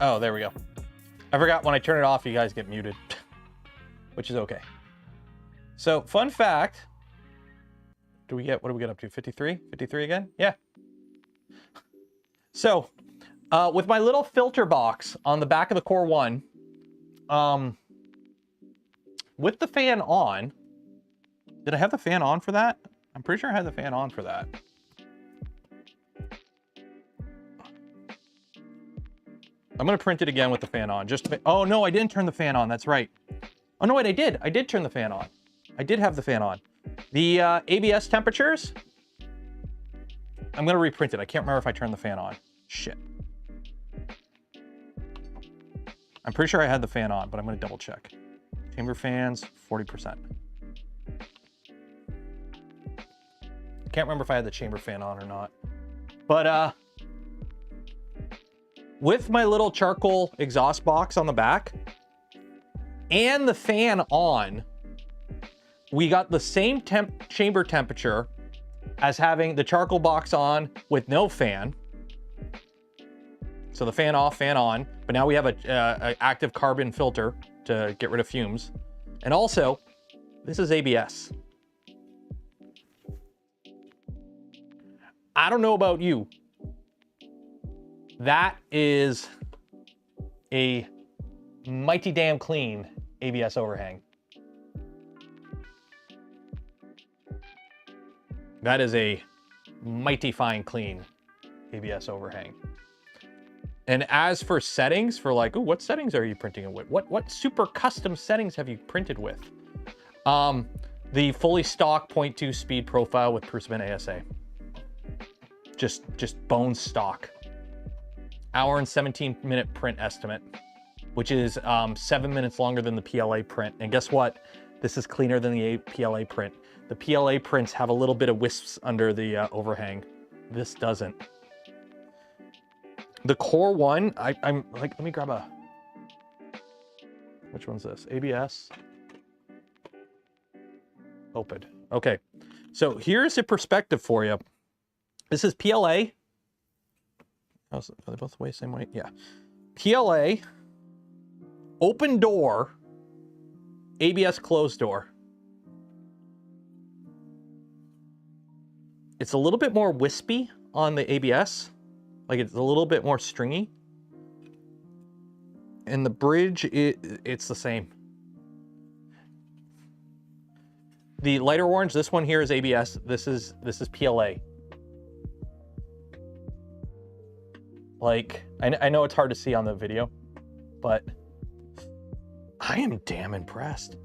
Oh, there we go. I forgot when I turn it off, you guys get muted, which is okay. So fun fact, what do we get up to? 53? 53 again? Yeah. So With my little filter box on the back of the Core 1, with the fan on, did I have the fan on for that? I'm pretty sure I had the fan on for that. I'm gonna print it again with the fan on. Oh no, I didn't turn the fan on, that's right. Oh no, wait, I did. I did turn the fan on. I did have the fan on. The ABS temperatures, I'm gonna reprint it. I can't remember if I turned the fan on. Shit. I'm pretty sure I had the fan on, but I'm gonna double check. Chamber fans, 40%. I can't remember if I had the chamber fan on or not. But with my little charcoal exhaust box on the back and the fan on, we got the same chamber temperature as having the charcoal box on with no fan. So the fan off, fan on, but now we have a active carbon filter to get rid of fumes. And also, this is ABS. I don't know about you. That is a mighty damn clean ABS overhang. That is a mighty fine clean ABS overhang. And as for settings, for like, ooh, what settings are you printing it with? What super custom settings have you printed with? The fully stock 0.2 speed profile with Prusament ASA. Just bone stock. Hour and 17-minute print estimate, which is 7 minutes longer than the PLA print. And guess what? This is cleaner than the PLA print. The PLA prints have a little bit of wisps under the overhang. This doesn't. The Core 1, I'm like, let me grab a, which one's this? ABS. Open. Okay. So here's a perspective for you. This is PLA. Are they both the way, same way? Yeah. PLA, open door, ABS closed door. It's a little bit more wispy on the ABS. Like it's a little bit more stringy. And the bridge, it's the same. The lighter orange, this one here is ABS. This is PLA. Like, I know it's hard to see on the video, but I am damn impressed.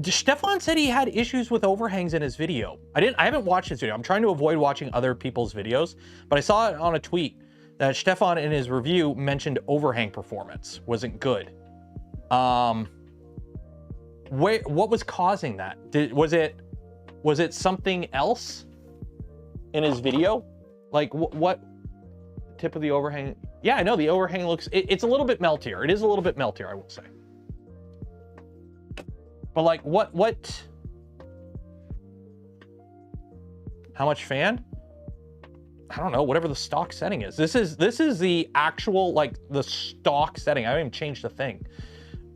Stefan said he had issues with overhangs in his video. I haven't watched his video. I'm trying to avoid watching other people's videos, but I saw it on a tweet that Stefan in his review mentioned overhang performance wasn't good. What was causing that? Was it something else in his video? Like what tip of the overhang? Yeah, I know the overhang looks, it's a little bit meltier. It is a little bit meltier, I will say. But like what? How much fan? I don't know, whatever the stock setting is. This is the actual, like the stock setting. I haven't even changed the thing.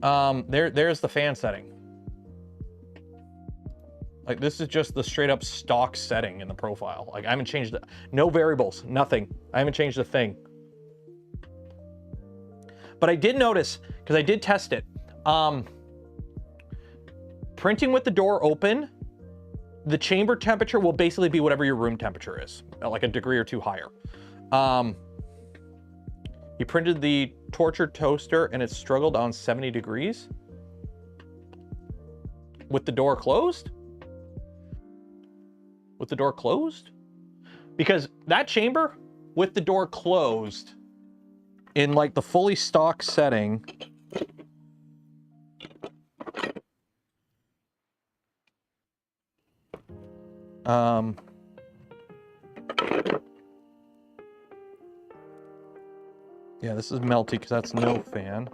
There's the fan setting. Like this is just the straight up stock setting in the profile. Like I haven't changed it. No variables, nothing. I haven't changed a thing. But I did notice, because I did test it, printing with the door open, the chamber temperature will basically be whatever your room temperature is, like a degree or two higher. You printed the torture toaster and it struggled on 70 degrees with the door closed? With the door closed? Because that chamber with the door closed in like the fully stock setting, yeah, this is melty because that's no fan.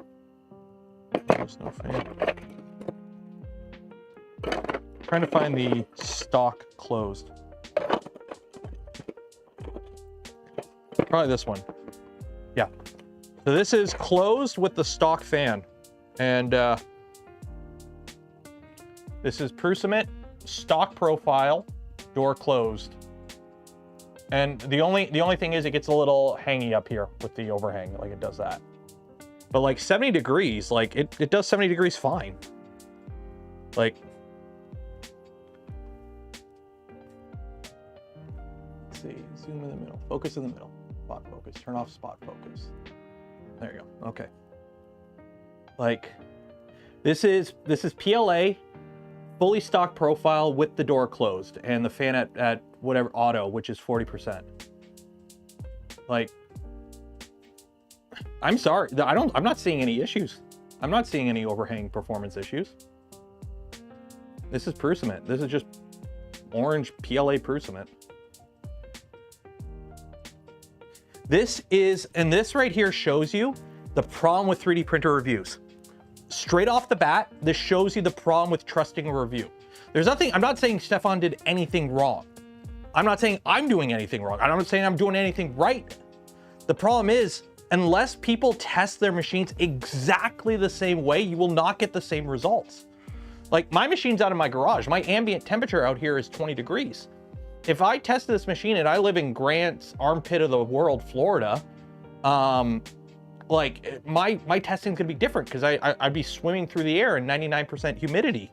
There's no fan. Trying to find the stock closed. Probably this one. Yeah. So this is closed with the stock fan. And this is Prusament, stock profile, door closed. And the only thing is it gets a little hangy up here with the overhang, like it does that. But like 70 degrees, like it does 70 degrees fine. Like, let's see, zoom in the middle, focus in the middle, spot focus, turn off spot focus. There you go, okay. Like, this is PLA, fully stock profile with the door closed and the fan at whatever auto, which is 40%. Like, I'm sorry, I'm not seeing any issues. I'm not seeing any overhang performance issues. This is Prusament. This is just orange PLA Prusament. This is, and this right here shows you the problem with 3D printer reviews. Straight off the bat, this shows you the problem with trusting a review. There's nothing, I'm not saying Stefan did anything wrong. I'm not saying I'm doing anything wrong. I'm not saying I'm doing anything right. The problem is, unless people test their machines exactly the same way, you will not get the same results. Like, my machine's out of my garage. My ambient temperature out here is 20 degrees. If I test this machine and I live in Grant's armpit of the world, Florida, like my testing's gonna be different because I'd be swimming through the air in 99% humidity.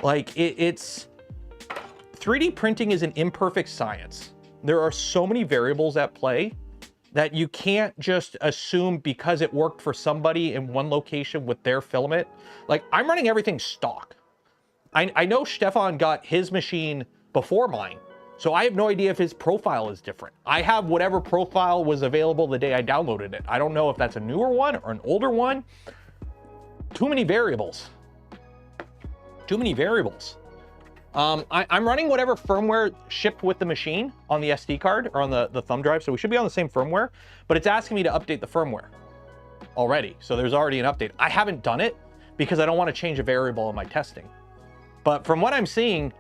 Like, it's 3D printing is an imperfect science. There are so many variables at play that you can't just assume because it worked for somebody in one location with their filament. Like, I'm running everything stock. I know Stefan got his machine before mine, so I have no idea if his profile is different. I have whatever profile was available the day I downloaded it. I don't know if that's a newer one or an older one. Too many variables. Too many variables. I'm running whatever firmware shipped with the machine on the SD card or on the thumb drive, so we should be on the same firmware, but it's asking me to update the firmware already. So there's already an update. I haven't done it because I don't want to change a variable in my testing. But from what I'm seeing,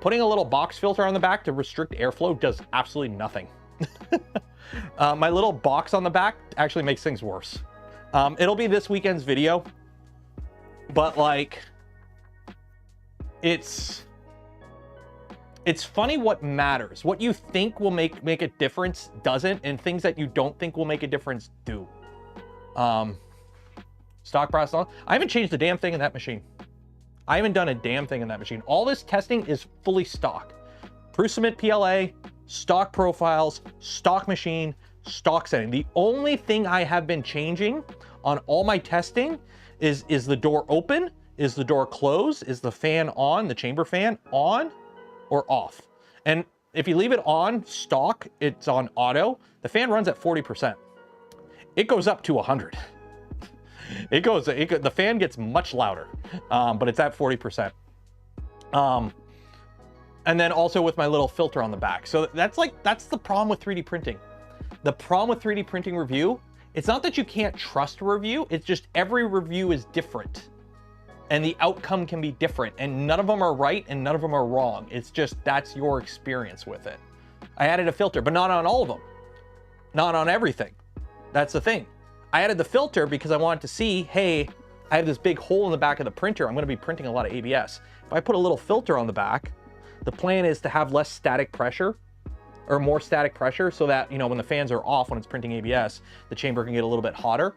putting a little box filter on the back to restrict airflow does absolutely nothing. My little box on the back actually makes things worse. It'll be this weekend's video, but like, it's funny what matters. What you think will make a difference doesn't, and things that you don't think will make a difference do. Stock brass on. I haven't changed a damn thing in that machine. I haven't done a damn thing in that machine. All this testing is fully stock. Prusament PLA, stock profiles, stock machine, stock setting. The only thing I have been changing on all my testing is the door open, is the door closed, is the fan on, the chamber fan on or off. And if you leave it on stock, it's on auto, the fan runs at 40%. It goes up to 100. The fan gets much louder, but it's at 40%. And then also with my little filter on the back. So that's the problem with 3D printing. The problem with 3D printing review, it's not that you can't trust a review, it's just every review is different. And the outcome can be different, and none of them are right and none of them are wrong. It's just, that's your experience with it. I added a filter, but not on all of them. Not on everything. That's the thing. I added the filter because I wanted to see, hey, I have this big hole in the back of the printer. I'm gonna be printing a lot of ABS. If I put a little filter on the back, the plan is to have less static pressure or more static pressure so that, you know, when the fans are off, when it's printing ABS, the chamber can get a little bit hotter.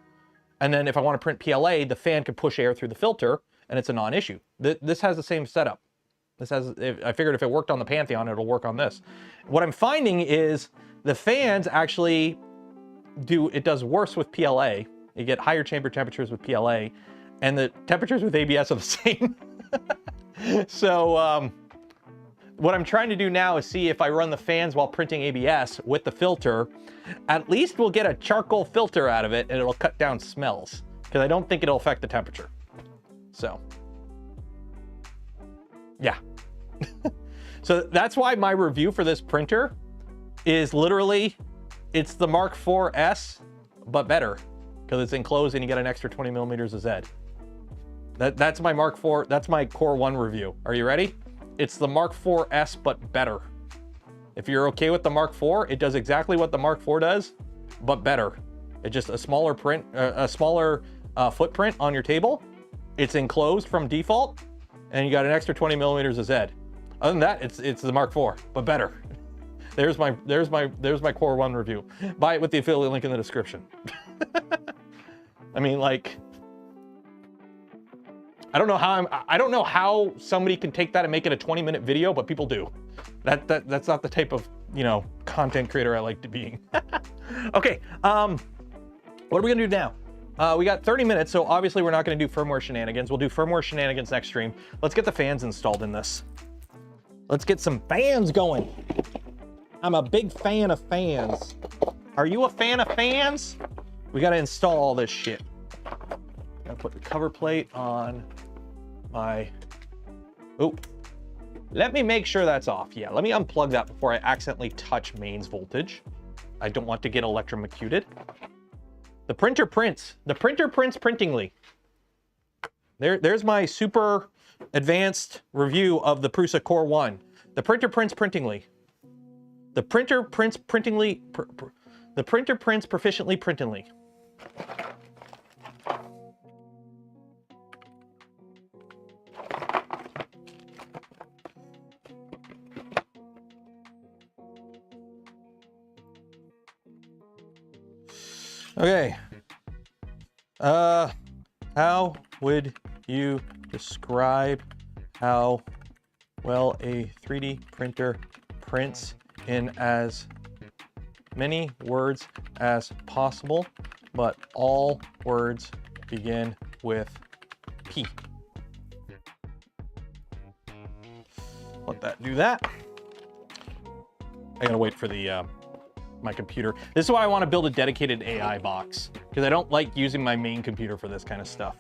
And then if I wanna print PLA, the fan can push air through the filter and it's a non-issue. This has the same setup. I figured if it worked on the Pantheon, it'll work on this. What I'm finding is the fans actually it does worse with PLA. You get higher chamber temperatures with PLA, and the temperatures with ABS are the same. So what I'm trying to do now is see if I run the fans while printing ABS with the filter, at least we'll get a charcoal filter out of it and it'll cut down smells, because I don't think it'll affect the temperature. So, yeah. So that's why my review for this printer is literally, it's the Mark IV S, but better, because it's enclosed and you get an extra 20 millimeters of Z. That's my Mark IV, that's my Core 1 review. Are you ready? It's the Mark IV S, but better. If you're okay with the Mark IV, it does exactly what the Mark IV does, but better. It's just a smaller print, a smaller footprint on your table. It's enclosed from default, and you got an extra 20 millimeters of Z. Other than that, it's the Mark IV, but better. There's my Core 1 review. Buy it with the affiliate link in the description. I mean, like, I don't know how somebody can take that and make it a 20-minute video, but people do. That's not the type of, you know, content creator I like to be. Okay, what are we gonna do now? We got 30 minutes, so obviously we're not gonna do firmware shenanigans. We'll do firmware shenanigans next stream. Let's get the fans installed in this. Let's get some fans going. I'm a big fan of fans. Are you a fan of fans? We gotta install all this shit. Gotta put the cover plate on my, oh, let me make sure that's off. Yeah, let me unplug that before I accidentally touch mains voltage. I don't want to get electrocuted. The printer prints. The printer prints printingly. There's my super advanced review of the Prusa Core 1. The printer prints printingly. The printer prints printingly. The printer prints proficiently printingly. Okay. How would you describe how well a 3D printer prints in as many words as possible, but all words begin with P? Let that do that. I gotta wait for the my computer. This is why I want to build a dedicated AI box, because I don't like using my main computer for this kind of stuff.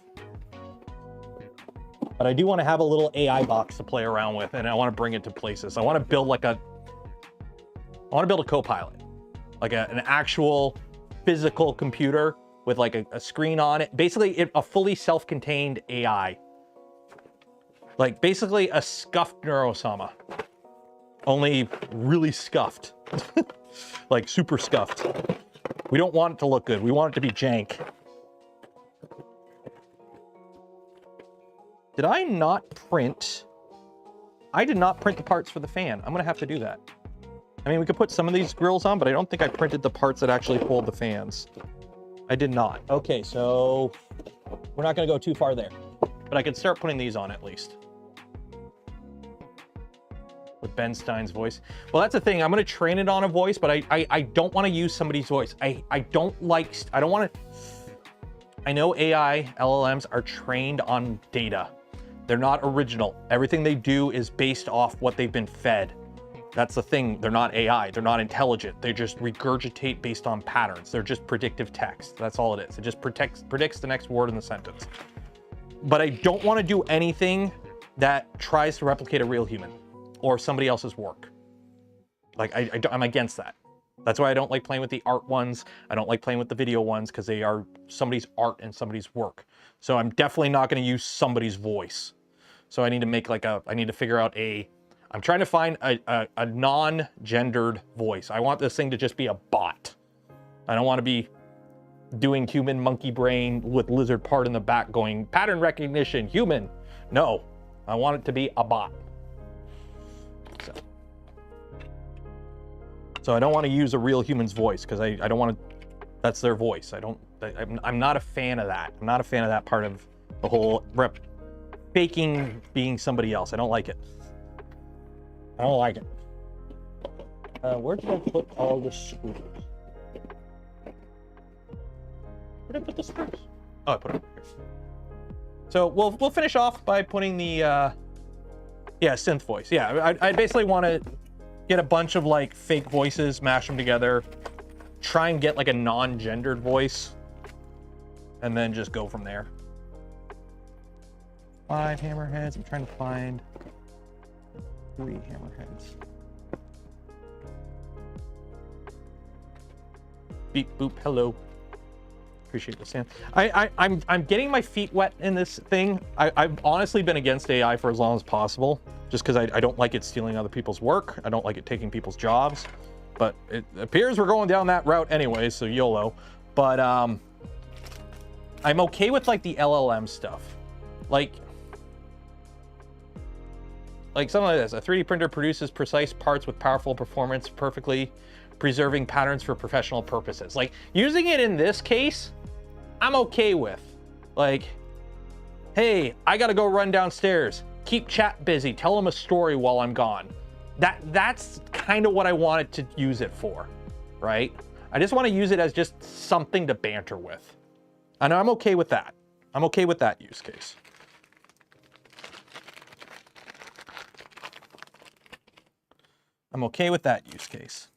But I do want to have a little AI box to play around with, and I want to bring it to places. I want to build like a co-pilot, like an actual physical computer with like a screen on it. Basically, a fully self-contained AI. Like basically a scuffed Neurosama, only really scuffed. Like super scuffed. We don't want it to look good. We want it to be jank. Did I not print? I did not print the parts for the fan. I'm gonna have to do that. I mean, we could put some of these grills on, but I don't think I printed the parts that actually hold the fans. I did not. Okay, so we're not gonna go too far there, but I could start putting these on at least. With Ben Stein's voice. Well, that's the thing. I'm going to train it on a voice, but I don't want to use somebody's voice. I don't want to. I know AI LLMs are trained on data. They're not original. Everything they do is based off what they've been fed. That's the thing. They're not AI. They're not intelligent. They just regurgitate based on patterns. They're just predictive text. That's all it is. It just predicts the next word in the sentence. But I don't want to do anything that tries to replicate a real human or somebody else's work. Like, I'm against that. That's why I don't like playing with the art ones. I don't like playing with the video ones, because they are somebody's art and somebody's work. So I'm definitely not going to use somebody's voice. So I need to make like I need to figure out I'm trying to find a non-gendered voice. I want this thing to just be a bot. I don't want to be doing human monkey brain with lizard part in the back going, pattern recognition, human. No, I want it to be a bot. So I don't want to use a real human's voice, because I don't want to, that's their voice. I'm not a fan of that. I'm not a fan of that part of the whole faking being somebody else. I don't like it. I don't like it. Where did I put all the screws? Where did I put the screws? Oh, I put them here. So we'll finish off by putting the synth voice. Yeah, I basically want to get a bunch of like fake voices, mash them together, try and get like a non-gendered voice, and then just go from there. 5 hammerheads. I'm trying to find 3 hammerheads. Beep boop. Hello. Appreciate the sand. I'm getting my feet wet in this thing. I've honestly been against AI for as long as possible, just because I don't like it stealing other people's work. I don't like it taking people's jobs. But it appears we're going down that route anyway, so YOLO. But I'm okay with like the LLM stuff. Like like something like this. A 3D printer produces precise parts with powerful performance, perfectly preserving patterns for professional purposes. Like using it in this case, I'm okay with. Like, hey, I gotta go run downstairs. Keep chat busy. Tell them a story while I'm gone. That's kind of what I wanted to use it for, right? I just want to use it as just something to banter with. And I'm okay with that. I'm okay with that use case. I'm okay with that use case.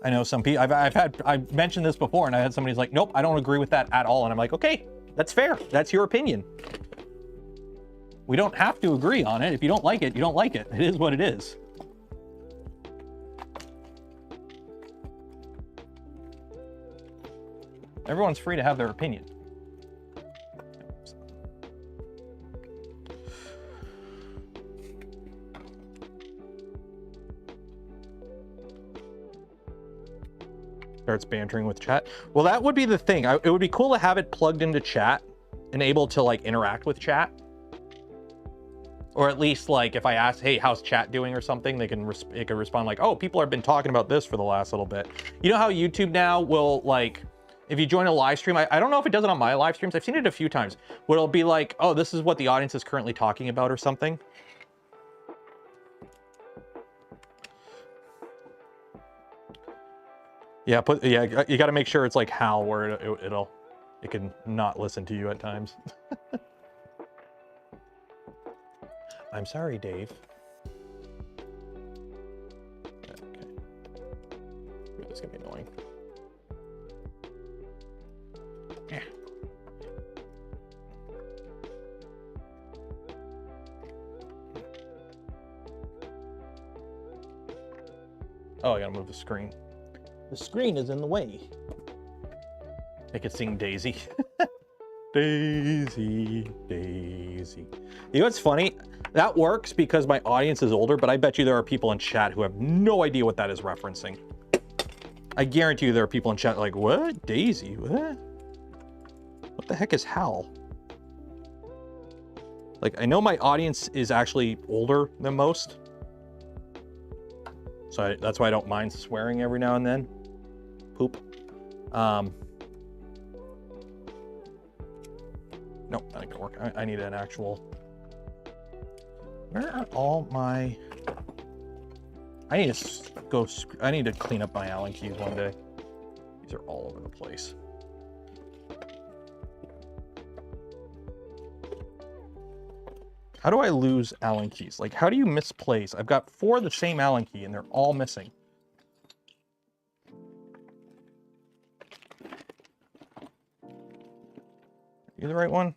I know some people, I've mentioned this before, and I had somebody's like, nope, I don't agree with that at all. And I'm like, okay, that's fair. That's your opinion. We don't have to agree on it. If you don't like it, you don't like it. It is what it is. Everyone's free to have their opinion. Starts bantering with chat. Well, that would be the thing. It would be cool to have it plugged into chat and able to like interact with chat. Or at least like if I ask, hey, how's chat doing or something, it can respond like, oh, people have been talking about this for the last little bit. You know how YouTube now will like, if you join a live stream, I don't know if it does it on my live streams. I've seen it a few times where it'll be like, oh, this is what the audience is currently talking about or something. Yeah, you got to make sure it's like Hal where it can not listen to you at times. I'm sorry, Dave. Okay. This is gonna be annoying. Yeah. Oh, I gotta move the screen. The screen is in the way. I could sing Daisy. Daisy, Daisy. You know what's funny? That works because my audience is older, but I bet you there are people in chat who have no idea what that is referencing. I guarantee you there are people in chat like, what? Daisy? What? What the heck is Hal? Like, I know my audience is actually older than most. So that's why I don't mind swearing every now and then. Poop. Nope, that ain't gonna work. I need an actual... Where are all my... I need to clean up my Allen keys one day. These are all over the place. How do I lose Allen keys? Like, how do you misplace? I've got 4 of the same Allen key and they're all missing. You the right one?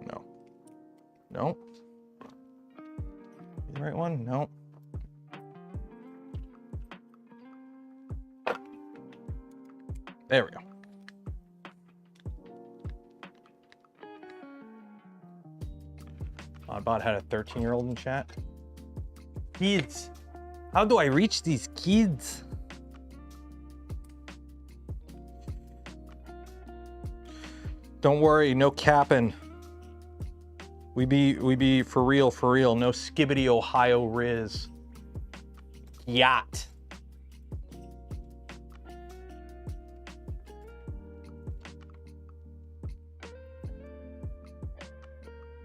No. No. You the right one? No. There we go. Oddbot had a 13-year-old in chat. Kids. How do I reach these kids? Don't worry, no capping. We be for real, no skibbity Ohio Riz. Yacht.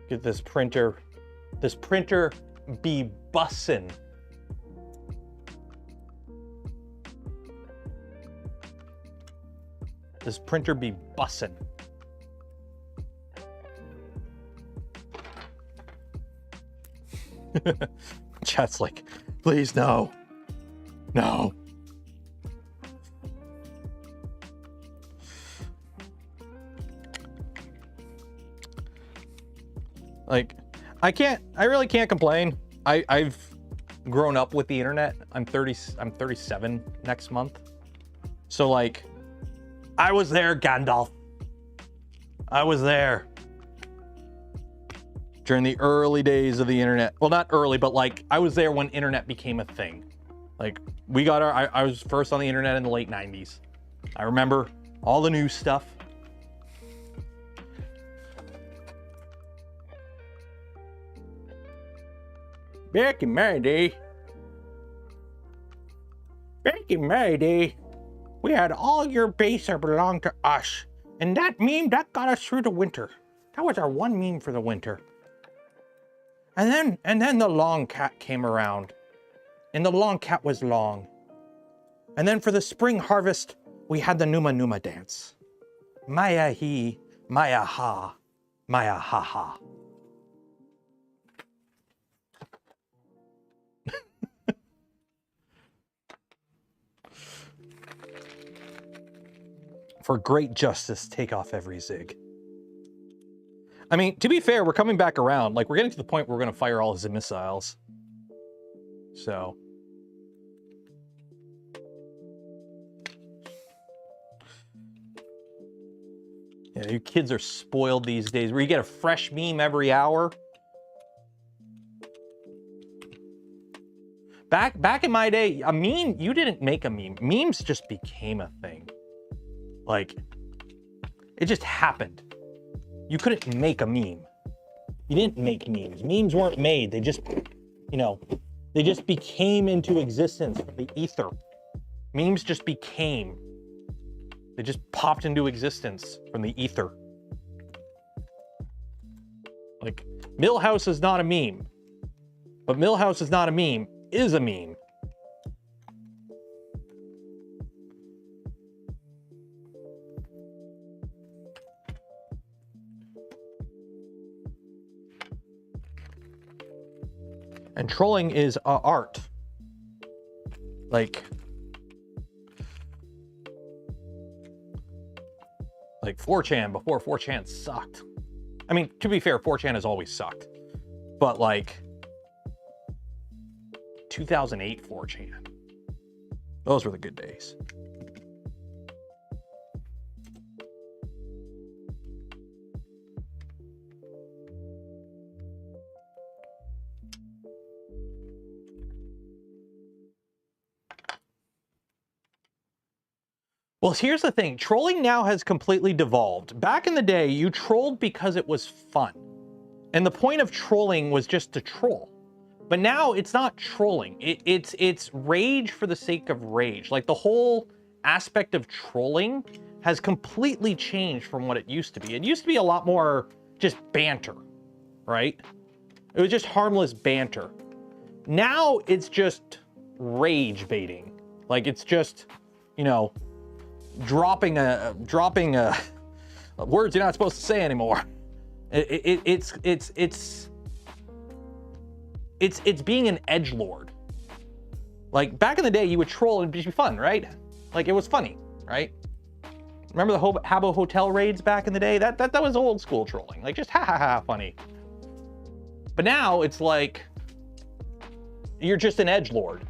Get this printer be bussin'. This printer be bussin'. Chat's like, please no. No. Like, I really can't complain. I've grown up with the internet. I'm 37 next month. So like, I was there, Gandalf. I was there. During the early days of the internet. Well, not early, but like, I was there when internet became a thing. Like, we got I was first on the internet in the late 90s. I remember all the new stuff. Back in my day, we had all your base that belonged to us. And that meme, that got us through the winter. That was our one meme for the winter. And then the long cat came around. And the long cat was long. And then for the spring harvest, we had the Numa Numa dance. Maya he, Maya ha, Maya ha ha. For great justice, take off every zig. I mean, to be fair, we're coming back around. Like, we're getting to the point where we're going to fire all his missiles. So. Yeah, you kids are spoiled these days, where you get a fresh meme every hour. Back in my day, a meme, you didn't make a meme. Memes just became a thing. Like, it just happened. You couldn't make a meme. You didn't make memes. Memes weren't made. They just, you know, they just became into existence from the ether. Memes just became. They just popped into existence from the ether. Like, Millhouse is not a meme. But Millhouse is not a meme is a meme. And trolling is art. Like 4chan before 4chan sucked. I mean, to be fair, 4chan has always sucked. But like 2008 4chan. Those were the good days. Well, here's the thing. Trolling now has completely devolved. Back in the day, you trolled because it was fun. And the point of trolling was just to troll. But now it's not trolling. It's rage for the sake of rage. Like, the whole aspect of trolling has completely changed from what it used to be. It used to be a lot more just banter, right? It was just harmless banter. Now it's just rage baiting. Like, it's just, you know, dropping words you're not supposed to say anymore. It's being an edgelord. Like, back in the day, you would troll and it'd be fun, right? Like, it was funny, right? Remember the Habbo Hotel raids back in the day? That was old school trolling. Like, just ha ha ha funny. But now it's like, you're just an edgelord.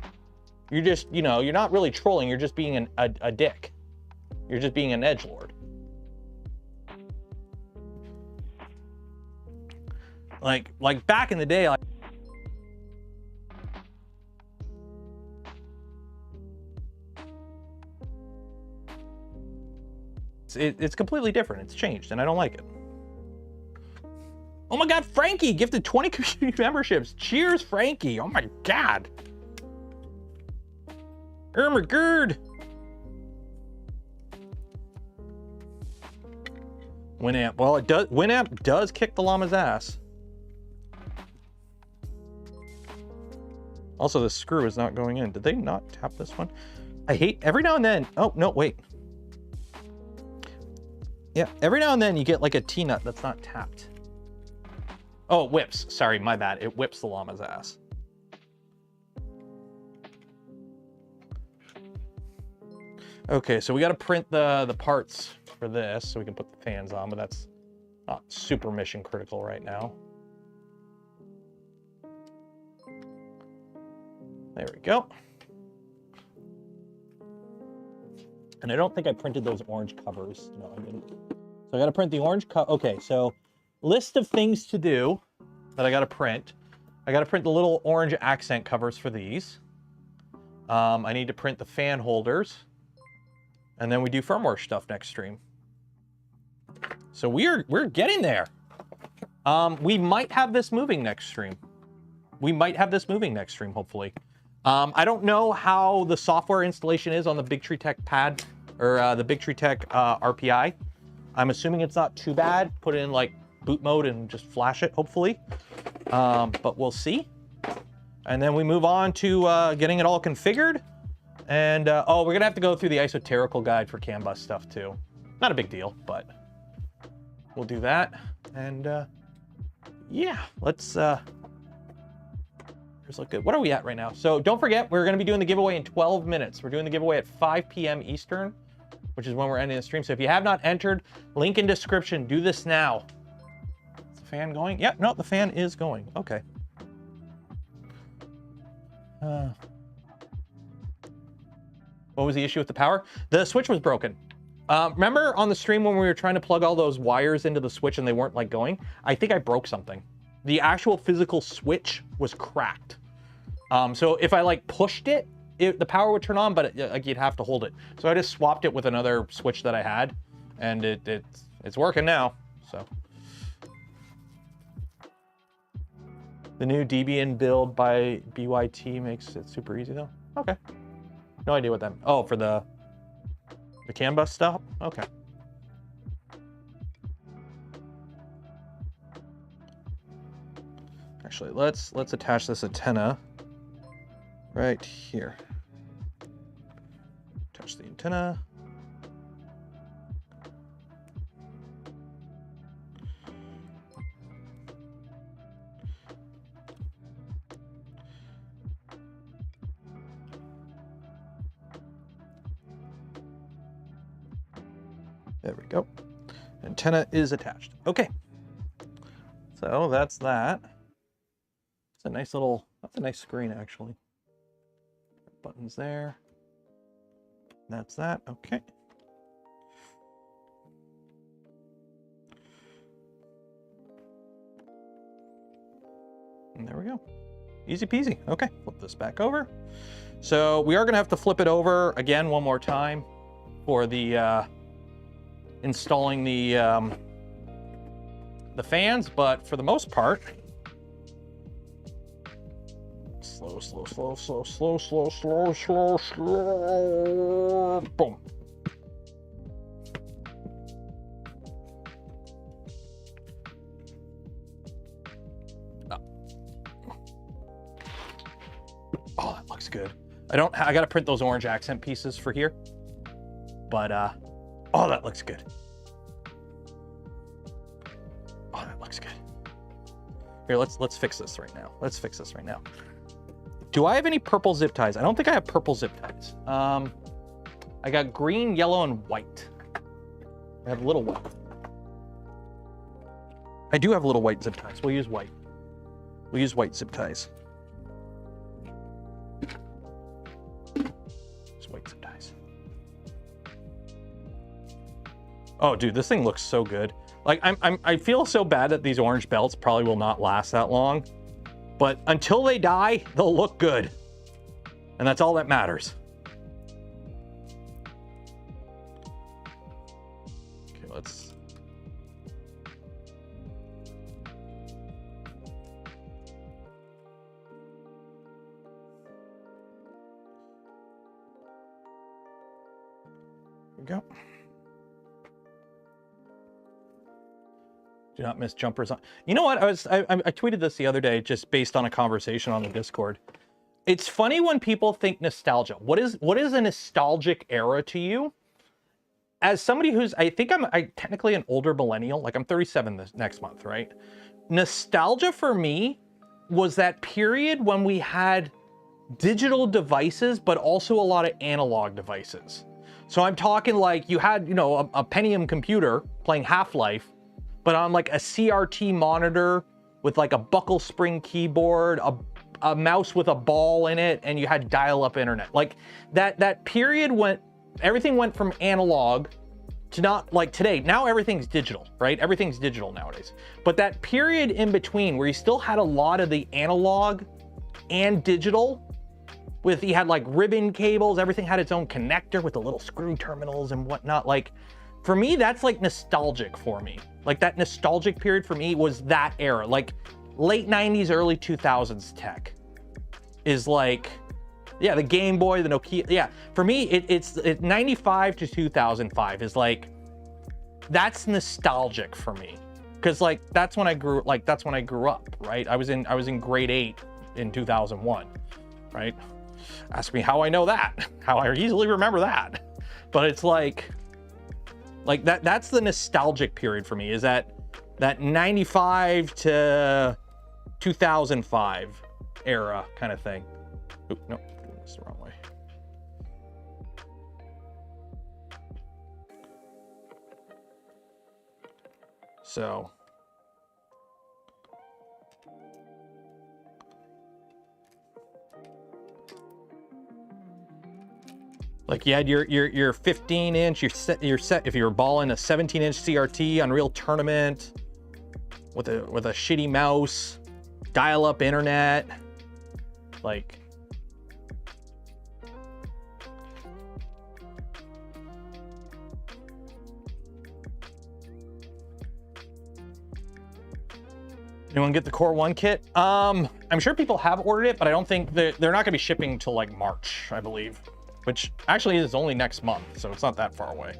You're just, you know, you're not really trolling. You're just being a dick. You're just being an edgelord. Like back in the day, like, it's completely different. It's changed, and I don't like it. Oh my God, Frankie gifted 20 community memberships. Cheers, Frankie. Oh my God. Oh my God. Winamp. Well, it does. Winamp does kick the llama's ass. Also, the screw is not going in. Did they not tap this one? I hate every now and then. Oh, no, wait. Yeah, every now and then you get like a T-nut that's not tapped. Oh, it whips. Sorry, my bad. It whips the llama's ass. Okay, so we got to print the parts for this so we can put the fans on, but that's not super mission critical right now. There we go. And I don't think I printed those orange covers. No, I didn't. So I got to print the orange okay, so list of things to do that I got to print. I got to print the little orange accent covers for these. I need to print the fan holders. And then we do firmware stuff next stream. So we're getting there. We might have this moving next stream. we might have this moving next stream, hopefully. I don't know how the software installation is on the Big Tree Tech pad, or the Big Tree Tech RPI. I'm assuming it's not too bad. Put it in like boot mode and just flash it, hopefully. But we'll see. And then we move on to getting it all configured. And, oh, we're gonna have to go through the esoterical guide for CAN bus stuff too. Not a big deal, but we'll do that. And yeah, let's look good. What are we at right now? So don't forget, we're gonna be doing the giveaway in 12 minutes. We're doing the giveaway at 5 p.m. Eastern, which is when we're ending the stream. So if you have not entered, link in description, do this now. Is the fan going? Yeah, no, the fan is going. Okay. What was the issue with the power? The switch was broken. Remember on the stream when we were trying to plug all those wires into the switch and they weren't like going? I think I broke something. The actual physical switch was cracked. So if I like pushed it, the power would turn on, but like you'd have to hold it. So I just swapped it with another switch that I had, and it's working now. So the new Debian build by BYT makes it super easy though. Okay, no idea what that. Oh, for the CAN bus stuff. Okay. Actually, let's attach this antenna right here. Touch the antenna. There we go. Antenna is attached. Okay. So that's that. It's a nice little, that's a nice screen actually. Buttons there. That's that. Okay. And there we go. Easy peasy. Okay, flip this back over. So we are going to have to flip it over again one more time for the installing the fans, but for the most part, slow, slow, slow, slow, slow, slow, slow, slow, slow, boom. Oh, that looks good. I gotta print those orange accent pieces for here, but oh, that looks good. Oh, that looks good. Here, let's fix this right now. Let's fix this right now. Do I have any purple zip ties? I don't think I have purple zip ties. I got green, yellow, and white. I have a little white. I do have little white zip ties. We'll use white. We'll use white zip ties. Just white zip ties. Oh, dude, this thing looks so good. Like, I feel so bad that these orange belts probably will not last that long, but until they die, they'll look good. And that's all that matters. Okay, let's... Here we go. Do not miss jumpers on. You know what? I tweeted this the other day just based on a conversation on the Discord. It's funny when people think nostalgia. What is a nostalgic era to you? As somebody who's, I think I'm technically an older millennial, like I'm 37 this next month, right? Nostalgia for me was that period when we had digital devices, but also a lot of analog devices. So I'm talking like you had, you know, a Pentium computer playing Half-Life, but on like a CRT monitor with like a buckle spring keyboard, a mouse with a ball in it, and you had dial-up internet. Like that period everything went from analog to not like today. Now everything's digital, right? Everything's digital nowadays. But that period in between where you still had a lot of the analog and digital, you had like ribbon cables, everything had its own connector with the little screw terminals and whatnot. Like, for me, that's like nostalgic for me. Like that nostalgic period for me was that era. Like late 90s, early 2000s tech is like, yeah, the Game Boy, the Nokia. Yeah, for me, it's 95 to 2005 is like, that's nostalgic for me. Cause like, that's when I grew up, right? I was in grade 8 in 2001, right? Ask me how I know that, how I easily remember that. But it's like that's the nostalgic period for me, is that 95 to 2005 era kind of thing. Oop, no, that's the wrong way. So like you had your 15 inch, you're set if you were balling a 17-inch CRT Unreal Tournament with a shitty mouse, dial-up internet, like anyone get the Core 1 kit? I'm sure people have ordered it, but I don't think they're not gonna be shipping till like March, I believe. Which actually is only next month, so it's not that far away.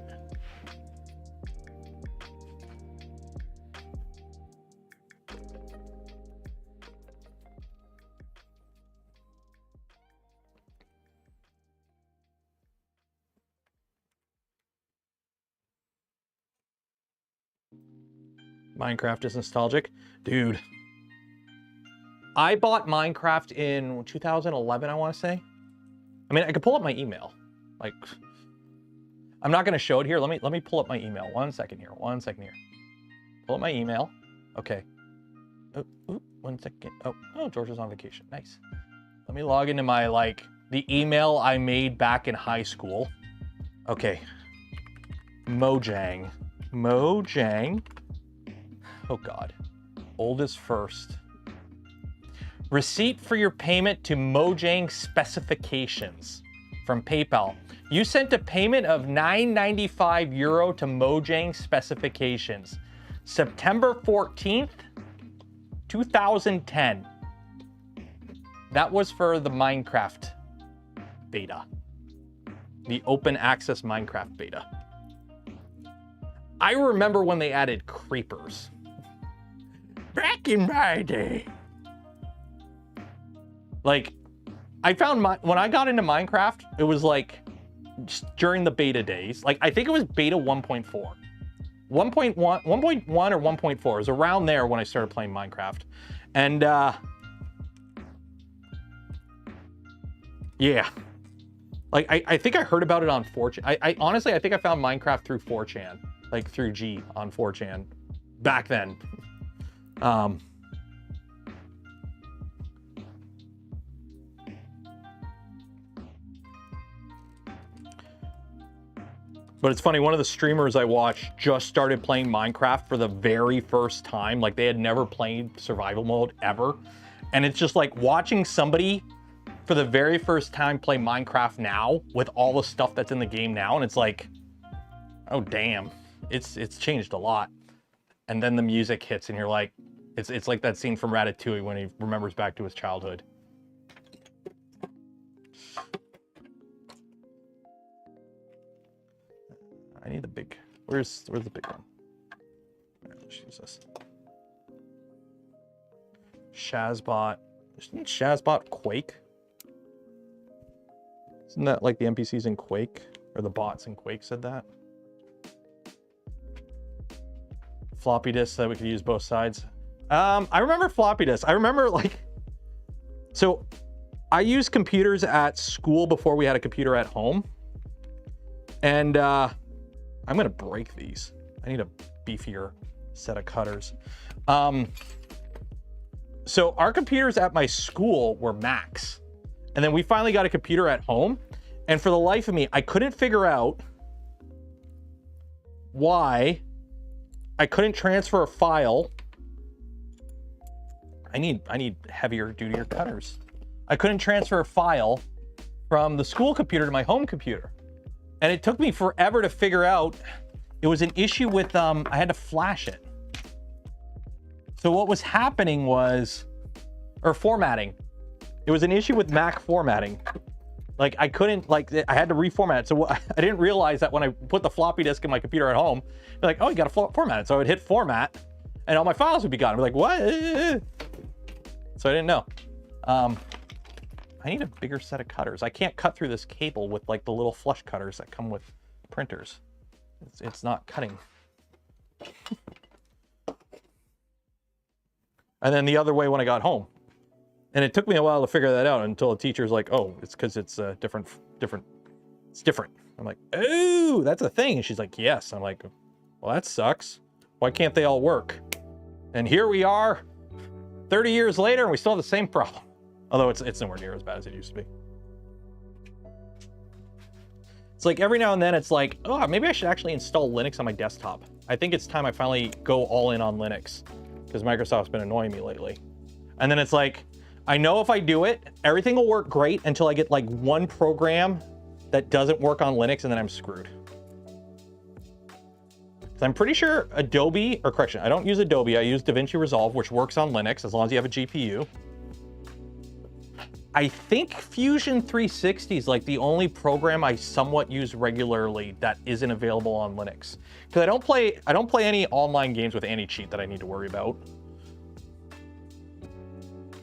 Minecraft is nostalgic. Dude, I bought Minecraft in 2011, I want to say. I mean, I could pull up my email. Like, I'm not going to show it here. Let me pull up my email. One second here. Pull up my email. Okay. Oh, 1 second. Oh, George is on vacation. Nice. Let me log into my, like, the email I made back in high school. Okay. Mojang. Oh, God. Oldest first. Receipt for your payment to Mojang Specifications from PayPal. You sent a payment of €9.95 to Mojang Specifications. September 14th, 2010. That was for the Minecraft beta. The open access Minecraft beta. I remember when they added creepers. Back in my day. Like, I found when I got into Minecraft, it was like just during the beta days. Like, I think it was beta 1.4. 1.1 or 1.4 is around there when I started playing Minecraft. And yeah. Like, I think I heard about it on 4chan. I honestly, I think I found Minecraft through 4chan. Like, through G on 4chan. Back then. But it's funny, one of the streamers I watched just started playing Minecraft for the very first time. Like, they had never played survival mode ever. And it's just like watching somebody for the very first time play Minecraft now with all the stuff that's in the game now. And it's like, oh, damn, it's changed a lot. And then the music hits and you're like, it's like that scene from Ratatouille when he remembers back to his childhood. I need the big, where's the big one? Let's use this. Shazbot. Isn't Shazbot Quake? Isn't that like the NPCs in Quake? Or the bots in Quake said that? Floppy disk so that we could use both sides. I remember floppy disks. I remember, like, so I used computers at school before we had a computer at home. And I'm gonna break these. I need a beefier set of cutters. So our computers at my school were Macs. And then we finally got a computer at home. And for the life of me, I couldn't figure out why I couldn't transfer a file. I need heavier, dutier cutters. I couldn't transfer a file from the school computer to my home computer. And it took me forever to figure out. It was an issue with, I had to flash it. So what was happening was, or formatting. It was an issue with Mac formatting. Like I couldn't, like I had to reformat it. So I didn't realize that when I put the floppy disk in my computer at home, they're like, oh, you got to format it. So I would hit format and all my files would be gone. I'd be like, what? So I didn't know. I need a bigger set of cutters. I can't cut through this cable with like the little flush cutters that come with printers. It's not cutting. And then the other way when I got home. And it took me a while to figure that out until the teacher's like, oh, it's because it's different. It's different. I'm like, oh, that's a thing. And she's like, yes. I'm like, well, that sucks. Why can't they all work? And here we are 30 years later and we still have the same problem. Although it's nowhere near as bad as it used to be. It's like every now and then it's like, oh, maybe I should actually install Linux on my desktop. I think it's time I finally go all in on Linux because Microsoft's been annoying me lately. And then it's like, I know if I do it, everything will work great until I get like one program that doesn't work on Linux and then I'm screwed. So I'm pretty sure Adobe, or correction, I don't use Adobe, I use DaVinci Resolve, which works on Linux as long as you have a GPU. I think Fusion 360 is like the only program I somewhat use regularly that isn't available on Linux. Because I don't play any online games with anti-cheat that I need to worry about.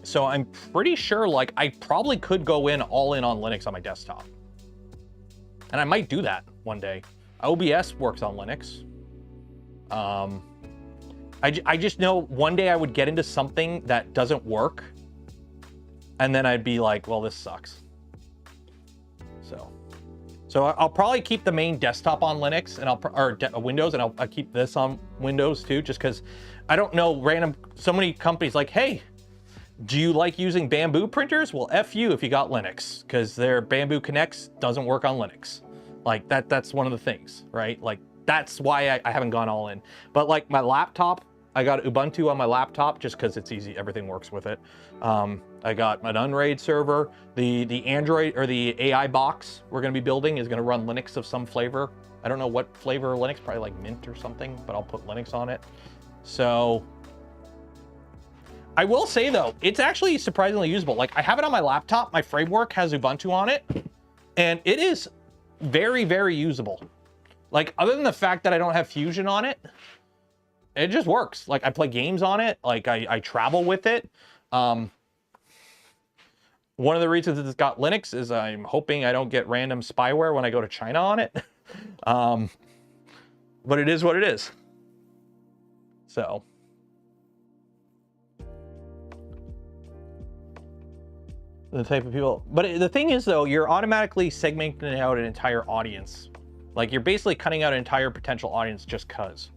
So I'm pretty sure like I probably could go all in on Linux on my desktop. And I might do that one day. OBS works on Linux. I just know one day I would get into something that doesn't work. And then I'd be like, well, this sucks. So I'll probably keep the main desktop on Linux and or Windows, and I'll keep this on Windows too, just because I don't know so many companies like, hey, do you like using Bamboo printers? Well, F you if you got Linux, because their Bamboo Connects doesn't work on Linux. Like that's one of the things, right? Like that's why I haven't gone all in. But like my laptop, I got Ubuntu on my laptop just because it's easy. Everything works with it. I got an Unraid server. The Android or the AI box we're going to be building is going to run Linux of some flavor. I don't know what flavor of Linux, probably like Mint or something, but I'll put Linux on it. So I will say though, it's actually surprisingly usable. Like I have it on my laptop. My framework has Ubuntu on it, and it is very, very usable. Like other than the fact that I don't have Fusion on it, it just works. Like I play games on it. Like I travel with it. One of the reasons it's got Linux is I'm hoping I don't get random spyware when I go to China on it. But it is what it is. So. The type of people. But the thing is though, you're automatically segmenting out an entire audience. Like you're basically cutting out an entire potential audience just cause.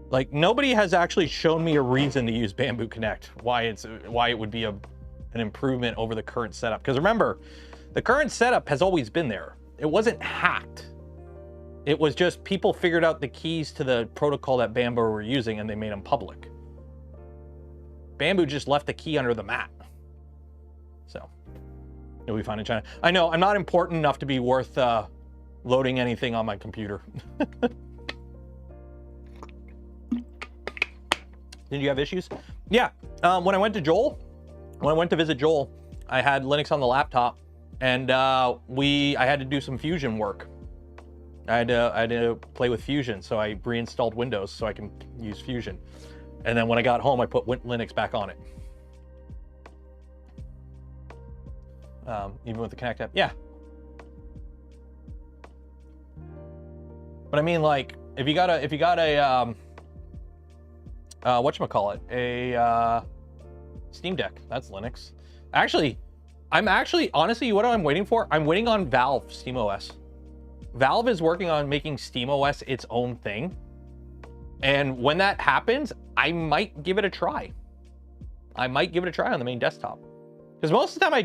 Like nobody has actually shown me a reason to use Bamboo Connect, why it would be an improvement over the current setup. Because remember, the current setup has always been there. It wasn't hacked. It was just people figured out the keys to the protocol that Bamboo were using and they made them public. Bamboo just left the key under the mat. So you'll be fine in China. I know I'm not important enough to be worth loading anything on my computer. Did you have issues? Yeah. When I went to visit Joel, I had Linux on the laptop, and I had to do some Fusion work. I had to play with Fusion, so I reinstalled Windows so I can use Fusion. And then when I got home, I put Linux back on it. Even with the Connect app, yeah. But I mean, like, if you got a whatchamacallit, a Steam Deck, that's Linux. Actually, honestly, what I'm waiting for, I'm waiting on Valve SteamOS. Valve is working on making SteamOS its own thing. And when that happens, I might give it a try. I might give it a try on the main desktop. Because most of the time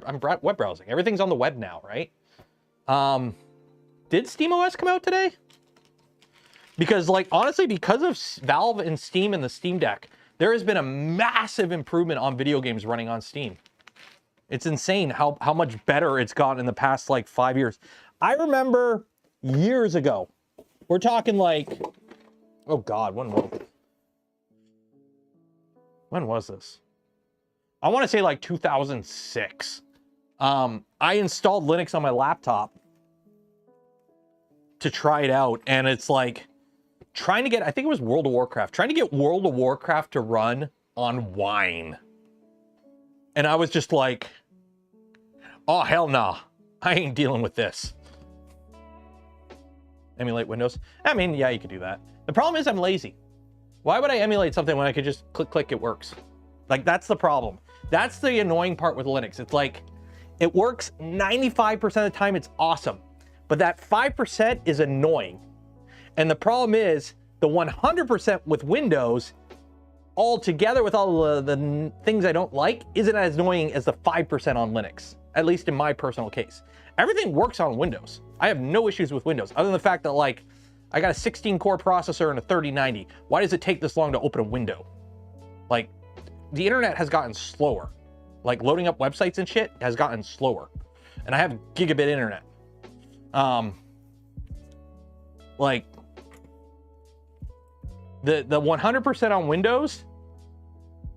I'm web browsing. Everything's on the web now, right? Did SteamOS come out today? Because like, honestly, because of Valve and Steam and the Steam Deck, there has been a massive improvement on video games running on Steam. It's insane how much better it's gotten in the past like 5 years. I remember years ago, we're talking like, oh God, one moment. When was this? I want to say like 2006. I installed Linux on my laptop to try it out, and it's like trying to get, I think it was World of Warcraft, trying to get World of Warcraft to run on Wine. And I was just like, oh, hell no. I ain't dealing with this. Emulate Windows. I mean, yeah, you could do that. The problem is I'm lazy. Why would I emulate something when I could just click, it works? Like, that's the problem. That's the annoying part with Linux. It's like, it works 95% of the time, it's awesome. But that 5% is annoying. And the problem is, the 100% with Windows, all together with all the things I don't like, isn't as annoying as the 5% on Linux, at least in my personal case. Everything works on Windows. I have no issues with Windows, other than the fact that, like, I got a 16-core processor and a 3090. Why does it take this long to open a window? Like, the internet has gotten slower. Like, loading up websites and shit has gotten slower. And I have gigabit internet. Like, the 100% on Windows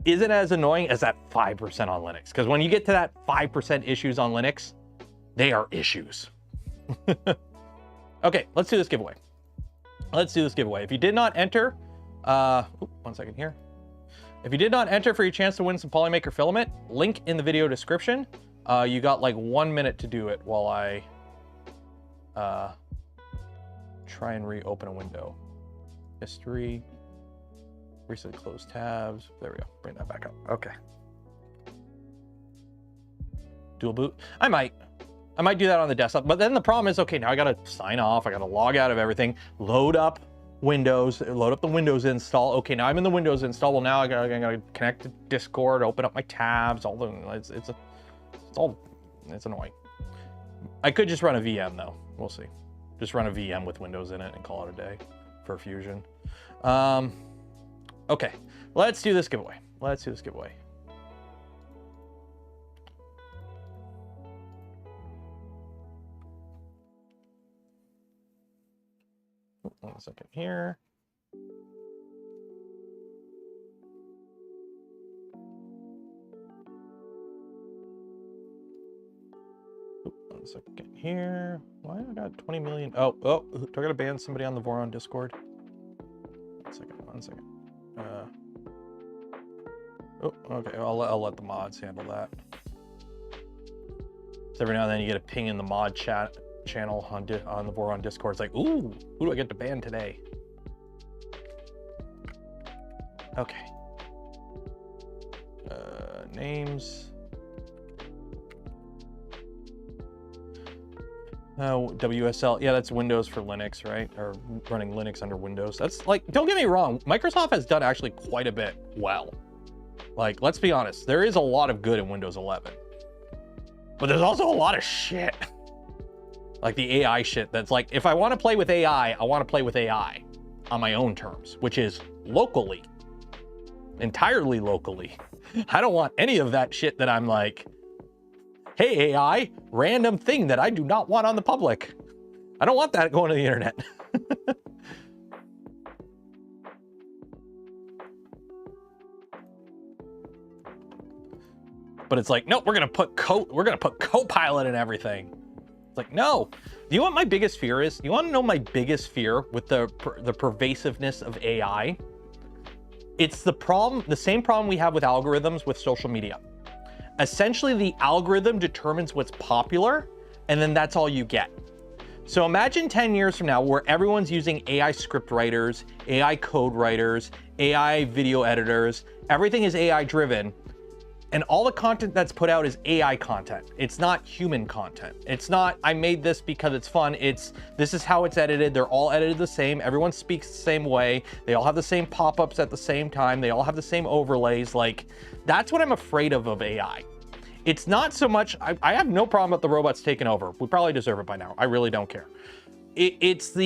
isn't as annoying as that 5% on Linux. Because when you get to that 5% issues on Linux, they are issues. Okay, let's do this giveaway. Let's do this giveaway. If you did not enter, 1 second here. If you did not enter for your chance to win some Polymaker filament, link in the video description. You got like 1 minute to do it while I try and reopen a window. History, recently closed tabs. There we go. Bring that back up. Okay. Dual boot. I might do that on the desktop, but then the problem is, okay, now I gotta sign off. I gotta log out of everything, load up Windows, load up the Windows install. Okay, now I'm in the Windows install. Well, now I gotta connect to Discord, open up my tabs. All the it's annoying. I could just run a VM though. We'll see. Just run a VM with Windows in it and call it a day for Fusion. Okay, let's do this giveaway. Let's do this giveaway. One second here. One second here. Why I got 20 million? Oh, do I gotta ban somebody on the Voron Discord? 1 second. Oh, okay. I'll let the mods handle that. So every now and then you get a ping in the mod channel on the Voron Discord. It's like, ooh, who do I get to ban today? Okay. Names. WSL. Yeah, that's Windows for Linux, right? Or running Linux under Windows. That's like, don't get me wrong, Microsoft has done actually quite a bit well. Like, let's be honest, there is a lot of good in Windows 11. But there's also a lot of shit. Like the AI shit that's like, if I want to play with AI, I want to play with AI on my own terms, which is locally. Entirely locally. I don't want any of that shit that I'm like, hey AI, random thing that I do not want on the public. I don't want that going to the internet. But it's like, nope, we're gonna put Copilot in everything. It's like, no. Do you know what my biggest fear is? You want to know my biggest fear with the pervasiveness of AI? It's the same problem we have with algorithms with social media. Essentially, the algorithm determines what's popular, and then that's all you get. So imagine 10 years from now where everyone's using AI script writers, AI code writers, AI video editors, everything is AI driven, and all the content that's put out is AI content. It's not human content. It's not, I made this because it's fun. It's, this is how it's edited. They're all edited the same. Everyone speaks the same way. They all have the same pop-ups at the same time. They all have the same overlays. Like, that's what I'm afraid of AI. It's not so much, I have no problem with the robots taking over. We probably deserve it by now. I really don't care. It's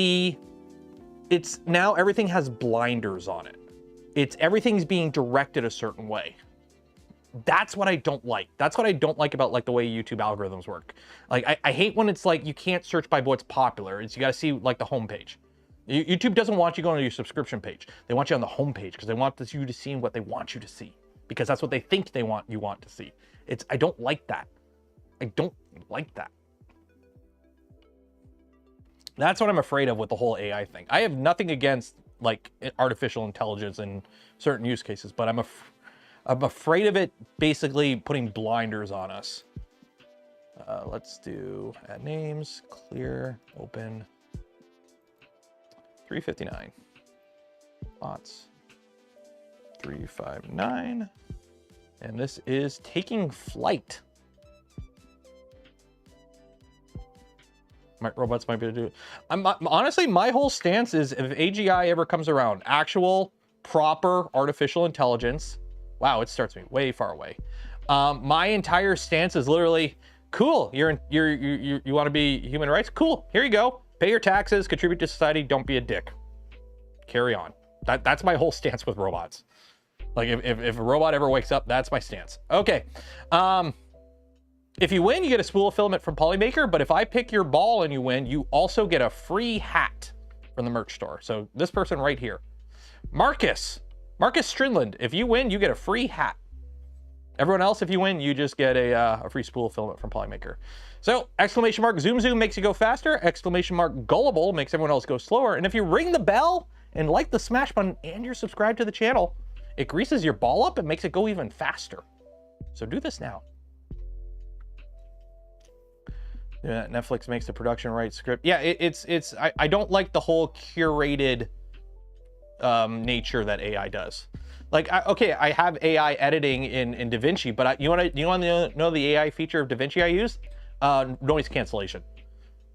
now everything has blinders on it. Everything's being directed a certain way. That's what I don't like. That's what I don't like about like the way YouTube algorithms work. Like I hate when it's like you can't search by what's popular. It's you got to see like the homepage. YouTube doesn't want you going to your subscription page. They want you on the homepage because they want you to see what they want you to see. because that's what they think you want to see. I don't like that. I don't like that. That's what I'm afraid of with the whole AI thing. I have nothing against like artificial intelligence in certain use cases, but I'm afraid of it basically putting blinders on us. Let's do add names, clear, open, 359. Bots, 359. And this is taking flight. Robots might be able to do it. Honestly, my whole stance is if AGI ever comes around, actual, proper artificial intelligence. Wow, it starts me way far away. My entire stance is literally, cool, you want to be human rights? Cool, here you go. Pay your taxes, contribute to society, don't be a dick. Carry on. That's my whole stance with robots. Like if a robot ever wakes up, that's my stance. Okay. If you win, you get a spool of filament from Polymaker, but if I pick your ball and you win, you also get a free hat from the merch store. So this person right here, Marcus Strinland, if you win, you get a free hat. Everyone else, if you win, you just get a free spool of filament from Polymaker. So exclamation mark zoom zoom makes you go faster. Exclamation mark gullible makes everyone else go slower. And if you ring the bell and like the smash button and you're subscribed to the channel, it greases your ball up and makes it go even faster. So do this now. Yeah, Netflix makes the production rights script. Yeah, I don't like the whole curated nature that AI does. Like, okay, I have AI editing in DaVinci, but you want to know the AI feature of DaVinci I use? Noise cancellation.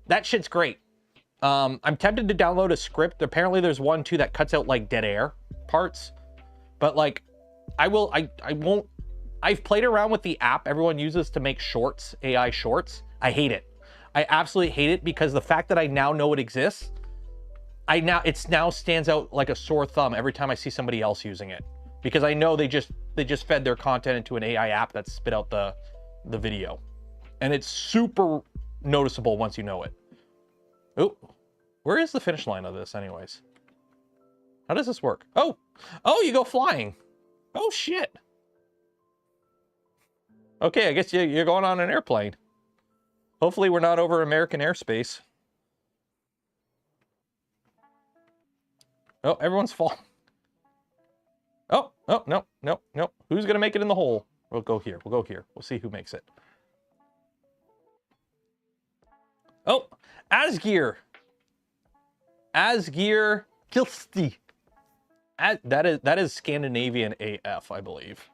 That shit's great. I'm tempted to download a script. Apparently there's one too that cuts out like dead air parts. But like, I won't. I've played around with the app everyone uses to make shorts, AI shorts. I hate it. I absolutely hate it because the fact that I now know it exists, it now stands out like a sore thumb every time I see somebody else using it, because I know they just fed their content into an AI app that spit out the video, and it's super noticeable once you know it. Oh, where is the finish line of this, anyways? How does this work? Oh, you go flying. Oh shit. Okay, I guess you're going on an airplane. Hopefully we're not over American airspace. Oh, everyone's falling. Oh, no. Who's gonna make it in the hole? We'll go here. We'll see who makes it. Oh, Asgeir Kilsti. That is Scandinavian AF, I believe.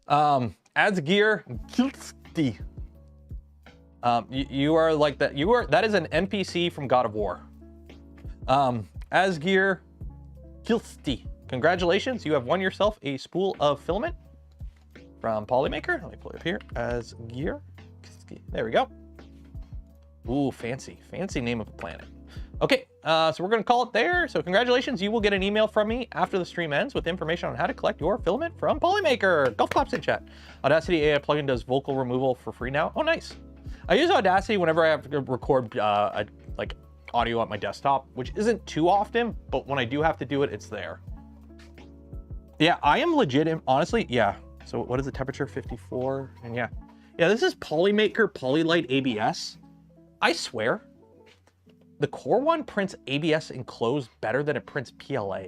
Asgeir Kilsti. You are like that. That is an NPC from God of War. Asgeir Kilsti. Congratulations, you have won yourself a spool of filament from Polymaker. Let me pull it up here. Asgeir Kilsti. There we go. Ooh, fancy name of a planet. Okay, so we're gonna call it there. So congratulations, you will get an email from me after the stream ends with information on how to collect your filament from Polymaker. Golf claps in chat. Audacity AI plugin does vocal removal for free now. Oh, nice. I use Audacity whenever I have to record like audio at my desktop, which isn't too often, but when I do have to do it, it's there. Yeah, I am legit, honestly, yeah. So what is the temperature? 54, and yeah. Yeah, this is Polymaker Polylite ABS. I swear, the Core one prints ABS enclosed better than it prints PLA.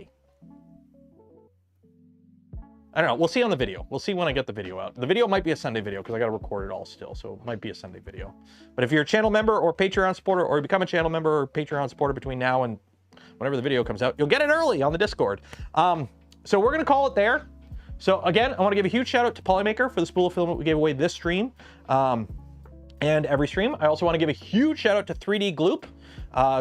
I don't know. We'll see on the video. We'll see when I get the video out. The video might be a Sunday video because I got to record it all still. So it might be a Sunday video. But if you're a channel member or Patreon supporter, or you become a channel member or Patreon supporter between now and whenever the video comes out, you'll get it early on the Discord. So we're going to call it there. So again, I want to give a huge shout out to Polymaker for the spool of filament we gave away this stream. And every stream. I also want to give a huge shout out to 3D GLOOP.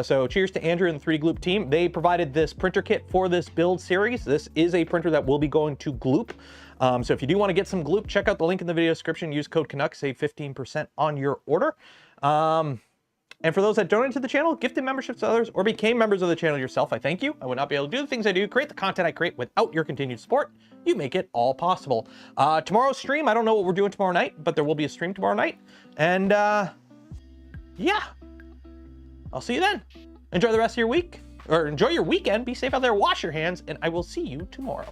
So cheers to Andrew and the 3D GLOOP team. They provided this printer kit for this build series. This is a printer that will be going to GLOOP. So if you do want to get some GLOOP, check out the link in the video description. Use code Canuck, save 15% on your order. And for those that donated to the channel, gifted memberships to others, or became members of the channel yourself, I thank you. I would not be able to do the things I do, create the content I create without your continued support. You make it all possible. Tomorrow's stream, I don't know what we're doing tomorrow night, but there will be a stream tomorrow night. And yeah, I'll see you then. Enjoy the rest of your week, or enjoy your weekend. Be safe out there, wash your hands, and I will see you tomorrow.